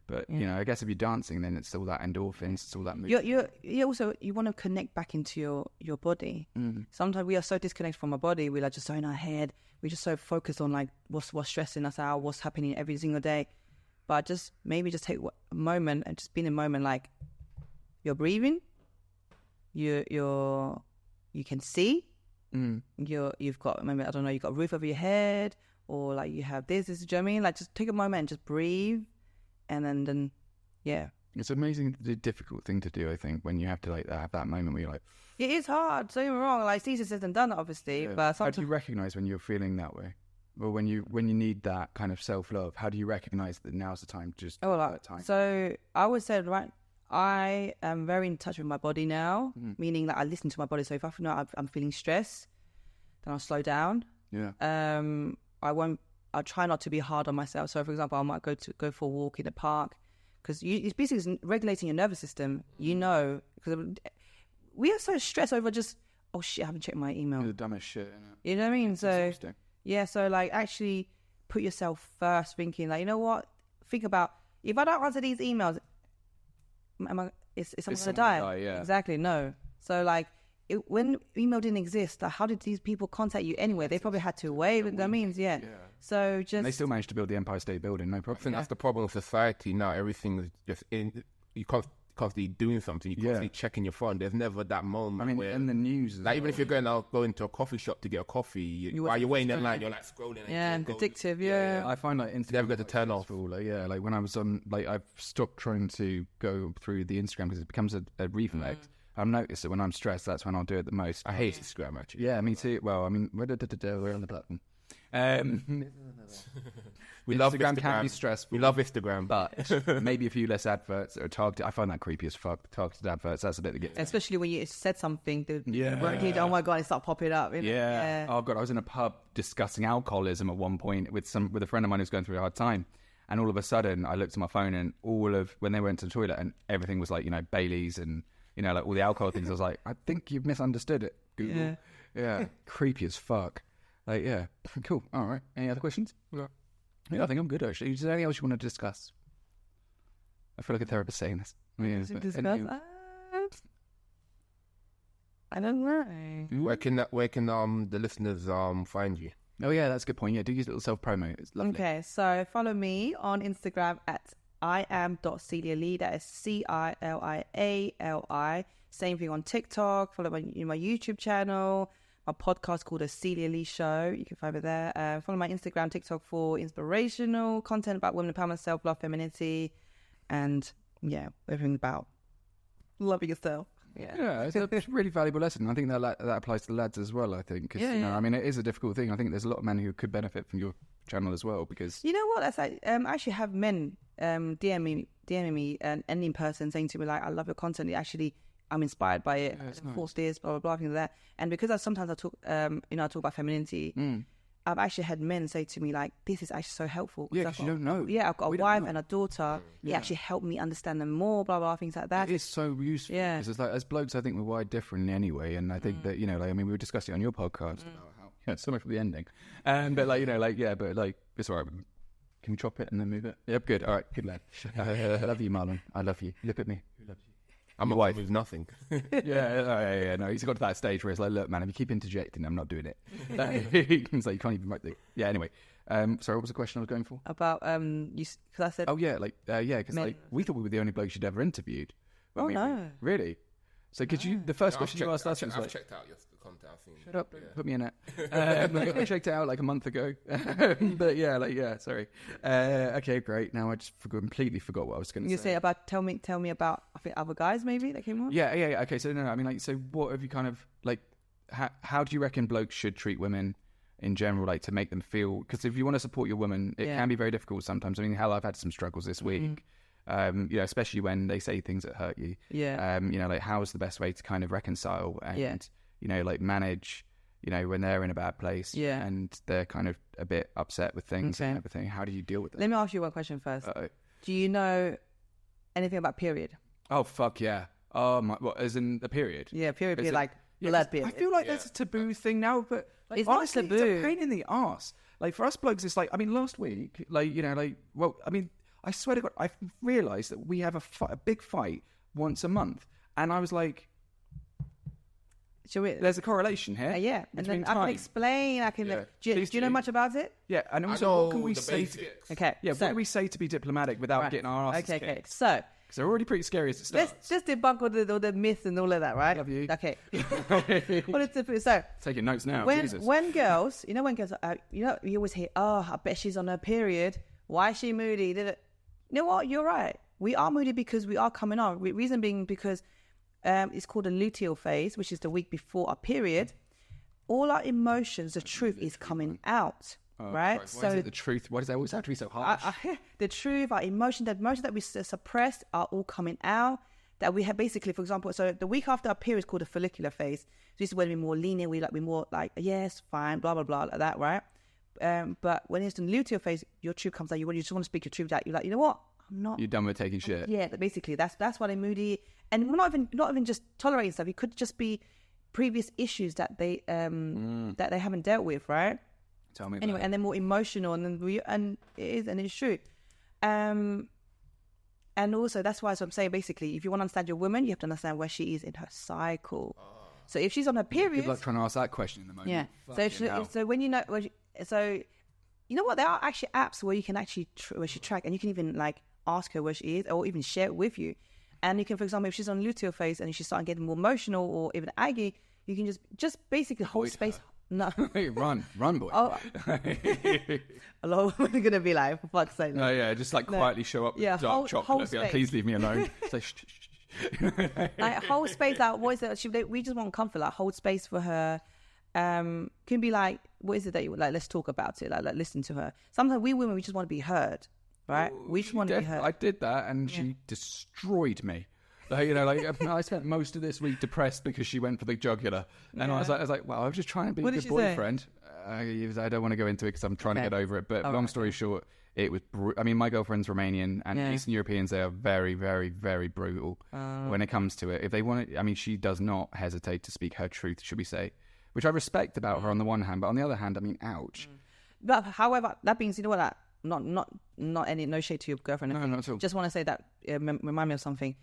But, you know, I guess if you're dancing, then it's all that endorphins, it's all that mood. You also, you want to connect back into your body. Sometimes we are so disconnected from our body. We're like just so in our head. We're just so focused on like what's stressing us out, what's happening every single day. But maybe just take a moment and just be in a moment like you're breathing, you can see, you've got, maybe, I don't know, you've got a roof over your head, or like you have this, do you know what I mean? Like just take a moment and just breathe. And then, yeah. It's amazing, the difficult thing to do, I think, when you have to like have that moment where you're like... It is hard, don't get me wrong. Like, it's easier said than done, obviously. But how do you recognise when you're feeling that way? Or when you need that kind of self-love, how do you recognise that now's the time to just... that time? So, I would say, right, I am very in touch with my body now, meaning that I listen to my body. So, if I know I'm feeling stressed, then I'll slow down. Yeah. I'll try not to be hard on myself. So, for example, I might go for a walk in the park because it's basically regulating your nervous system. You know, because we are so stressed over just, oh shit, I haven't checked my email. You're the dumbest shit, isn't it? You know what I mean? It's so exhausting. Yeah, so like actually put yourself first, thinking like, you know what? Think about, if I don't answer these emails, is someone gonna die? Yeah. Exactly. No. So like, when email didn't exist, how did these people contact you anyway? They probably had to wait. That means, yeah. So just... And they still managed to build the Empire State Building, no problem. I think that's the problem with society now. Everything is just you constantly doing something. You're constantly checking your phone. There's never that moment where... in the news... Like, even if you're go into a coffee shop to get a coffee, while you're waiting in line, you're like scrolling. And addictive, yeah. I find like Instagram... Never got to turn off. Like when I was on... Like I've stopped trying to go through the Instagram because it becomes a reflex. I've noticed that when I'm stressed, that's when I'll do it the most. I hate Instagram, actually. Yeah, me too. Well, I mean, we're on the platform. We love Instagram. Instagram. Can be stressful. We love Instagram. But maybe a few less adverts that are targeted. I find that creepy as fuck. Targeted adverts, that's a bit that gets... Especially when you said something. Oh my God, it started popping up. You know? Yeah. Oh God, I was in a pub discussing alcoholism at one point with a friend of mine who's going through a hard time. And all of a sudden, I looked at my phone and when they went to the toilet and everything was like, Baileys and... like all the alcohol things. I was like, I think you've misunderstood it, Google. Yeah. Creepy as fuck. Like, yeah. Cool. All right. Any other questions? Yeah, I think I'm good, actually. Is there anything else you want to discuss? I feel like a therapist saying this. I don't know. Where can the listeners find you? Oh, yeah, that's a good point. Yeah, do use a little self-promo. It's lovely. Okay, so follow me on Instagram at I am.Celia Li. That is CILIALI. Same thing on TikTok. Follow my YouTube channel. My podcast called The Celia Li Show. You can find it there. Follow my Instagram, TikTok for inspirational content about women empowerment, self-love, femininity, and everything about loving yourself. Yeah, it's a really valuable lesson. I think that applies to the lads as well. I think because I mean, it is a difficult thing. I think there's a lot of men who could benefit from your channel as well because you know what? That's like, I actually have men DMing me and in person saying to me like, "I love your content. I'm inspired by it. Force this, blah blah blah, things like that." And because I talk, I talk about femininity. I've actually had men say to me like, "This is actually so helpful." Yeah, because you don't know. Yeah, I've got a wife and a daughter. It actually helped me understand them more. Blah blah, things like that. It is so useful. Yeah, because it's like as blokes, I think we're wired differently anyway, and I think that we were discussing it on your podcast about how Yeah, so much for the ending. But like, but like, it's all right. Can we chop it and then move it? Yep, good. All right, good lad. I love you, Marlon. I love you. Look at me. Who loves you? I'm a wife with nothing. yeah. No, he's got to that stage where it's like, look, man, if you keep interjecting, I'm not doing it. It's like you can't even write the. Yeah. Anyway, sorry, what was the question I was going for? About you, because I said. Oh yeah, because like we thought we were the only blokes you'd ever interviewed. Well, no, really. So could you? The first question you asked us was I've like, checked out your content. I've seen. Shut up! Put me in it. I checked it out like a month ago. But sorry. Okay, great. Now I just completely forgot what I was going to say. You say about tell me about I think other guys maybe that came on. Yeah. Okay, so no, I mean like, so what have you kind of like? How do you reckon blokes should treat women in general, like to make them feel? Because if you want to support your woman, it can be very difficult sometimes. I mean, hell, I've had some struggles this week. Especially when they say things that hurt you. Yeah. Like how's the best way to kind of reconcile and like manage, when they're in a bad place and they're kind of a bit upset with things and everything. How do you deal with it? Let me ask you one question first. Do you know anything about period? Oh fuck yeah. Oh my, what, as in the period? Yeah, period, like blood period. I feel like that's a taboo thing now, but like, it's honestly, not taboo. It's a pain in the arse. Like for us blokes, it's like, I mean, last week, I swear to God, I've realised that we have a big fight once a month. And I was like, there's a correlation here. Yeah. And then I can explain. Do you know much about it? Yeah. And also, what can we say? Okay. Yeah, what do we say to be diplomatic without getting our asses kicked? Okay. So, because they're already pretty scary as it starts. Let's just debunk all the myths and all of that, right? Love you. Okay. So, taking notes now. When girls, you always hear, oh, I bet she's on her period. Why is she moody? You know what? You're right. We are moody because we are coming on. Reason being because it's called a luteal phase, which is the week before our period. All our emotions, the truth is coming out, right? Christ. Why is it the truth? Why does that always have to be so harsh? The truth, our emotion, the emotions that we suppressed are all coming out. That we have basically, for example, so the week after our period is called the follicular phase. So this is when we're more lenient. We're more like, yes, fine, blah, blah, blah, like that, right? But when it's in the luteal phase, your truth comes out. You just want to speak your truth out. You're like, you know what? I'm not. You're done with taking shit. Yeah, basically, that's why they're moody, and we're not even just tolerating stuff. It could just be previous issues that they haven't dealt with, right? Tell me. Anyway, and they're more emotional, and it's true. And also that's why I'm saying basically, if you want to understand your woman, you have to understand where she is in her cycle. So if she's on her period, good luck trying to ask that question in the moment. Yeah. So when you know, you know what? There are actually apps where you can actually where she track, and you can even like ask her where she is, or even share it with you. And you can, for example, if she's on luteal phase and she's starting getting more emotional or even aggy, you can just basically hold space. No, run, boy. Oh, a lot of women are gonna be like, for fuck's sake. No, yeah, just like quietly show up. Yeah, dark chocolate. Be like, please leave me alone. Say shh. Like hold space out. What is it? We just want comfort. Like hold space for her. Can be like, what is it that you like? Let's talk about it. Like listen to her. Sometimes we women, we just want to be heard, right? We just want to be heard. I did that, and she destroyed me. Like, I spent most of this week depressed because she went for the jugular, and I was like, well, I was just trying to be a good boyfriend. I don't want to go into it because I'm trying to get over it. But long story short, it was. My girlfriend's Romanian, and Eastern Europeans, they are very, very, very brutal when it comes to it. If they want it, she does not hesitate to speak her truth, should we say? Which I respect about her on the one hand, but on the other hand, ouch. But however, that means, you know what? No shade to your girlfriend. No, not at all. Just want to say that remind me of something.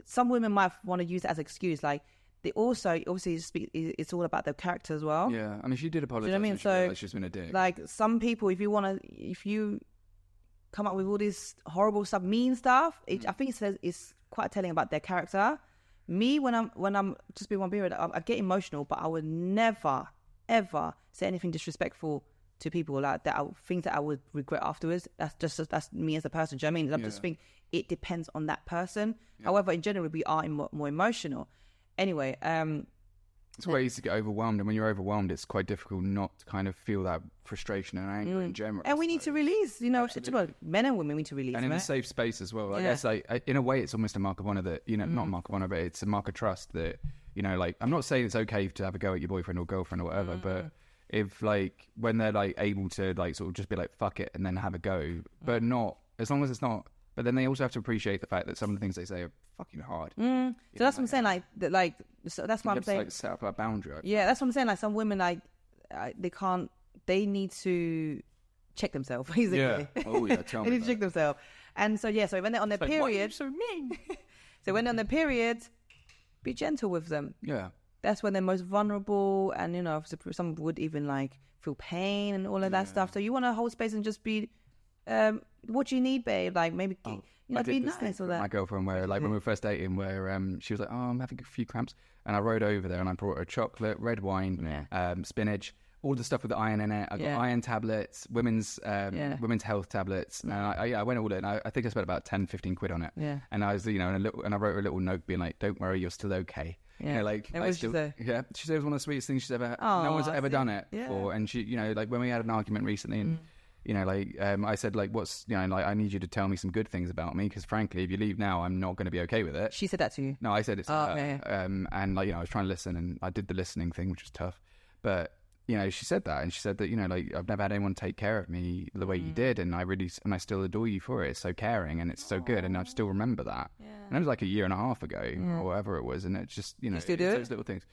Some women might want to use it as an excuse. Like they also obviously speak. It's all about their character as well. Yeah, she did apologize. Do you know what I mean? So she's been a dick. Like some people, if you come up with all this horrible stuff, mean stuff, I think it's quite telling about their character. Me, when I'm just being one period, I get emotional, but I would never ever say anything disrespectful to people like that. Things that I would regret afterwards. That's me as a person. Do you know what I mean? I just think it depends on that person. Yeah. However, in general, we are more emotional. Anyway, it's way easy to get overwhelmed, and when you're overwhelmed, it's quite difficult not to kind of feel that frustration and anger in general. And we need to release, men and women need to release. And in a safe space as well. I guess, in a way, it's almost a mark of honor that, not a mark of honor, but it's a mark of trust that, I'm not saying it's okay to have a go at your boyfriend or girlfriend or whatever, but if, when they're, able to, sort of just be like, fuck it, and then have a go, but not, as long as it's not, but then they also have to appreciate the fact that some of the things they say are fucking hard. So that's what I'm saying, So that's what I'm saying. Like set up a boundary. Yeah, that's what I'm saying. Like some women, like they need to check themselves. Basically. Yeah. Oh yeah. Tell me. They need to check themselves. And so so when they're on their period, why are you so mean? So when they're on their period, be gentle with them. Yeah. That's when they're most vulnerable, and some would even like feel pain and all of that stuff. So you want to hold space and just be, what do you need, babe? Like maybe be nice or that. My girlfriend, where like when we were first dating, where she was like, "Oh, I'm having a few cramps," and I rode over there and I brought her chocolate, red wine, spinach, all the stuff with the iron in it. I got iron tablets, women's health tablets, and I went all in. I think I spent about 10-15 quid on it. Yeah. And I was, and I wrote her a little note being like, "Don't worry, you're still okay." Yeah. And she said it was one of the sweetest things she's ever. No one's ever done it before. And she, like when we had an argument recently, and I said like, "What's I need you to tell me some good things about me, because frankly, if you leave now, I'm not going to be okay with it." She said that to you? No, I said it to her. Okay. And I was trying to listen, and I did the listening thing, which was tough, but. She said that, and she said that, I've never had anyone take care of me the way you did, and I still adore you for it. It's so caring, and it's so good, and I still remember that. Yeah. And it was like a year and a half ago, or whatever it was, and it's just, you still do those little things.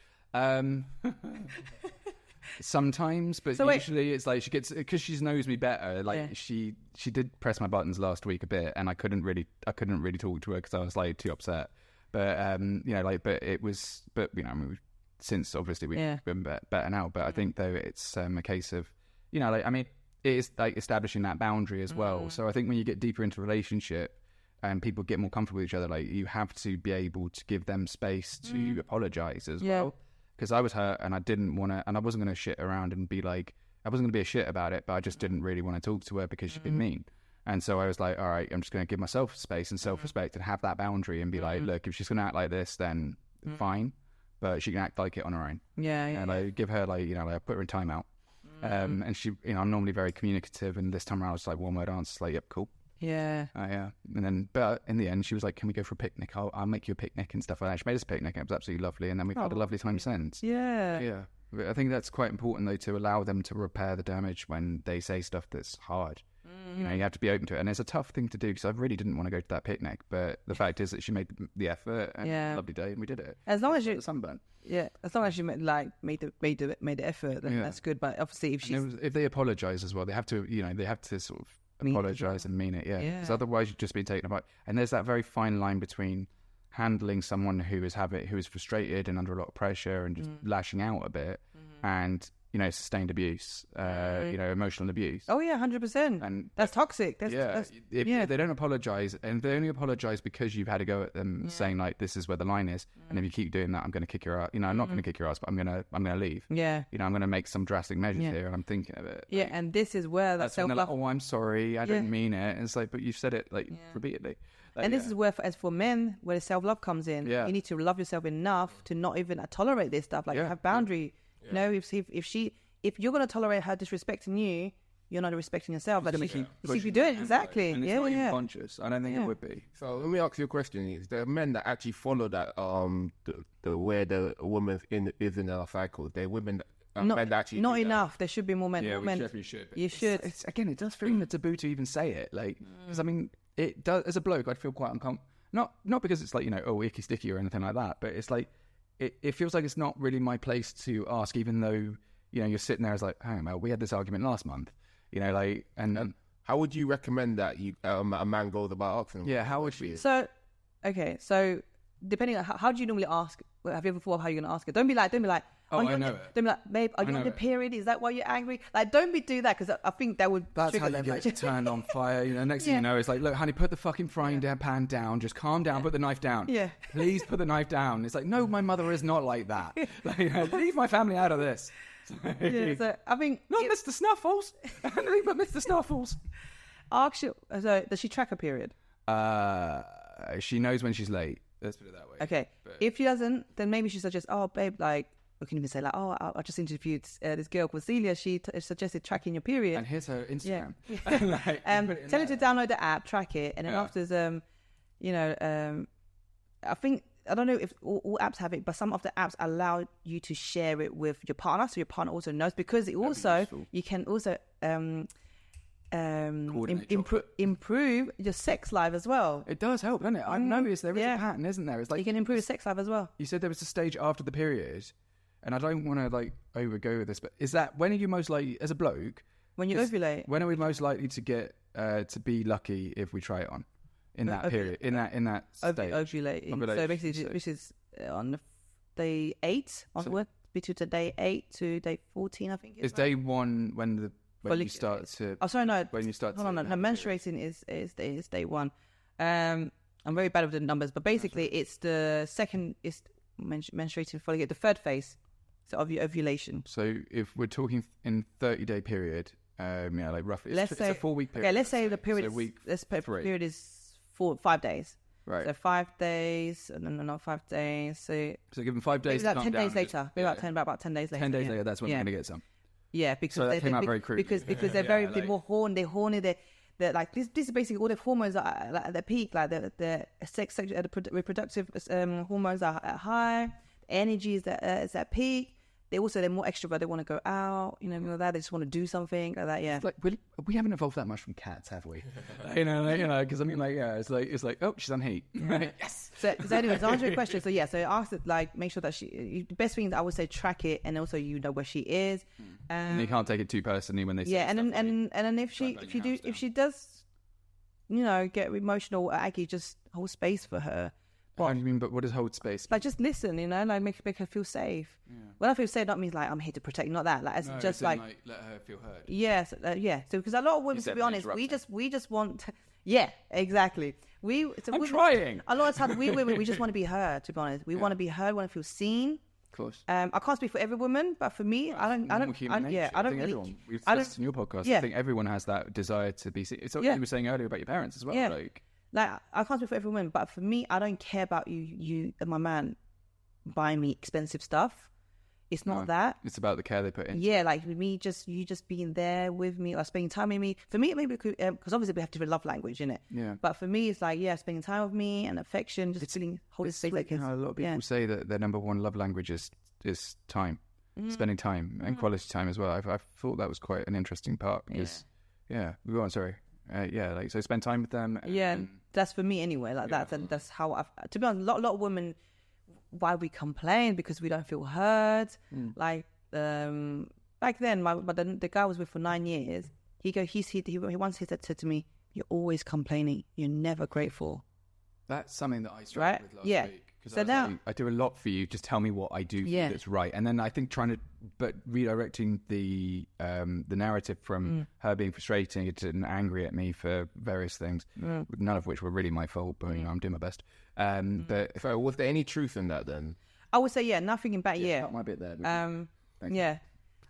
Sometimes, but usually it's like she gets, because she knows me better. Like she did press my buttons last week a bit, and I couldn't really talk to her because I was like too upset. But since obviously we've been better now, but I think though it's a case of, it is like establishing that boundary as well. So I think when you get deeper into a relationship and people get more comfortable with each other, like you have to be able to give them space to apologize as well. Because I was hurt and I didn't want to, and I wasn't going to shit around and be like, I wasn't going to be a shit about it, but I just didn't really want to talk to her because she'd been mean. And so I was like, all right, I'm just going to give myself space and self-respect and have that boundary and be like, look, if she's going to act like this, then fine. But she can act like it on her own. And I give her I put her in timeout. And she, I'm normally very communicative, and this time around I was like one word answers, like, yep, cool. Yeah. And then, but in the end, she was like, can we go for a picnic? I'll make you a picnic and stuff like that. She made us a picnic, and it was absolutely lovely. And then we've had a lovely time since. Yeah. But I think that's quite important though, to allow them to repair the damage when they say stuff that's hard. You have to be open to it, and it's a tough thing to do because I really didn't want to go to that picnic, but the fact is that she made the effort, and a lovely day, and we did it. As long as you sunburn, as long as you made the effort, then that's good. But obviously, if they apologise as well, they have to, they have to sort of apologise and mean it, because otherwise you've just been taken aback. And there's that very fine line between handling someone who is frustrated and under a lot of pressure and just lashing out a bit, and sustained abuse, emotional abuse. Oh yeah, 100%. And that's toxic. If they don't apologise, and they only apologise because you've had a go at them, saying like, this is where the line is, and if you keep doing that, I'm going to kick your ass. I'm not going to kick your ass, but I'm going to leave. Yeah. I'm going to make some drastic measures here, and I'm thinking of it. Yeah, and this is where that self-love. Like, oh, I'm sorry, I didn't mean it. And it's like, but you've said it repeatedly. And this is where, as for men, where the self-love comes in. Yeah. You need to love yourself enough to not even tolerate this stuff. Like have boundary. Yeah. If you're going to tolerate her disrespecting you, you're not respecting yourself. Like, if you do it, exactly. And it's not even conscious. I don't think it would be. So let me ask you a question. Is there men that actually follow that the where the woman is in her cycle? There are women that men that actually not enough. There should be more men. Yeah, more men. Definitely should. You should. It does feel taboo to even say it. Like, because it does. As a bloke, I'd feel quite uncomfortable. Not because it's like icky sticky or anything like that, but it's like. It feels like it's not really my place to ask, even though, you're sitting there as like, hang on, we had this argument last month, and how would you recommend that a man goes about asking? Yeah, how would you? So depending on how do you normally ask? Have you ever thought of how you're going to ask it? Don't be like, oh, I know it. Don't be like, babe, are you on the period? Is that why you're angry? Like, don't do that, because I think that would That's how you get turned on fire. Next thing you know, it's like, look, honey, put the fucking frying pan down. Just calm down. Put the knife down. Yeah. Please put the knife down. It's like, no, my mother is not like that. Leave my family out of this. So I think not Mr. Snuffles. Anything but Mr. Snuffles. So does she track her period? She knows when she's late. Let's put it that way. Okay. But if she doesn't, then maybe she suggests, oh, babe, like, we can even say like, oh, I just interviewed this girl called Celia. She suggested tracking your period. And here's her Instagram. Yeah. Tell her to download the app, track it, and then afterwards, I think, I don't know if all apps have it, but some of the apps allow you to share it with your partner, so your partner also knows, because you can also improve your sex life as well. It does help, doesn't it? I've noticed there is a pattern, isn't there? It's like you can improve your sex life as well. You said there was a stage after the period, and I don't want to like overgo with this, but is that when are you most likely, as a bloke, when you ovulate? When are we most likely to get to be lucky if we try it on in that period, in that stage? Ovulating. So basically, this is on the day 8 onward, between day 8 to day 14, I think. Is day 1 when you start to? Oh, sorry, no. When you start to? No, menstruating is day 1. I'm very bad with the numbers, but basically, it's the second. It's menstruating follicle, the third phase, so ovulation. So if we're talking in 30-day period, like roughly, it's a 4-week period. Okay, let's say the period. Period is 5 days. Right. So 5 days, not 5 days. So give them 5 days. About 10 days later. About 10 days later. 10 days later, that's when we're going to get some. Yeah, because so that came out very crudely. Because they're very bit more horny. They're horny. They're like this is basically all the hormones are at their peak. Like the reproductive hormones are at high. Energy is at peak. They're more extrovert. They want to go out, that. They just want to do something like that. Yeah, it's like we haven't evolved that much from cats, have we? Because I mean, it's like oh, she's on heat. Yes. So anyways, to answer your question. So I asked it, like, make sure that the best thing that I would say, track it, and also where she is. And you can't take it too personally when they say and then if she does, get emotional, Aggie, just hold space for her. How do you mean? But what does hold space? Like just listen, like make her feel safe. Yeah. When I feel safe, that means like I'm here to protect, not that. Like it's just like let her feel heard. Yes, yeah. So because a lot of women, to be honest, we just want. Yeah, exactly. I'm trying. A lot of times we just want to be heard. To be honest, we want to be heard. Want to feel seen. Of course. I can't speak for every woman, but for me, I don't. I think everyone. We've discussed in your podcast. Yeah. I think everyone has that desire to be seen. It's what you were saying earlier about your parents as well. Yeah. Like, I can't speak for every woman, but for me, I don't care about you and my man buying me expensive stuff. It's not that. It's about the care they put in. Yeah, like you just being there with me, like spending time with me. For me, maybe because obviously we have different love language, innit? Yeah. But for me, it's like, spending time with me and affection, just holding space. Like, a lot of people say that their number one love language is time, spending time and quality time as well. I thought that was quite an interesting part because, we go on, sorry. So spend time with them. That's for me anyway. Like that, and that's how to be honest, a lot of women, why we complain because we don't feel heard. Like back then, the guy I was with for 9 years. He once said to me, "You're always complaining. You're never grateful." That's something that I struggled with last week. So now I do a lot for you. Just tell me what I do that's right. And then I think redirecting the narrative from her being frustrated and angry at me for various things, none of which were really my fault, but I'm doing my best. But was there any truth in that then? I would say nothing in back. Cut my bit there.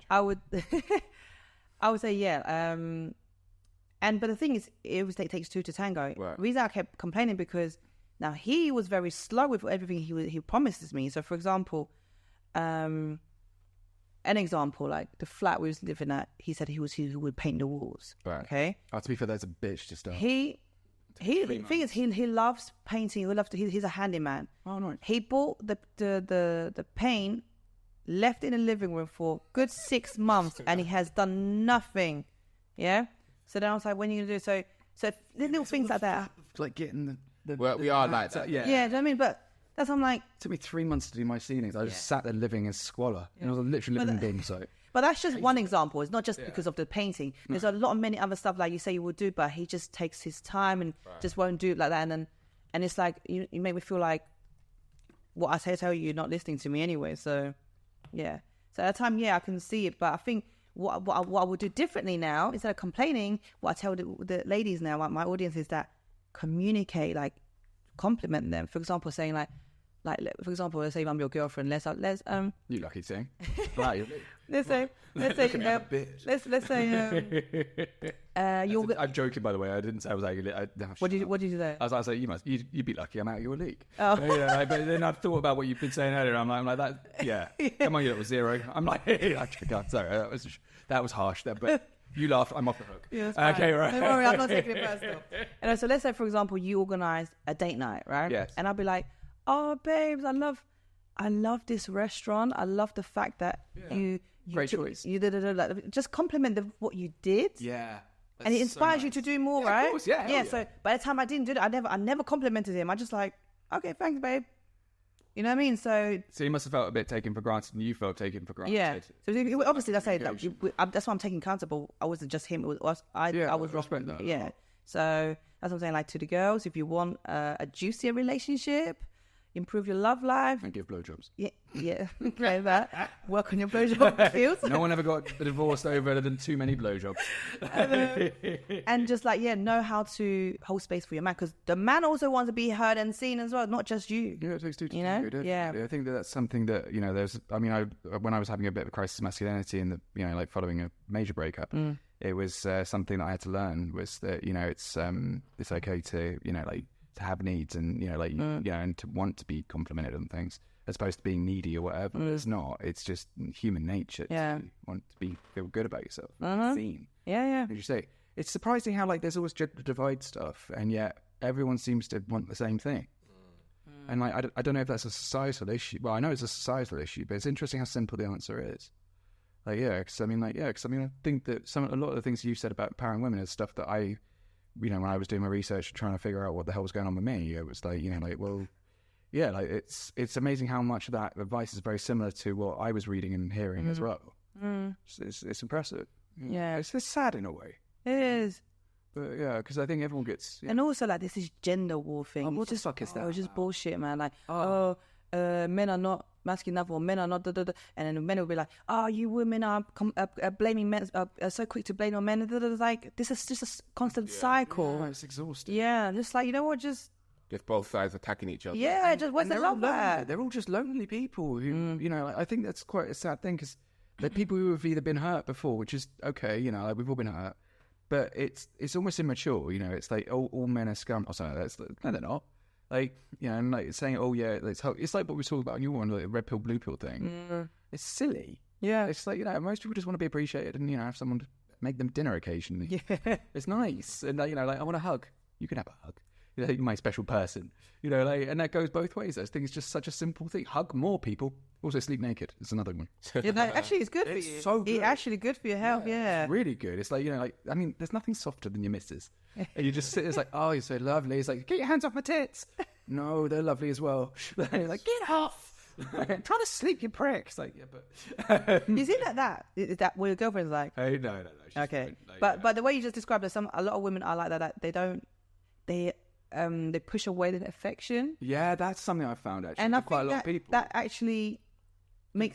I would. I would say but the thing is, it takes two to tango. Right. The reason I kept complaining because now he was very slow with everything he promises me. So, for example, an example like the flat we was living at, he said he would paint the walls. Right. Okay. Oh, to be fair, that's a bitch to start. The thing is, he loves painting. He's a handyman. Oh no. He bought the paint, left in the living room for a good 6 months, and he has done nothing. Yeah. So then I was like, when are you going to do it? So little things like that. Like getting the we are like that. Yeah. Yeah, do you know what I mean? But that's, I'm like... It took me 3 months to do my ceilings. I just sat there living in squalor. Yeah. And I was literally living in bin, so... But that's just one example. It's not just because of the painting. There's a lot of many other stuff like you say you would do, but he just takes his time and just won't do it like that. And it's like, you make me feel like what I tell you, you're not listening to me anyway. So, yeah. So at the time, I can see it, but I think... What I would do differently now, instead of complaining, what I tell the ladies now, my audience, is that communicate, like compliment them. For example, saying for example, let's say I'm your girlfriend. Let's you lucky thing. let's say I'm joking, by the way. I didn't say I was out of your league. What did you say? I was like, you'd be lucky I'm out of your league. Oh. But then I thought about what you've been saying earlier. I'm like that. Yeah. Come on, you little zero. I'm like, sorry, that was harsh there, but you laughed. I'm off the hook. Yeah, okay, right. Don't worry, I'm not taking it personal. And so let's say, for example, you organise a date night, right? Yes. And I'll be like, oh, babes, I love this restaurant. I love the fact that you great choice. You did just compliment what you did. Yeah. and it inspires you to do more, right? Of course, yeah. So by the time I didn't do it, I never complimented him. I just like, okay, thanks, babe. You know what I mean? So he must have felt a bit taken for granted, and you felt taken for granted. Yeah. So obviously, that's why I'm taking accountable. I wasn't just him. It was I was respect that. Yeah. So that's what I'm saying. Like, to the girls, if you want a juicier relationship, improve your love life, and give blowjobs. Yeah. Okay, that. Work on your blowjob skills. No one ever got divorced over too many blowjobs. And just like, know how to hold space for your man, because the man also wants to be heard and seen as well, not just you. Yeah, it takes two to tango. Yeah. I think that's something that, there's. I mean, when I was having a bit of a crisis of masculinity and like following a major breakup, it was something that I had to learn was that it's okay to like to have needs and and to want to be complimented on things as opposed to being needy or whatever. It's not. It's just human nature to want to feel good about yourself. Seen. Yeah. As you say, it's surprising how like there's always gender divide stuff, and yet everyone seems to want the same thing. And like I don't know if that's a societal issue. Well, I know it's a societal issue, but it's interesting how simple the answer is. Like, because I think that a lot of the things you said about empowering women is stuff that I, when I was doing my research trying to figure out what the hell was going on with me, it was like, it's amazing how much of that advice is very similar to what I was reading and hearing as well. It's impressive. Yeah. It's sad in a way. It is. But because I think everyone gets... Yeah. And also, like, this is gender war thing. What the fuck is that? It's just bullshit, man. Like, men are not masculine enough, or men are not and then the men will be like, you women are blaming men, are so quick to blame on men. It's like, this is just a constant cycle. It's exhausting. Yeah, just like, you know what, just both sides attacking each other. Yeah, just what's the love at? They're all just lonely people who I think that's quite a sad thing, because they're people who have either been hurt before, which is okay, like we've all been hurt, but it's almost immature. It's like all men are scum or something. No, they're not. Like, and like saying, it's like what we talked about in your one, like the red pill, blue pill thing. It's silly. Yeah. It's like, most people just want to be appreciated and, have someone to make them dinner occasionally. Yeah. It's nice. And, like, I want a hug. You can have a hug. You're my special person. And that goes both ways. I think it's just such a simple thing. Hug more people. Also, sleep naked. It's another one. Actually, it's good for you. It's so good. It's actually good for your health, yeah. It's really good. It's like, there's nothing softer than your missus. And you just sit there, it's like, oh, you're so lovely. It's like, get your hands off my tits. No, they're lovely as well. Like, get off. I'm trying to sleep, you prick. It's like, yeah, but... You see that? Is that what your girlfriend's like? Hey, no. Okay. But the way you just described it, a lot of women are like that they don't... They push away the affection. Yeah, that's something I found, actually. And I quite think a lot of people. That actually...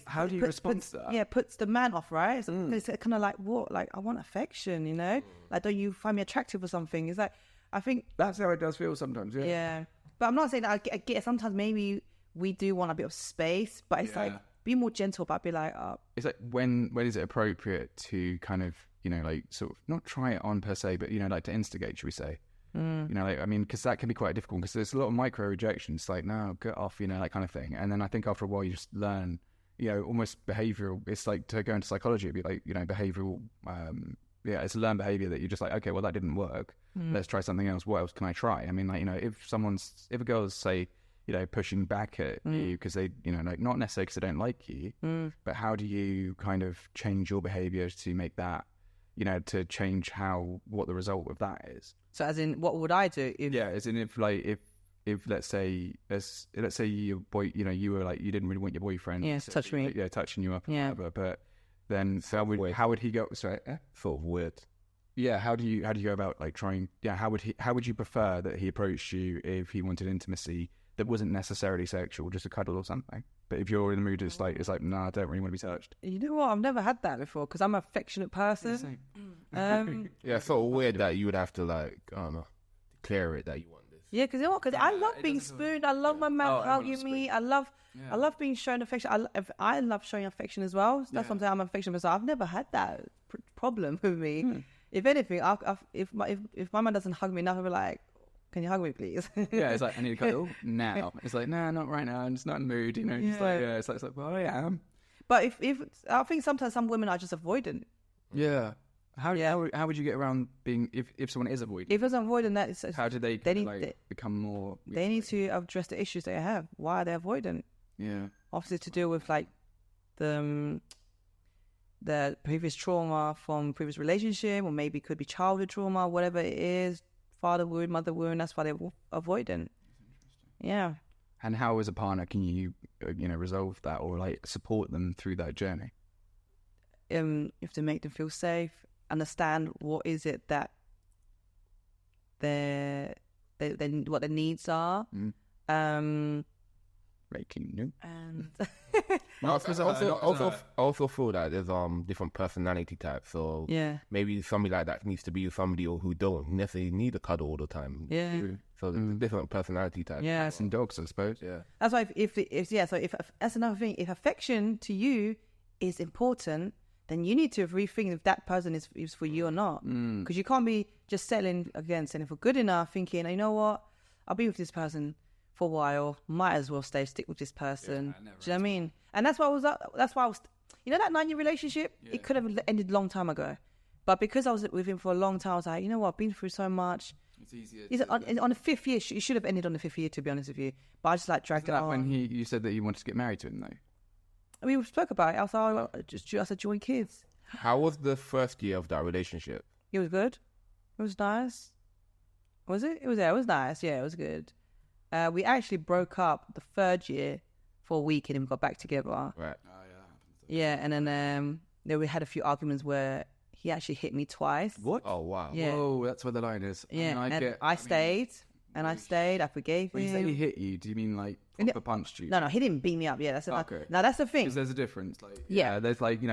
How do you respond to that? Yeah, puts the man off, right? So it's kind of like, what? Like, I want affection, Like, don't you find me attractive or something? It's like, I think... That's how it does feel sometimes, yeah. Yeah. But I'm not saying that I get sometimes maybe we do want a bit of space, but it's like, be more gentle, but be like... It's like, when is it appropriate to kind of, like, sort of, not try it on per se, but, like, to instigate, should we say? Because that can be quite difficult, because there's a lot of micro rejections, like, no, get off, that kind of thing. And then I think after a while you just learn... almost behavioral. It's like, to go into psychology, it'd be like, behavioral. It's a learned behavior that you're just like, okay, well, that didn't work. Let's try something else. What else can I try? I mean, like, if a girl's say, pushing back at you because they, like, not necessarily because they don't like you, but how do you kind of change your behavior to make that, to change what the result of that is? So, as in, what would I do? As in, if let's say your boy, you were like, you didn't really want your boyfriend, touch me, touching you up, or whatever, but then how would he go? Sorry, sort of weird. Yeah, how do you go about like trying? Yeah, how would you prefer that he approached you if he wanted intimacy that wasn't necessarily sexual, just a cuddle or something? But if you're in the mood, it's like, nah, I don't really want to be touched. You know what? I've never had that before, because I'm an affectionate person. It's sort of weird that you would have to, like, I don't know, declare it that you want. Yeah, because I love being spooned. I love my mouth hugging me. I love being shown affection. I love showing affection as well. So that's something I'm affectionate myself. I've never had that problem with me. If anything, if my man doesn't hug me enough, I'll be like, can you hug me, please? It's like, I need a cuddle now. It's like, nah, not right now. I'm just not in the mood. It's like, well, I am. But if I think sometimes some women are just avoidant. Yeah. How would you get around being if someone is avoiding? If it's avoiding, that how do they become more? They need to address the issues they have. Why are they avoidant? Yeah, obviously to deal with like the the previous trauma from previous relationship, or maybe it could be childhood trauma, whatever it is, father wound, mother wound. That's why they're avoidant. Yeah. And how, as a partner, can you, resolve that or like support them through that journey? You have to make them feel safe, understand what is it that what their needs are. Making new. And Because I also feel that there's different personality types. So maybe somebody like that needs to be with somebody who don't necessarily need a cuddle all the time. Yeah. So there's different personality types. Yeah. Cats and dogs, I suppose. Yeah. That's why if that's another thing. If affection to you is important, then you need to rethink if that person is for you or not. Because you can't be just settling for good enough, thinking, you know what, I'll be with this person for a while, might as well stick with this person. Do you know what I mean? And that's why I was that 9-year relationship, it could have ended a long time ago. But because I was with him for a long time, I was like, you know what, I've been through so much. It's easier. On the 5th year, it should have ended on the 5th year, to be honest with you. But I just dragged it on. When you said that you wanted to get married to him, though? We spoke about it. I said, join kids. How was the first year of that relationship? It was good. It was nice. Was it? It was nice. Yeah, it was good. We actually broke up the 3rd year for a week and then we got back together. Right. Oh, yeah. Yeah, and then we had a few arguments where he actually hit me twice. What? Oh, wow. Yeah. Whoa, that's where the line is. Yeah, I stayed. I forgave him. When you say he hit you, do you mean like proper punched you? No, he didn't beat me up. Yeah, that's okay. Now that's the thing. Because there's a difference. Yeah. There's actually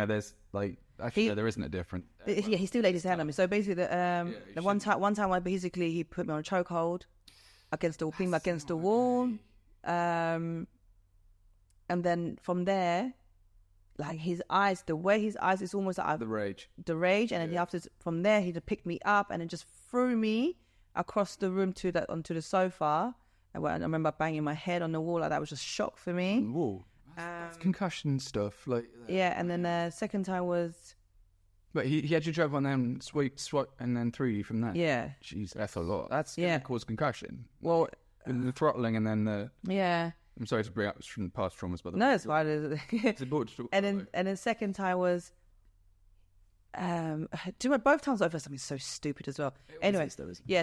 there isn't a difference. Yeah, he still laid his hand on me. So basically, the one time, basically he put me on a chokehold against the wall, and then from there, like his eyes, the way his eyes, it's almost like the rage, and then from there he just picked me up and then just threw me across the room onto the sofa. And I remember banging my head on the wall. Like that was just shock for me. Whoa, that's concussion stuff. Yeah, and then the second time was. But he had you jump on them, swat, and then threw you from there. Yeah. Jeez, that's a lot. That's going to cause concussion. Well, the throttling and then the. Yeah. I'm sorry to bring up from past traumas, by the way. No, it's fine. It's important to talk and then second time was. Do you remember both times I did something so stupid as well? Anyway,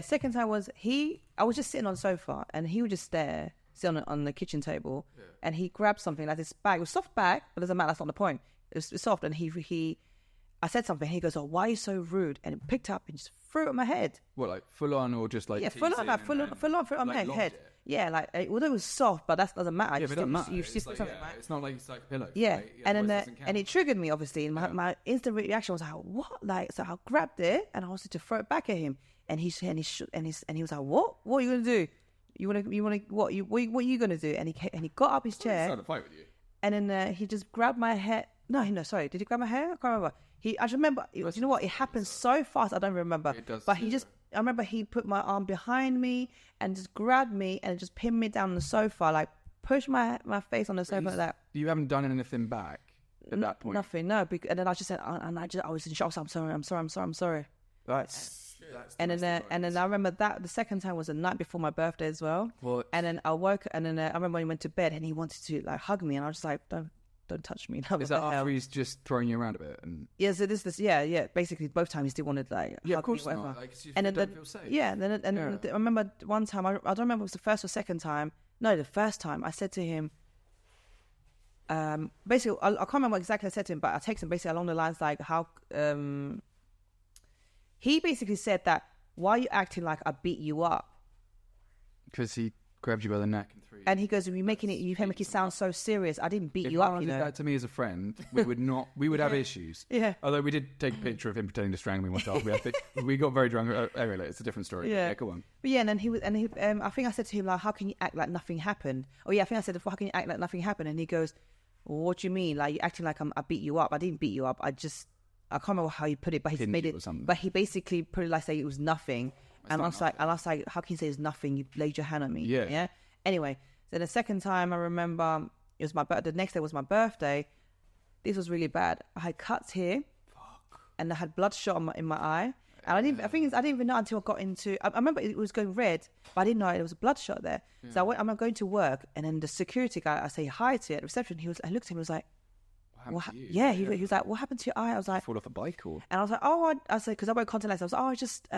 second time was I was just sitting on the sofa and he would just sit on the kitchen table and he grabbed something like this bag. It was a soft bag, but doesn't matter. That's not the point. It was soft, and I said something. He goes, "Oh, why are you so rude?" And it picked up and just threw it on my head. What, like full on or just like? Yeah, full on my head. It. Yeah, although it was soft, but that doesn't matter. Yeah, but it doesn't matter. Right? It's not like it's like a pillow. Yeah, right? and then and it triggered me obviously. And my instant reaction was like, "What?" So I grabbed it and I wanted to throw it back at him. And he was like, "What? What are you gonna do? You want to what? What are you gonna do?" And he got up his chair. He started a fight with you. And then he just grabbed my hair. No, sorry. Did he grab my hair? I can't remember. I just remember. You know what? It happened so fast. I don't remember. It does. But I remember he put my arm behind me and just grabbed me and just pinned me down on the sofa, like pushed my face on the sofa like that. You haven't done anything back at that point. Nothing. No. And then I just said, I was in shock. So I'm sorry. Right. And then I remember that the second time was the night before my birthday as well. What? And then I woke, and then I remember when he went to bed and he wanted to like hug me, and I was just like, don't touch me. Is that after he's just throwing you around a bit? And yeah, so basically both times he still wanted like hug of course me, whatever. not. Like, you and then don't feel safe. Yeah, I remember one time I don't remember if it was the first or second time. No, the first time I said to him, basically I can't remember exactly what I said to him, but I texted him basically along the lines like how he basically said that, why are you acting like I beat you up? Because he grabbed you by the neck and threw you. And he goes, you make it sound so serious. I didn't beat you up, If did that to me as a friend, we would have issues. Yeah. Although we did take a picture of him pretending to strangle me one time. We got very drunk. Anyway, it's a different story. Yeah, go on. But yeah, and then I think I said to him, like, how can you act like nothing happened? Oh yeah, I think I said, how can you act like nothing happened? And he goes, well, what do you mean? Like, you're acting like I beat you up. I didn't beat you up. I can't remember how he put it, but he made it. But he basically put it like say it was nothing. And I was like, how can you say it's nothing? You laid your hand on me. Yeah. Anyway, so the second time I remember it was the next day was my birthday. This was really bad. I had cuts here. Fuck. And I had bloodshot in my eye. And I didn't even know until I got into. I remember it was going red, but I didn't know there was a bloodshot there. Yeah. So I'm going to work, and then the security guy, I say hi to at reception. He looked at me, and was like, Yeah, he was like, what happened to your eye? I was like, fall off a bike or? And I was like, I said, because I wear contact lenses. I was like, it's just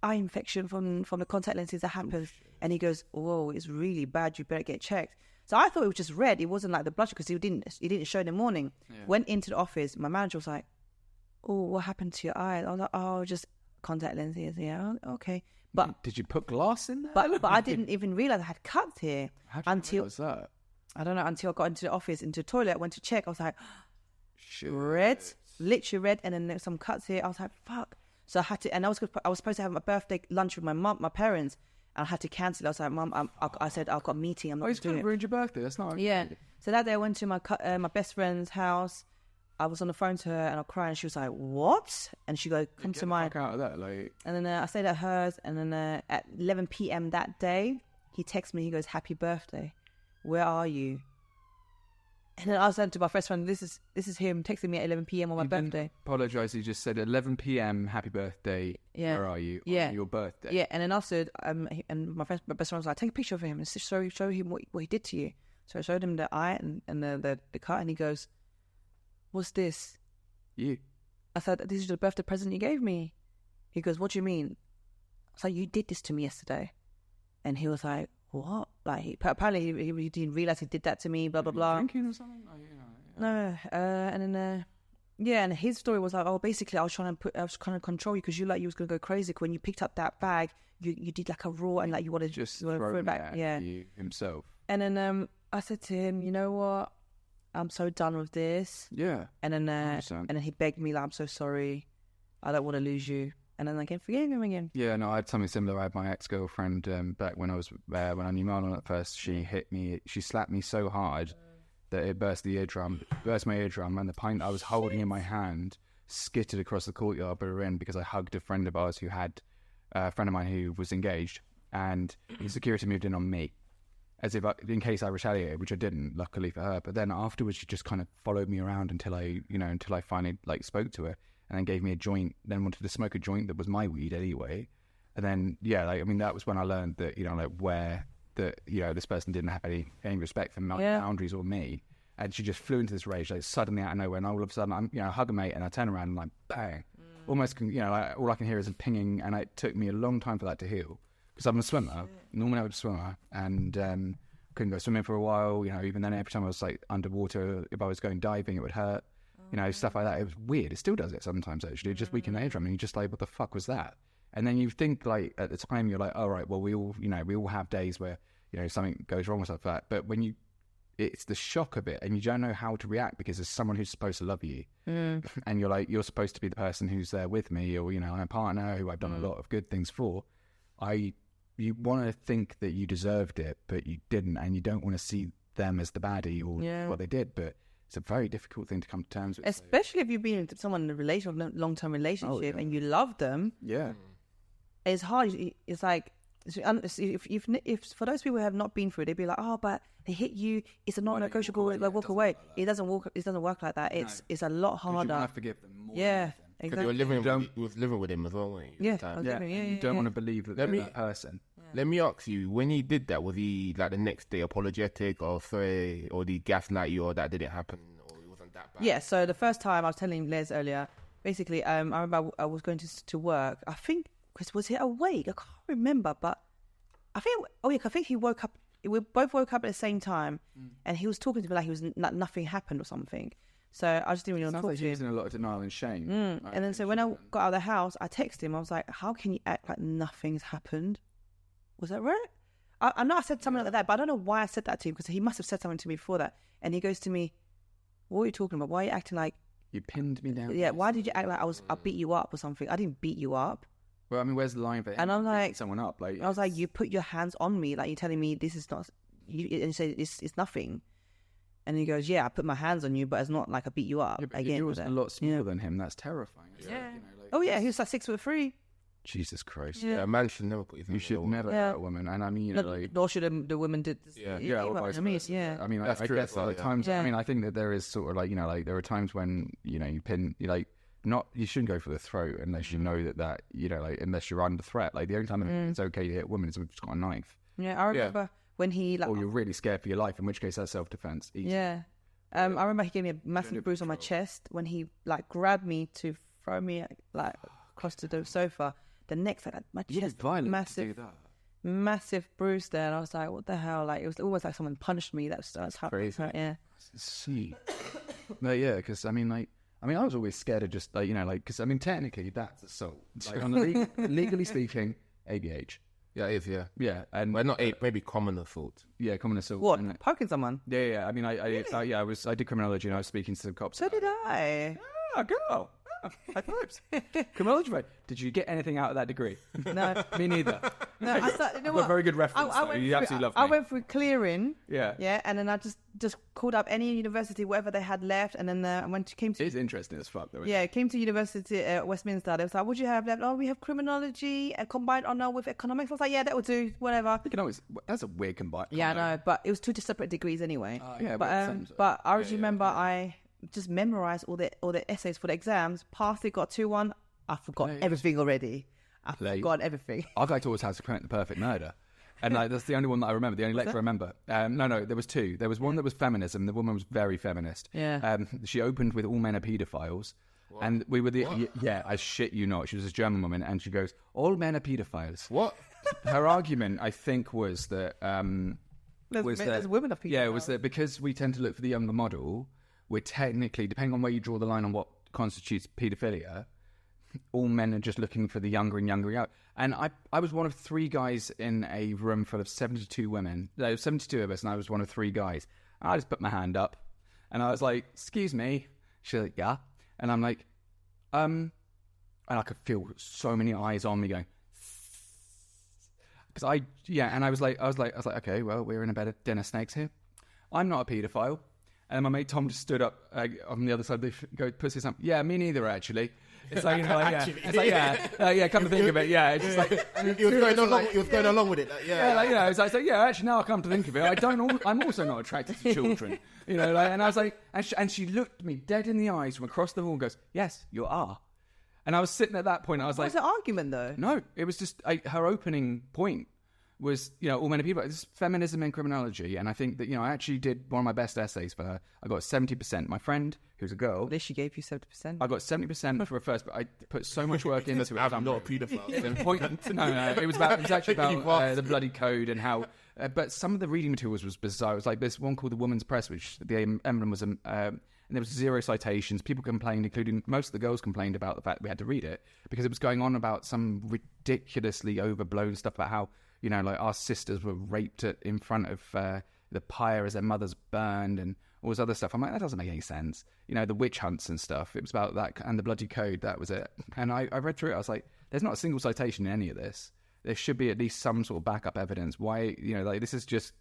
eye infection from the contact lenses that happened. And he goes, whoa, it's really bad. You better get checked. So I thought it was just red. It wasn't like the blood because he didn't show in the morning. Yeah. Went into the office. My manager was like, oh, what happened to your eye? I was like, oh, just contact lenses. Yeah, okay. But did you put glass in there? But I didn't even realize I had cuts here until that. I don't know, until I got into the office, into the toilet, went to check. I was like, red, literally red, and then there's some cuts here. I was like, fuck. So I had to, and I was supposed to have my birthday lunch with my parents, and I had to cancel. I was like, Mum, I said I've got a meeting. I'm not doing it. Ruined your birthday. That's not. Yeah. So that day I went to my best friend's house. I was on the phone to her and I cried, and she was like, "What?" And she goes, "Come to mine." Out of that, like. And then I stayed at hers, and then at 11 p.m. that day, he texts me. He goes, "Happy birthday. Where are you?" And then I said to my first friend, "This is him texting me at 11 p.m. on my birthday." Apologise. He just said 11 p.m. Happy birthday. Yeah. Where are you? Yeah. On your birthday. Yeah. And then I said, and my best friend was like, "Take a picture of him and show him what he did to you." So I showed him the eye and the cut, and he goes, "What's this?" You. I said, "This is the birthday present you gave me." He goes, "What do you mean?" I was like, "You did this to me yesterday." And he was like, "What?" Like, apparently he didn't realize he did that to me, blah, blah, blah. Drinking or something? Oh, yeah. No. And then, and his story was like, oh, basically I was trying to control you because you was going to go crazy. When you picked up that bag, you did like a roar and like you wanted to just throw it back. Yeah. You himself. And then I said to him, "You know what? I'm so done with this." Yeah. And then he begged me, like, "I'm so sorry. I don't want to lose you." And then I forgave him again. Yeah, no, I had something similar. I had my ex-girlfriend back when I was when I knew Marlon at first. She hit me. She slapped me so hard that it burst my eardrum, and the pint I was holding in my hand skittered across the courtyard we were in because I hugged a friend of ours who had a friend of mine who was engaged, and security moved in on me. As if in case I retaliated, which I didn't, luckily for her. But then afterwards, she just kind of followed me around until I finally spoke to her, and then gave me a joint. Then wanted to smoke a joint that was my weed anyway. And then that was when I learned that this person didn't have any respect for my boundaries or me, and she just flew into this rage suddenly out of nowhere. And all of a sudden, I'm hug a mate, and I turn around and bang, almost all I can hear is a pinging, and it took me a long time for that to heal. Because I'm a swimmer, normally I was a swimmer, and couldn't go swimming for a while. Even then, every time I was underwater, if I was going diving, it would hurt. Stuff like that. It was weird. It still does it sometimes, actually. Just weakened eardrum, and you're just like, what the fuck was that? And then you think at the time you're like, all right, well we all have days where something goes wrong or stuff like that. But when it's the shock of it, and you don't know how to react because there's someone who's supposed to love you, and you're supposed to be the person who's there with me, or I'm a partner who I've done a lot of good things for. You want to think that you deserved it, but you didn't, and you don't want to see them as the baddie or what they did. But it's a very difficult thing to come to terms with. Especially if you've been with someone in a long-term relationship and you love them. Yeah. It's hard. It's like, if for those people who have not been through it, they'd be like, oh, but they hit you. It's a non-negotiable. Walk away. It doesn't work like that. It's a lot harder. You want to forgive them more. Yeah. Exactly. You were living with him as well, weren't you? You don't want to believe that that person. Let me ask you, when he did that, was he the next day apologetic or sorry, or did he gaslight you, or that didn't happen, or it wasn't that bad? Yeah, so the first time I was telling Les earlier, basically, I remember I was going to work. I think, Chris, was he awake? I can't remember, but I think he woke up. We both woke up at the same time, and he was talking to me like nothing happened or something. So I just didn't really want to talk to him. He was in a lot of denial and shame. And then so when I got out of the house, I texted him. I was like, how can you act like nothing's happened? Was that right? I know I said something like that, but I don't know why I said that to him, because he must have said something to me before that. And he goes to me, what are you talking about? Why are you acting like... You pinned me down. Yeah, why did you act like I beat you up or something? I didn't beat you up. Well, I mean, where's the line for and I'm like, someone up? I was like, you put your hands on me, like you're telling me this is not... and you say it's nothing. And he goes, yeah, I put my hands on you, but it's not like I beat you up. Yeah, again, you're a lot smaller than him. That's terrifying. Yeah. He was 6'3". Jesus Christ. Yeah, a man should never put his hands on. You should never hurt a woman. And I mean, nor should the women did this. I mean, that's I guess at times, I mean, I think that there is sort of there are times when, you pin, you shouldn't go for the throat unless you know that unless you're under threat. Like, the only time it's okay to hit a woman is if it's got a knife. Yeah, I remember when he... or you're really scared for your life, in which case that's self-defense. Easy. Yeah. I remember he gave me a massive bruise on my chest when he like grabbed me to throw me like across to the sofa. The next, like my chest, massive bruise there, and I was like, "What the hell?" Like it was almost like someone punched me. That's how crazy. Yeah. See, but yeah, because I was always scared of just like because technically that's assault. Like on the legally speaking, ABH. Yeah, it is. Yeah, and well, not maybe common assault. Yeah, common assault. What? Poking someone? Yeah. I mean, I did criminology and I was speaking to the cops. So did I. Oh, girl. High fives. Criminology, right? Did you get anything out of that degree? No. Me neither. No, I started, you know what? A very good reference. You absolutely love me. I went through clearing. Yeah, and then I just called up any university, whatever they had left, and then came to. It's interesting as fuck, though. Yeah, came to university at Westminster. They was like, "What do you have left?" "Oh, we have criminology, a combined honour with economics." I was like, "Yeah, that will do. Whatever." Economics. That's a weird combined. Yeah, I know, but it was two separate degrees anyway. Yeah, but I always remember I just memorized all the essays for the exams. Passed it, got 2-1. I forgot everything already. I forgot everything. I'd like to always have to commit the perfect murder. And that's the only one that I remember, the only lecture I remember. No, there was two. There was one that was feminism. The woman was very feminist. Yeah. She opened with all men are paedophiles. What? And we were I shit you not. She was a German woman and she goes, all men are paedophiles. What? Her argument, I think, was that... there's women are paedophiles. Yeah, it was that because we tend to look for the younger model, we're technically, depending on where you draw the line on what constitutes paedophilia, all men are just looking for the younger and younger out. And I was one of 3 guys in a room full of 72 women. There were 72 of us, and I was one of 3 guys. I just put my hand up, and I was like, "Excuse me." She's like, "Yeah," and I'm like, and I could feel so many eyes on me going, because and I was like, okay, well, we're in a bed of dinner snakes here. I'm not a paedophile. And my mate Tom just stood up on the other side of the pussy something. Yeah, me neither, actually. It's like, It's like, come to think of it, it's just like... He was going along with it. It's like, actually, now I come to think of it, I'm also not attracted to children. And I was like... And she looked me dead in the eyes from across the hall and goes, yes, you are. And I was sitting at that point, I was like... What's the argument, though? No, it was just her opening point was, all men are people. It's feminism and criminology. And I think that, I actually did one of my best essays for her. I got 70%. My friend, who's a girl... At least she gave you 70%. I got 70% for a first, but I put so much work into it. I'm not a paedophile. No, it was actually about the bloody code and how... but some of the reading materials was bizarre. It was like this one called the Woman's Press, which the emblem was... and there was 0 citations. People complained, including most of the girls complained about the fact that we had to read it because it was going on about some ridiculously overblown stuff about how, like our sisters were raped in front of the pyre as their mothers burned and all this other stuff. I'm like, that doesn't make any sense. The witch hunts and stuff. It was about that and the bloody code. That was it. And I read through it. I was like, there's not a single citation in any of this. There should be at least some sort of backup evidence. Why, this is just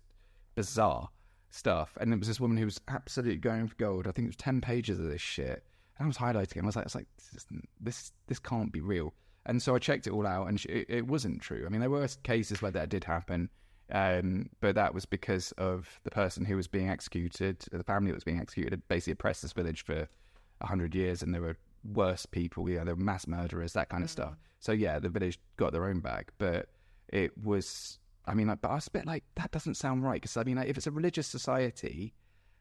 bizarre stuff. And it was this woman who was absolutely going for gold. I think it was 10 pages of this shit. And I was highlighting it. I was like, this can't be real. And so I checked it all out, and it wasn't true. I mean, there were cases where that did happen, but that was because of the person who was being executed, the family that was being executed, basically oppressed this village for 100 years, and there were worse people. There were mass murderers, that kind of stuff. So yeah, the village got their own back, but it was. I mean, but I was a bit like, that doesn't sound right, because I mean, if it's a religious society,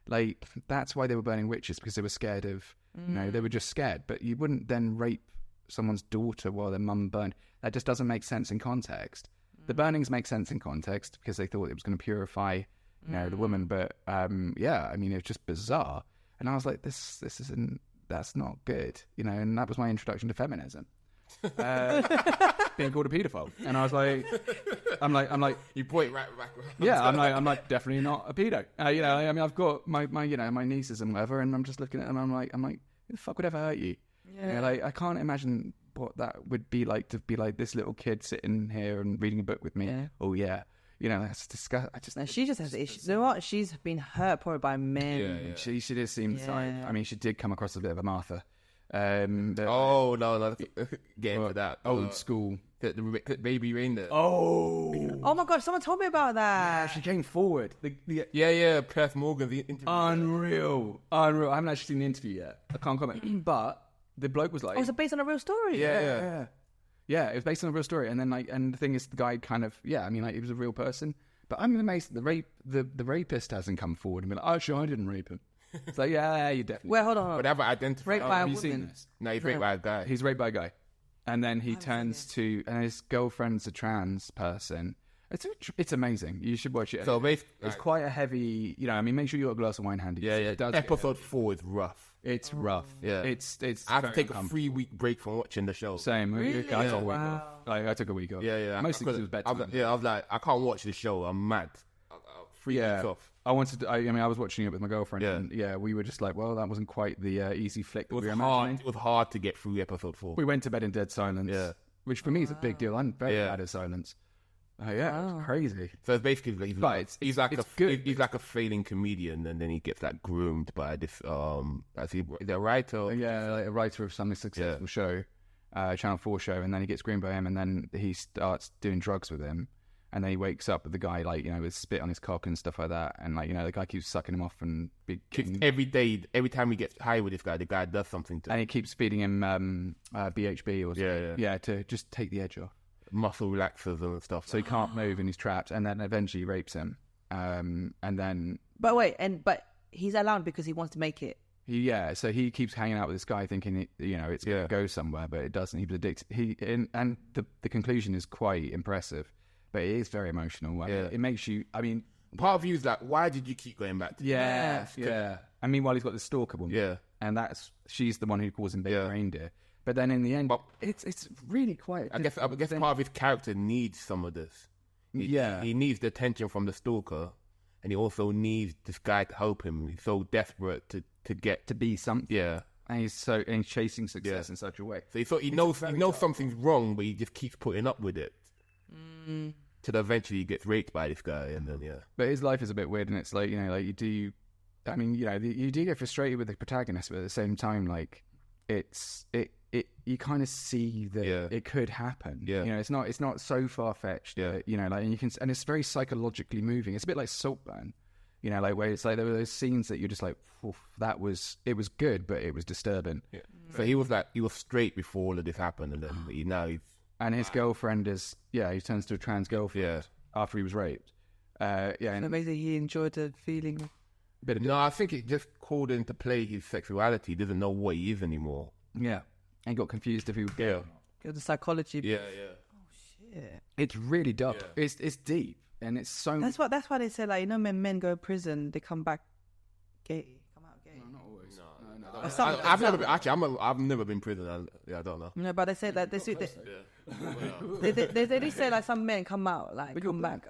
like that's why they were burning witches, because they were scared of, they were just scared. But you wouldn't then rape someone's daughter while their mum burned. That just doesn't make sense in context. The burnings make sense in context because they thought it was going to purify, the woman. But I mean, it was just bizarre. And I was like, that's not good, And that was my introduction to feminism. Being called a paedophile, and I was like, I'm like, you point right. Yeah, I'm like, definitely not a pedo. I mean, I've got my my nieces and whatever, and I'm just looking at them. I'm like, who the fuck would ever hurt you? Yeah. Like, I can't imagine what that would be like to be like this little kid sitting here and reading a book with me. Yeah. Oh yeah. That's disgusting. She just has issues. You know what? She's been hurt probably by men. Yeah. She did seem. Yeah. I mean, she did come across a bit of a Martha. No, get into that. Old school. The baby reindeer. Oh my god! Someone told me about that. Yeah, she came forward. Perth Morgan. The interview. Unreal. I haven't actually seen the interview yet. I can't comment. But the bloke was like, "Oh, is it based on a real story?" Yeah. It was based on a real story. And then and the thing is, the guy kind of, I mean, he was a real person. But I'm amazed that the rapist hasn't come forward and been like, "Oh, sure, I didn't rape him." It's like, yeah, you definitely. Wait, hold on. But have I identified? Raped by a Have you woman. seen this? No, he's raped by a guy. He's raped by a guy. And then he turns to, and his girlfriend's a trans person. It's amazing. You should watch it. So basically, it's quite a heavy, you know, I mean, make sure you got a glass of wine handy. yeah. It does Episode 4 is rough. It's rough. Yeah. It's I had to take a 3-week break from watching the show. Same. Really? I took a week Wow. off. I took a week off. Yeah. Mostly because it was bedtime. I was like, I can't watch this show. I'm mad. 3 weeks off. I wanted to, I mean, I was watching it with my girlfriend. Yeah. And we were just like, well, that wasn't quite the easy flick that we were It imagining. was hard to get through episode 4. We went to bed in dead silence. Yeah. Which for me is a big deal. I'm very bad at silence. It's crazy. So it's basically he's like good. a failing comedian, and then he gets like groomed by this the writer. Yeah, like a writer of some successful show, Channel 4 show, and then he gets groomed by him, and then he starts doing drugs with him, and then he wakes up with the guy like, you know, with spit on his cock and stuff like that, and like, you know, the guy keeps sucking him off and Every day, every time he gets high with this guy, the guy does something to him. And he keeps feeding him BHB or something. Yeah. To just take the edge off. Muscle relaxers and stuff. So he can't move and he's trapped, and then eventually rapes him. And then... But wait, but he's allowed because he wants to make it. So he keeps hanging out with this guy thinking, you know, it's going to go somewhere, but it doesn't. He predicts... And the conclusion is quite impressive, but it is very emotional. I mean, it makes you... I mean... Part of you is like, why did you keep going back to Yeah. And meanwhile, he's got this stalker woman. Yeah. And she's the one who calls him Big Reindeer. But then in the end, it's really quite... I guess part of his character needs some of this. He needs the attention from the stalker, and he also needs this guy to help him. He's so desperate to get... To be something. Yeah. And he's chasing success in such a way. So he knows something's wrong, but he just keeps putting up with it. Till eventually he gets raped by this guy, and then, But his life is a bit weird, and it's like, you know, like you do get frustrated with the protagonist, but at the same time, like, you kind of see that it could happen. Yeah. You know, it's not so far-fetched. Yeah. You know, like, and it's very psychologically moving. It's a bit like Saltburn. You know, like, where it's like there were those scenes that you're just like, it was good, but it was disturbing. Yeah. So he was straight before all of this happened, and then now he's... And his girlfriend is, he turns to a trans girlfriend after he was raped. And Amazing, he enjoyed the feeling. No, I think it just called into play his sexuality. He doesn't know what he is anymore. Yeah. And got confused if he was gay or not. The psychology. Yeah. Oh, shit. It's really dark. Yeah. It's deep. And it's so... That's why they say, like, you know, when men go to prison, they come back gay. Come out gay. No, not always. No. I've never been. Actually, I've never been in prison. I don't know. No, but they say that they say like some men come out, like, come back.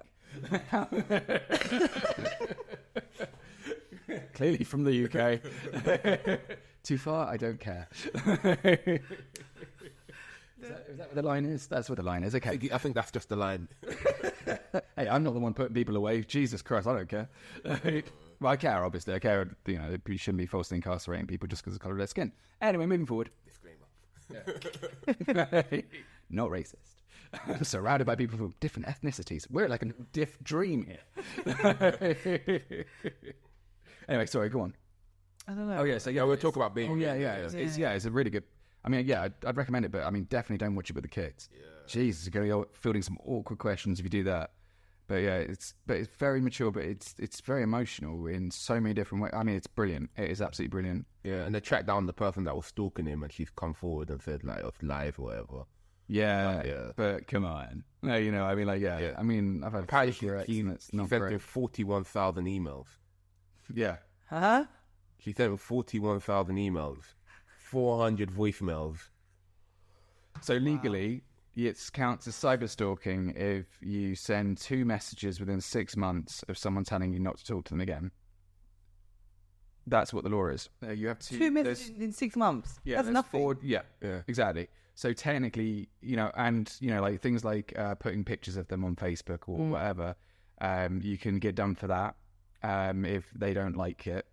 Clearly from the UK. Too far? I don't care. Is that what the line is? That's what the line is. Okay. I think that's just the line. Hey, I'm not the one putting people away. Jesus Christ, I don't care. Well, I care, obviously. I care, you know, you shouldn't be falsely incarcerating people just because of the colour of their skin. Anyway, moving forward. Disclaimer. Not racist. Surrounded by people from different ethnicities. We're like a diff dream here. Anyway, sorry, go on. I don't know. Oh, yeah, so we'll talk about being... Oh, yeah. It's a really good... I mean, I'd recommend it, but I mean, definitely don't watch it with the kids. Yeah. Jesus, you're going to be fielding some awkward questions if you do that. But yeah, it's very mature, but it's very emotional in so many different ways. I mean, it's brilliant. It is absolutely brilliant. Yeah, and they tracked down the person that was stalking him, and she's come forward and said, like, it's live or whatever. Yeah, but come on. No, you know, I mean, like, I mean, I've had... Apparently she sent him 41,000 emails. Yeah. Huh? She sent him 41,000 emails, 400 voicemails. So legally... It counts as cyberstalking if you send 2 messages within 6 months of someone telling you not to talk to them again. That's what the law is. You have 2 messages in 6 months. Yeah, that's nothing. 4, yeah, exactly. So technically, you know, and you know, like things like putting pictures of them on Facebook or whatever, you can get done for that if they don't like it.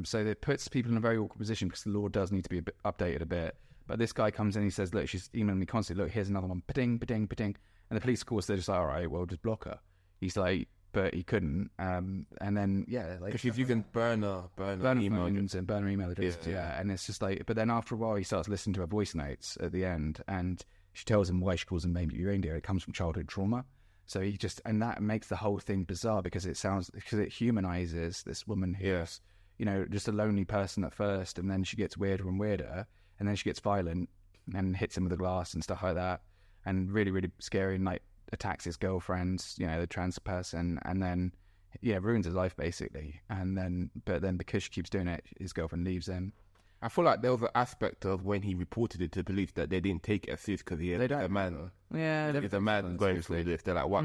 So it puts people in a very awkward position because the law does need to be updated a bit. But this guy comes in, he says, look, she's emailing me constantly. Look, here's another one. Ba-ding, ba-ding, ba-ding. And the police, of course, they're just like, all right, well, just block her. He's like, but he couldn't. And then, like... Because she's using burner email addresses. And burner email addresses, yeah. And it's just like... But then after a while, he starts listening to her voice notes at the end. And she tells him why she calls him baby reindeer. It comes from childhood trauma. So he just... And that makes the whole thing bizarre because it humanizes this woman who's... just a lonely person at first, and then she gets weirder and weirder, and then she gets violent and then hits him with a glass and stuff like that, and really, really scary, and like attacks his girlfriend, the trans person, and then ruins his life basically. But then because she keeps doing it, his girlfriend leaves him. I feel like there was an aspect of when he reported it to police that they didn't take it as serious because he's a man. Yeah, he's a man going through this. They're like, what?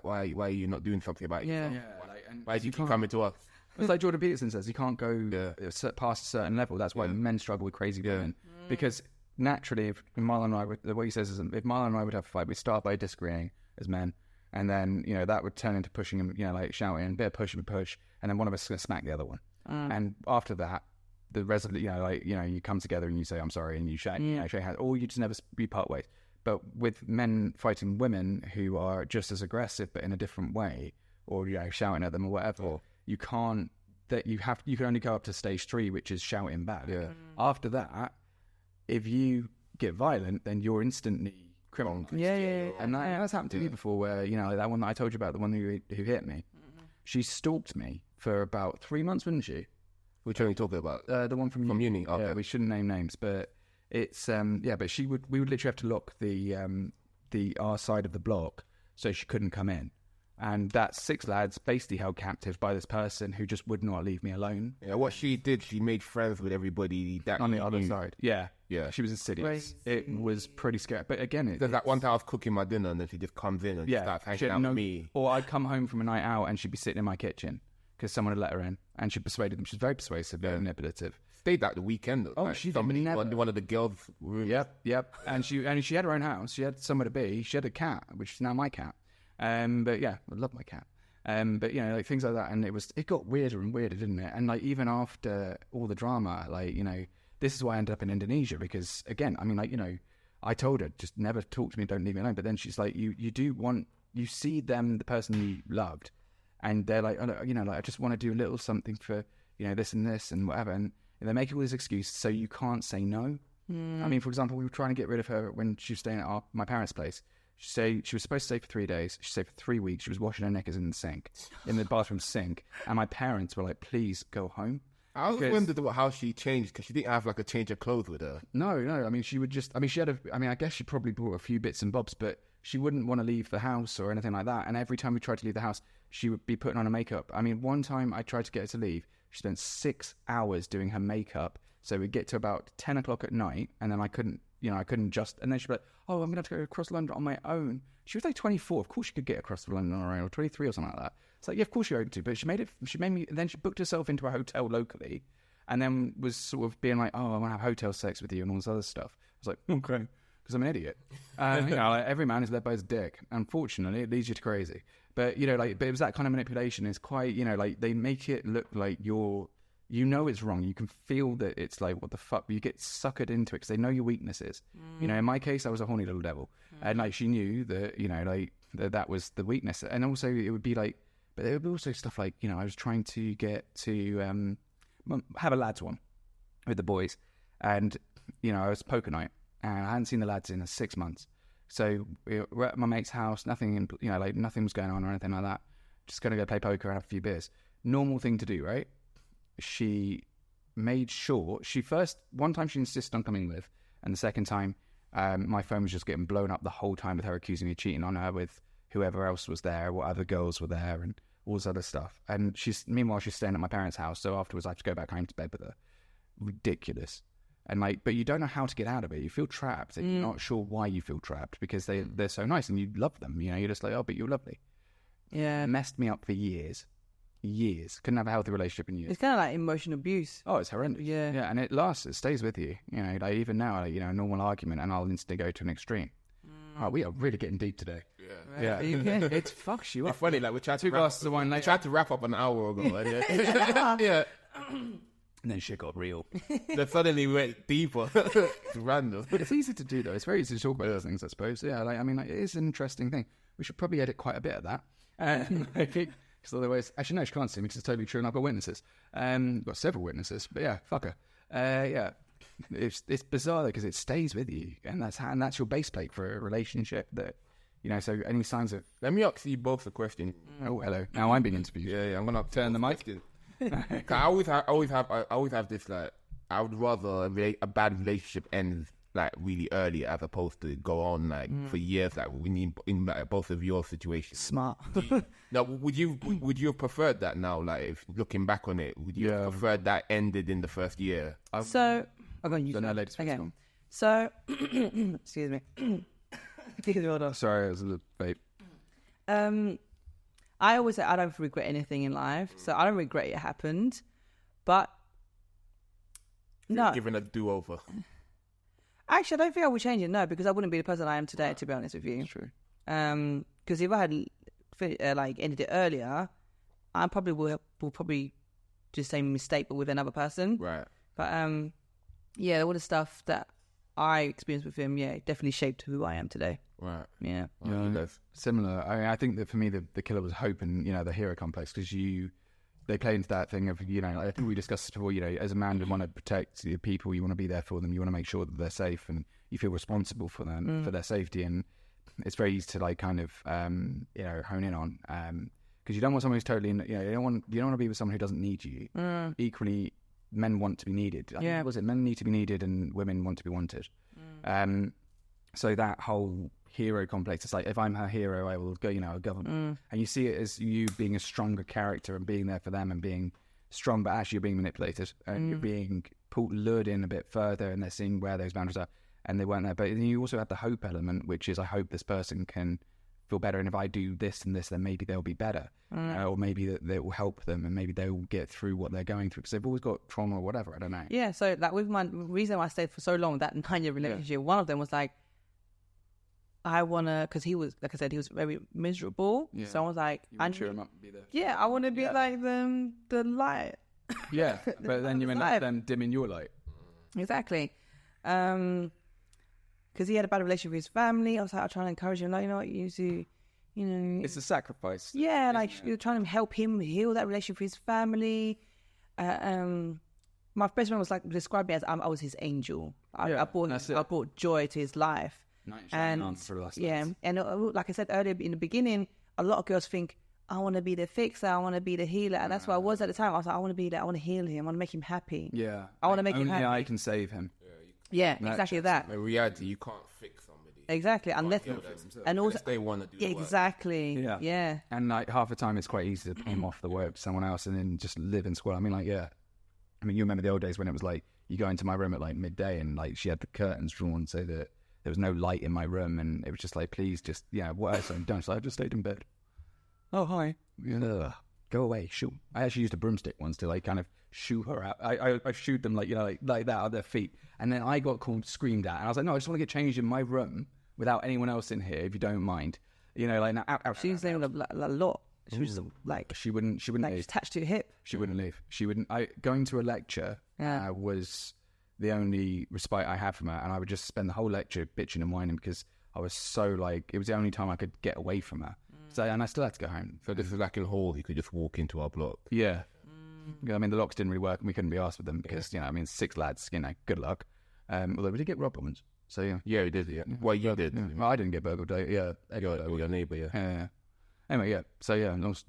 Why are you not doing something about it? Why do you keep coming to us? It's like Jordan Peterson says, you can't go past a certain level. That's why men struggle with crazy women. Because naturally, if Marlon and I would, what he says is, if Marlon and I would have a fight, we'd start by disagreeing as men, and then that would turn into pushing him, like shouting, a bit of push, and then one of us is going to smack the other one. And after that, the you come together and you say I'm sorry, and you shake hands, or you just never part ways. But with men fighting women who are just as aggressive but in a different way, or shouting at them or whatever, you can't. You can only go up to stage 3, which is shouting back. After that, if you get violent, then you're instantly criminal. And that's happened to me before, where like that one that I told you about, the one who hit me. She stalked me for about 3 months, wouldn't she? Which one are you talking about? The one from uni. Okay. Yeah, we shouldn't name names, but it's but we would literally have to lock our side of the block so she couldn't come in. And that's 6 lads basically held captive by this person who just would not leave me alone. Yeah, what she did, she made friends with everybody that on the other side. Yeah. Yeah. She was insidious. It was pretty scary. But again, there's that one time I was cooking my dinner and then she just comes in and starts hanging out with me. Or I'd come home from a night out and she'd be sitting in my kitchen because someone had let her in, and she persuaded them. She's very persuasive, very manipulative. Stayed out the weekend. Oh, like, she never. One of the girls' rooms. Yep. And she had her own house. She had somewhere to be. She had a cat, which is now my cat. But yeah, I love my cat. But like things like that, and it got weirder and weirder, didn't it? And like even after all the drama, this is why I ended up in Indonesia, because again, I mean, I told her just never talk to me, don't leave me alone. But then she's like, you see them, the person you loved, and they're like, I just want to do a little something for this and this and whatever, and they make all these excuses so you can't say no. I mean, for example, we were trying to get rid of her when she was staying at my parents' place. She was supposed to stay for 3 days. She stayed for 3 weeks. She was washing her knickers in the sink, in the bathroom sink. And my parents were like, please go home. I was wondered how she changed, because she didn't have like a change of clothes with her. No. I mean, she would just, she had I guess she probably brought a few bits and bobs, but she wouldn't want to leave the house or anything like that. And every time we tried to leave the house, she would be putting on her makeup. I mean, one time I tried to get her to leave. She spent 6 hours doing her makeup. So we'd get to about 10 o'clock at night, and then I couldn't just, and then she'd be like, oh, I'm going to have to go across London on my own. She was like 24. Of course she could get across London on her own, or 23 or something like that. It's like, yeah, of course you're able to. But she made me, then she booked herself into a hotel locally, and then was sort of being like, oh, I want to have hotel sex with you and all this other stuff. I was like, okay, because I'm an idiot. Like every man is led by his dick. Unfortunately, it leads you to crazy. But, but it was that kind of manipulation. It's quite, they make it look like you're, it's wrong. You can feel that it's like, what the fuck? But you get suckered into it because they know your weaknesses. In my case, I was a horny little devil. And she knew that, that was the weakness. And also it would be like, but there would be also stuff like, I was trying to get to have a lads one with the boys. And, I was poker night and I hadn't seen the lads in 6 months. So we were at my mate's house, nothing, nothing was going on or anything like that. Just going to go play poker and have a few beers. Normal thing to do, right? She made sure one time she insisted on coming with, and the second time my phone was just getting blown up the whole time with her accusing me of cheating on her with whoever else was there, what other girls were there, and all this other stuff. And meanwhile she's staying at my parents' house, so afterwards I have to go back home to bed with her. Ridiculous. And but you don't know how to get out of it. You feel trapped, and you're not sure why you feel trapped, because they're so nice and you love them. You're just like, oh, but you're lovely. Yeah, it messed me up for years. Couldn't have a healthy relationship in years. It's kind of like emotional abuse. Oh, it's horrendous. Yeah, and it stays with you. Even now, a normal argument, and I'll instantly go to an extreme. Oh, we are really getting deep today. Yeah. It fucks you up. It's funny, like we tried to 2 glasses of wine later. We tried to wrap up an hour ago. Yeah. And then shit got real. Then suddenly we went deeper. It's random. It's easy to do, though. It's very easy to talk about those things, I suppose. Yeah, it is an interesting thing. We should probably edit quite a bit of that. Because otherwise, actually, no, she can't see me because it's totally true, and I've got witnesses. Got several witnesses, but yeah, fuck her. Yeah, it's bizarre because it stays with you, and that's your base plate for a relationship. That so any signs of. Let me ask you both a question. Oh, hello. Now I'm being interviewed. Yeah, I'm gonna turn the mic. I always have this like, I would rather a bad relationship end like really early as opposed to go on like for years. Like we need in like, both of your situations. Smart. Now, would you have preferred that now? Like, if looking back on it, would you have preferred that ended in the first year? So, I'm going to use that. Ladies okay. So, excuse me. Sorry, it was a little vape. I always say I don't regret anything in life, so I don't regret it happened. But no, given a do-over. Actually, I don't think I would change it. No, because I wouldn't be the person I am today. To be honest with you, that's true. Because if I had ended it earlier, I probably will probably do the same mistake, but with another person. Right. But all the stuff that I experienced with him, definitely shaped who I am today. Right. Yeah. Similar. I think that for me, the killer was hope and the hero complex, because they play into that thing of I think we discussed this before. As a man, you want to protect the people, you want to be there for them, you want to make sure that they're safe, and you feel responsible for them for their safety. And it's very easy to like kind of hone in on because you don't want someone who's totally you don't want to be with someone who doesn't need you. Equally, men want to be needed. Men need to be needed and women want to be wanted. So that whole hero complex, it's like, if I'm her hero, I will go, I'll govern. And you see it as you being a stronger character and being there for them and being strong, but actually you're being manipulated and you're being lured in a bit further, and they're seeing where those boundaries are, and they weren't there. But then you also have the hope element, which is, I hope this person can feel better, and if I do this and this, then maybe they'll be better, or maybe that will help them, and maybe they'll get through what they're going through, because they've always got trauma or whatever. I don't know. Yeah, so like with my reason why I stayed for so long, that 9-year relationship, one of them was like, I want to, because he was, like I said, he was very miserable. Yeah. So I was like, I cheer him up and be there. Yeah, I want to be like the light. Yeah, but then you end up them dimming your light. Exactly. Because he had a bad relationship with his family. I was like, I'm trying to encourage him, like, you to, it's a sacrifice. Yeah, like you're trying to help him heal that relationship with his family. My best friend was like, described me as I was his angel. I brought joy to his life. And for the last and like I said earlier in the beginning, a lot of girls think, I want to be the fixer, I want to be the healer, and that's what I was at the time. I was like, I want to be that, I want to heal him, I want to make him happy. Yeah, I want to make him happy. Only I can save him. Yeah, exactly that. In reality, you can't fix somebody. Exactly, unless they want to do the work. Yeah. And like half the time, it's quite easy to aim off the work to someone else and then just live in squalor. I mean, you remember the old days when it was like you go into my room at like midday and like she had the curtains drawn so that there was no light in my room, and it was just like, please, just what else? Don't. So I just stayed in bed. Oh, hi. Go away. Shoot. I actually used a broomstick once to like kind of shoo her out. I shooed them like that at their feet, and then I got screamed at, and I was like, no, I just want to get changed in my room without anyone else in here, if you don't mind. Now, out. She was saying a lot. She was like, she wouldn't like leave. Attached to your hip. She wouldn't leave. She wouldn't. Going to a lecture was the only respite I had from her, and I would just spend the whole lecture bitching and whining because I was so like, it was the only time I could get away from her. So, and I still had to go home. So this is like in Hall, you could just walk into our block. Yeah. I mean, the locks didn't really work, and we couldn't be asked with them because 6 lads, good luck. Although we did get robbed once. So yeah, we did. Yeah. Well, you did. Yeah. Well, I didn't get burgled. Yeah, your neighbour. Yeah. Anyway, yeah. So it's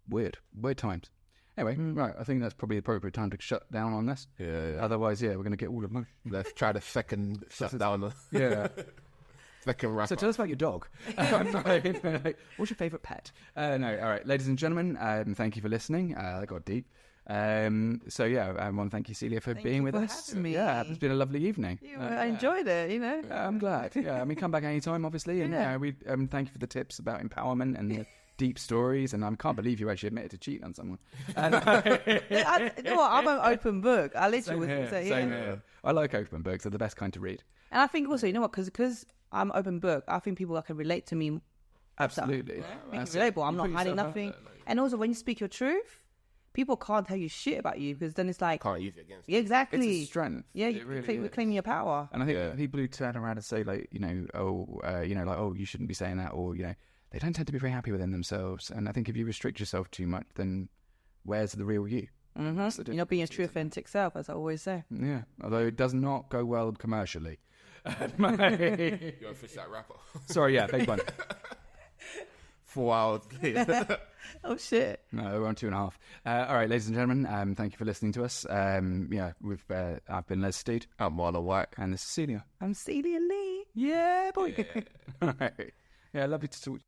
weird times. Anyway, right. I think that's probably the appropriate time to shut down on this. Yeah. Otherwise, we're going to get all of them. Let's try the second shut down. Yeah. Second wrap. So tell us about your dog. What's your favourite pet? No. All right, ladies and gentlemen, thank you for listening. That got deep. I want to thank you, Celia, for being with us. Me. Yeah, it's been a lovely evening. I enjoyed it. I'm glad. Yeah, I mean, come back anytime, obviously. And we thank you for the tips about empowerment and the deep stories. And I can't believe you actually admitted to cheating on someone. I'm an open book. I literally Same here. I like open books. They're the best kind to read. And I think also, because I'm open book, I think people can relate to me. Absolutely. Relatable. I'm not hiding nothing. And also, when you speak your truth, people can't tell you shit about you, because then it's like, can't use it against you. Exactly. It's a strength. Yeah, you really claim your power. And I think people who turn around and say like, you shouldn't be saying that, or they don't tend to be very happy within themselves. And I think if you restrict yourself too much, then where's the real you? Mm-hmm. You're not being your true authentic self, as I always say. Yeah, although it does not go well commercially. You want to fish that rapper? Sorry, big one. 4 hours. Oh shit! No, we're on 2.5. All right, ladies and gentlemen, thank you for listening to us. I've been Les Steed. I'm Marlon White, and this is Celia. I'm Celia Li. Yeah, boy. All right. Yeah, lovely to talk.